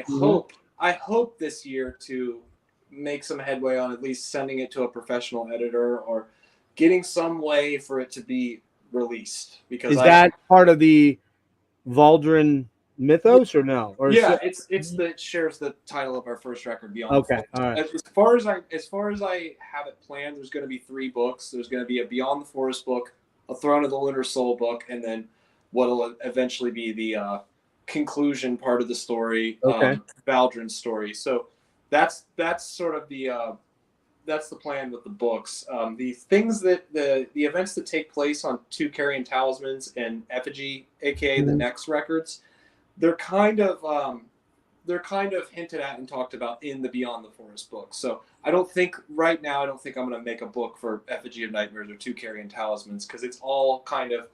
I hope this year to make some headway on at least sending it to a professional editor or getting some way for it to be released. Because that part of the Valdrin mythos or no? Or it shares the title of our first record, Beyond. Okay, all right. As far as I have it planned, there's going to be 3 books. There's going to be a Beyond the Forest book, a Throne of the Lunar Soul book, and then what'll eventually be the conclusion part of the story, Valdrin's story. So that's sort of that's the plan with the books. The things that the events that take place on Two Carrion Talismans and Effigy, aka the next records, they're kind of hinted at and talked about in the Beyond the Forest book. So I don't think I'm going to make a book for Effigy of Nightmares or Two Carrion Talismans because it's all kind of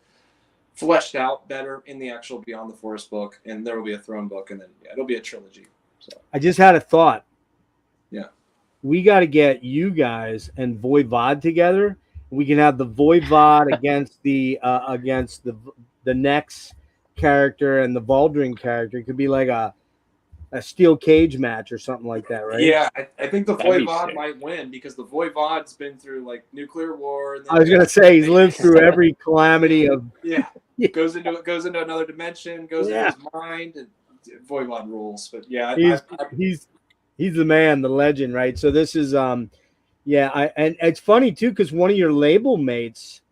fleshed out better in the actual Beyond the Forest book, and there will be a Throne book, and then it'll be a trilogy. So I just had a thought. Yeah, we got to get you guys and Voivod together. We can have the Voivod against the next character and the Valdrin character. It could be like a steel cage match or something like that, right? Yeah, I think the Voivod might win because the Voivod's been through like nuclear war. And I was gonna say he's lived through every calamity of. Goes into another dimension, goes into his mind, and Voivod rules. But yeah, he's the man, the legend, right? So this is and it's funny too because one of your label mates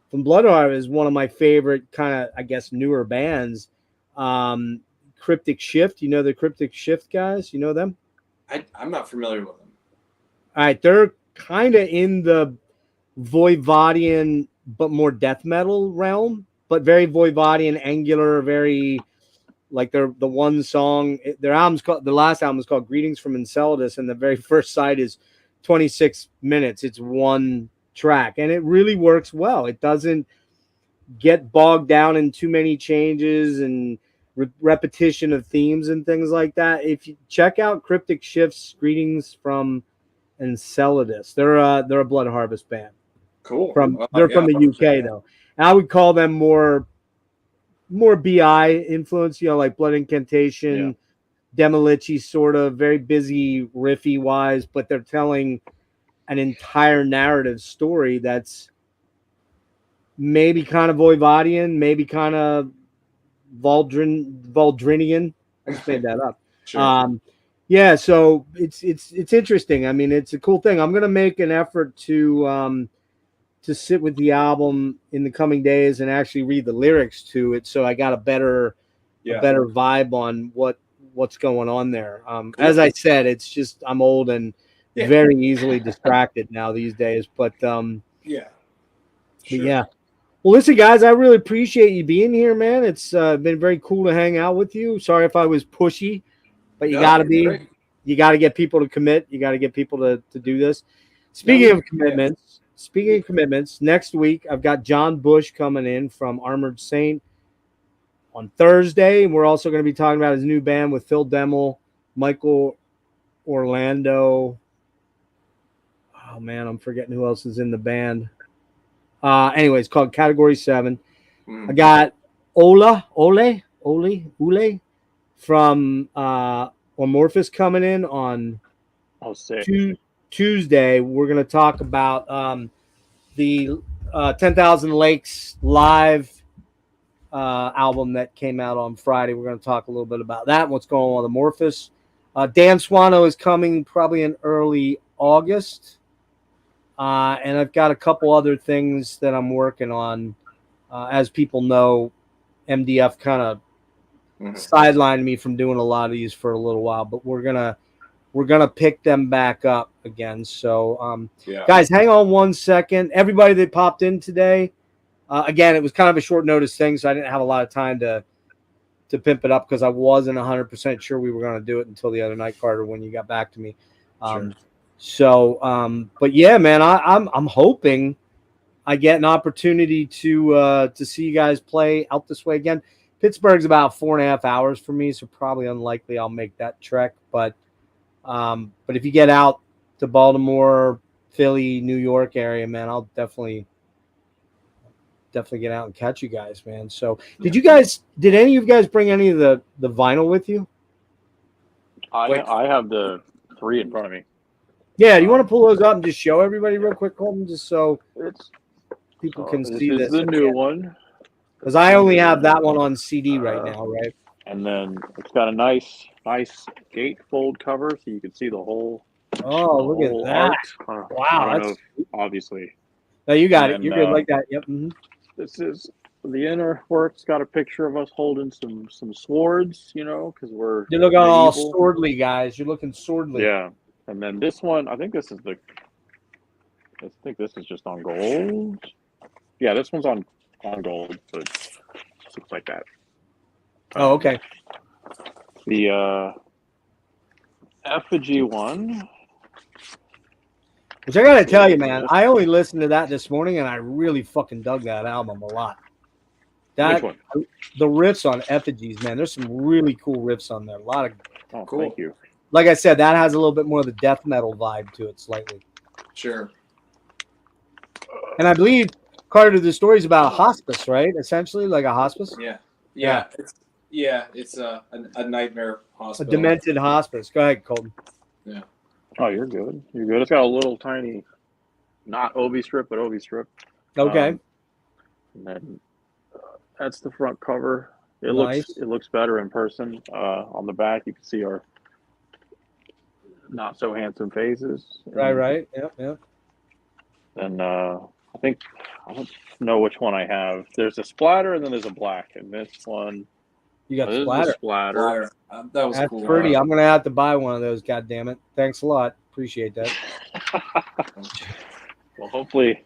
from Bloodheart is one of my favorite kind of, I guess, newer bands. Cryptic Shift, the Cryptic Shift guys? You know them? I'm not familiar with them. All right, they're kind of in the Voivodian but more death metal realm, but very Voivodian, angular, very like the one song. Their last album is called Greetings from Enceladus, and the very first side is 26 minutes. It's one track, and it really works well. It doesn't get bogged down in too many changes and repetition of themes and things like that. If you check out Cryptic Shift's Greetings from Enceladus, they're a Blood Harvest band. Cool. They're from the UK though, and I would call them more BI influence, like Blood Incantation, Demolici, sort of very busy riffy wise, but they're telling an entire narrative story that's maybe kind of Voivodian, maybe kind of Valdrinian. I just made that up. Sure. Yeah, so it's interesting. I mean, it's a cool thing. I'm gonna make an effort to sit with the album in the coming days and actually read the lyrics to it, so I got a better vibe on what's going on there. Cool. As I said, it's just I'm old and very easily distracted now these days. But Sure. Yeah. Well, listen, guys, I really appreciate you being here, man. It's been very cool to hang out with you. Sorry if I was pushy, but you got to be. Great. You got to get people to commit. You got to get people to do this. Speaking of commitments, next week I've got John Bush coming in from Armored Saint on Thursday, and we're also going to be talking about his new band with Phil Demmel, Michael Orlando. Oh man, I'm forgetting who else is in the band. Anyway, it's called Category 7. I got Ole from Amorphous coming in on Tuesday. We're going to talk about the 10,000 Lakes live album that came out on Friday. We're going to talk a little bit about that and what's going on with Amorphous. Dan Swano is coming probably in early August. And I've got a couple other things that I'm working on. As people know, MDF kind of sidelined me from doing a lot of these for a little while, but we're gonna pick them back up again. So, guys, hang on 1 second. Everybody that popped in today, again, it was kind of a short notice thing, so I didn't have a lot of time to pimp it up because I wasn't 100% sure we were going to do it until the other night, Carter, when you got back to me. Sure. So, but yeah, man, I'm hoping I get an opportunity to see you guys play out this way again. Pittsburgh's about 4.5 hours for me, so probably unlikely I'll make that trek. But if you get out to Baltimore, Philly, New York area, man, I'll definitely get out and catch you guys, man. So did any of you guys bring any of the vinyl with you? I have the 3 in front of me. Yeah, do you want to pull those up and just show everybody real quick, Colton, just so people can see this? This is the new one. Because I only have that one on CD right now, right? And then it's got a nice gatefold cover, so you can see the whole. Oh, look at that! Wow, that's obviously. No, you got it. You're good like that. Yep. Mm-hmm. This is the inner work's got a picture of us holding some swords, because we're. You're looking all swordly, guys. You're looking swordly. Yeah, and then this one, I think this is just on gold. Yeah, this one's on gold, so it just looks like that. Oh, okay. The effigy one. Which I gotta tell you, man, I only listened to that this morning, and I really fucking dug that album a lot. Which one? The riffs on Effigies, man. There's some really cool riffs on there. A lot of cool. Thank you. Like I said, that has a little bit more of the death metal vibe to it, slightly. Sure. And I believe Carter, the story's about a hospice, right? Essentially, like a hospice. Yeah. It's a nightmare hospital. A demented hospice. Go ahead, Colton. Yeah. Oh, you're good. You're good. It's got a little tiny, not Obi strip, but Obi strip. Okay. And then that's the front cover. It looks better in person. On the back, you can see our not so handsome faces. Right. Yep. And I don't know which one I have. There's a splatter and then there's a black. And this one, you got splatter. That was That's cool. pretty. I'm gonna have to buy one of those. God damn it! Thanks a lot. Appreciate that. Well, hopefully,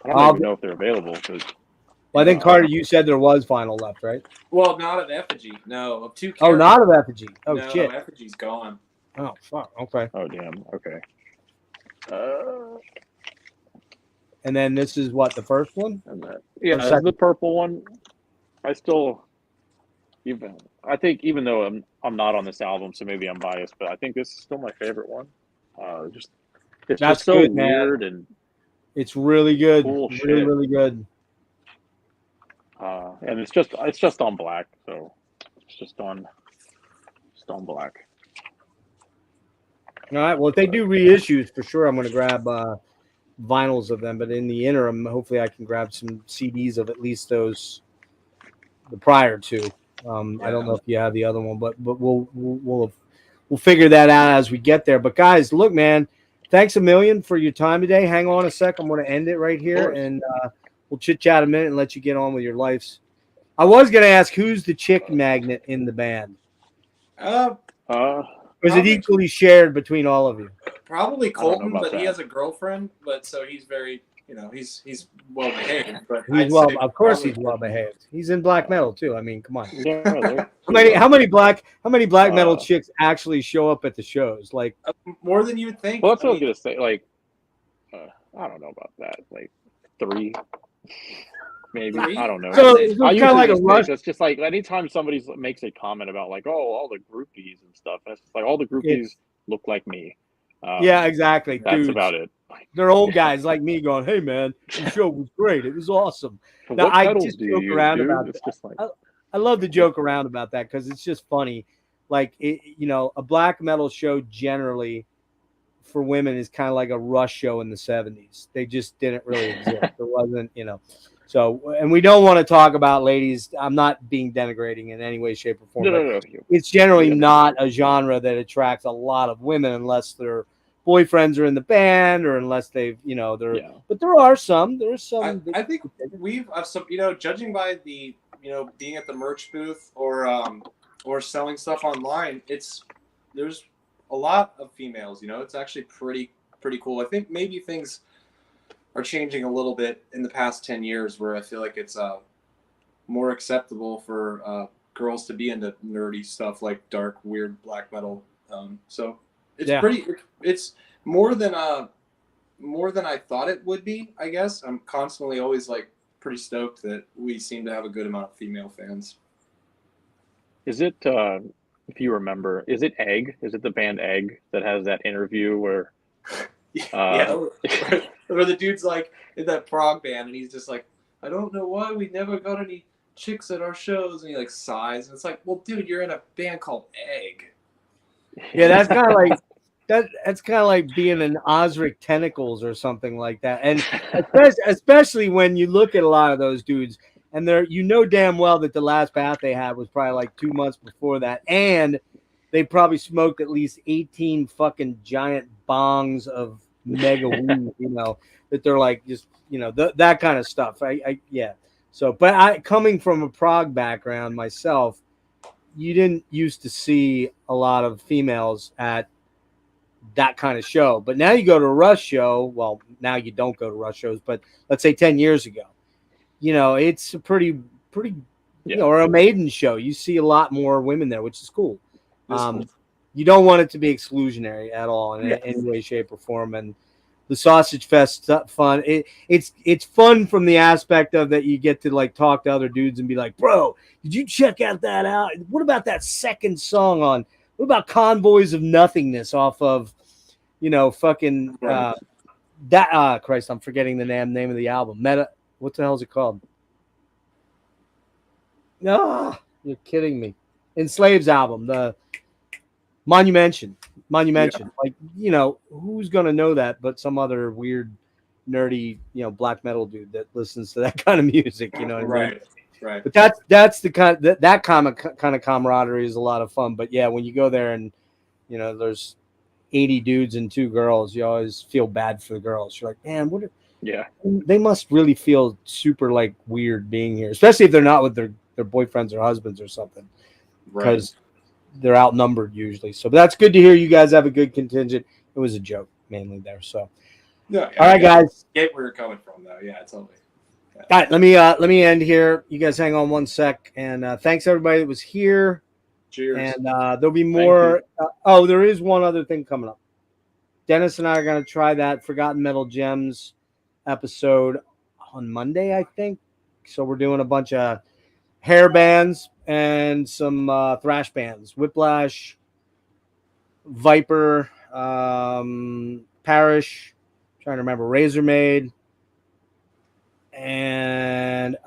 I don't even know if they're available. Well, I think Carter, you said there was vinyl left, right? Well, not of Effigy. No, of 2 Oh, characters. not of Effigy. Oh, no, shit. Effigy's gone. Oh, fuck. Okay. Oh, damn. Okay. And then this is what, the first one? Yeah, this is the purple one. I think even though I'm not on this album, so maybe I'm biased, but I think this is still my favorite one. It's That's just so good, weird, man. and it's really good. Cool really, shit. really good. And it's just on black, so it's just on black. All right. Well, if they do reissues, for sure, I'm going to grab vinyls of them. But in the interim, hopefully, I can grab some CDs of at least the prior two. I don't know if you have the other one, but we'll figure that out as we get there. But guys, look, man, thanks a million for your time today. Hang on a sec. I'm going to end it right here, and we'll chit chat a minute and let you get on with your lives. I was going to ask, who's the chick magnet in the band? Or is it equally shared between all of you? Probably Colton, but he has a girlfriend. But so he's very, he's well behaved. But of course he's well behaved. He's in black metal too. I mean, come on. Yeah, how many black metal chicks actually show up at the shows? Like more than you would think. Well, that's what I was gonna say. Like, I don't know about that. Like 3. Maybe. I don't know. So it's kind of like a rush. It's just like anytime somebody makes a comment about like, oh, all the groupies and stuff, and it's just like all the groupies look like me. Yeah, exactly. That's Dudes. about it. They're old guys like me going, "Hey, man, the show was great. It was awesome." Now, what I pedals just do joke you around use, about dude? It's that. just like I love to joke around about that because it's just funny. Like, a black metal show generally for women is kind of like a Rush show in the 70s. They just didn't really exist. There wasn't, So, and we don't want to talk about ladies. I'm not being denigrating in any way, shape, or form. No. It's generally not a genre that attracts a lot of women unless their boyfriends are in the band or unless they've, But there are some. There's some. I think I've some, judging by the, being at the merch booth or selling stuff online, there's a lot of females. It's actually pretty cool. I think maybe things are changing a little bit in the past 10 years where I feel like it's more acceptable for girls to be into nerdy stuff like dark, weird black metal. So it's more than I thought it would be, I guess. I'm constantly always like pretty stoked that we seem to have a good amount of female fans. Is it, if you remember, is it Egg? Is it the band Egg that has that interview where where the dude's like in that prog band and he's just like, I don't know why we never got any chicks at our shows, and he like sighs, and it's like, well, dude, you're in a band called Egg. Yeah, that's kind of like that's kind of like being an Osric Tentacles or something like that. And especially when you look at a lot of those dudes, and they're damn well that the last bath they had was probably like 2 months before that, and they probably smoked at least 18 fucking giant bongs of mega weed, that they're like just, that kind of stuff. Yeah. So, but coming from a prog background myself, you didn't used to see a lot of females at that kind of show. But now you go to a Rush show. Well, now you don't go to Rush shows, but let's say 10 years ago, it's a pretty, or a Maiden show. You see a lot more women there, which is cool. You don't want it to be exclusionary at all in any way, shape, or form. And the Sausage Fest fun. It's fun from the aspect of that you get to like talk to other dudes and be like, bro, did you check out? What about that second song on? What about Convoys of Nothingness off of, fucking Christ, I'm forgetting the name of the album. What the hell is it called? No, you're kidding me. Enslaved's album, the Monumentation. Yeah. Like, who's gonna know that but some other weird, nerdy, black metal dude that listens to that kind of music, what I mean? Right. But that's the that kind of camaraderie is a lot of fun. But yeah, when you go there and there's 80 dudes and 2 girls, you always feel bad for the girls. You're like, man, they must really feel super like weird being here, especially if they're not with their boyfriends or husbands or something, because they're outnumbered usually. So, but that's good to hear. You guys have a good contingent. It was a joke. mainly there. So, No, all right, guys. Get where you're coming from, though. Yeah, totally. Yeah. All right, let me end here. You guys hang on one sec, and thanks everybody that was here. Cheers. And there'll be more. Oh, there is one other thing coming up. Dennis and I are going to try that Forgotten Metal Gems episode on Monday, I think. So we're doing a bunch of hair bands and some thrash bands. Whiplash, Viper, Parish, trying to remember, Razor Maid, and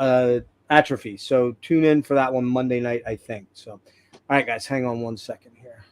Atrophy. So tune in for that one Monday night, I think. So, all right, guys, hang on one second here.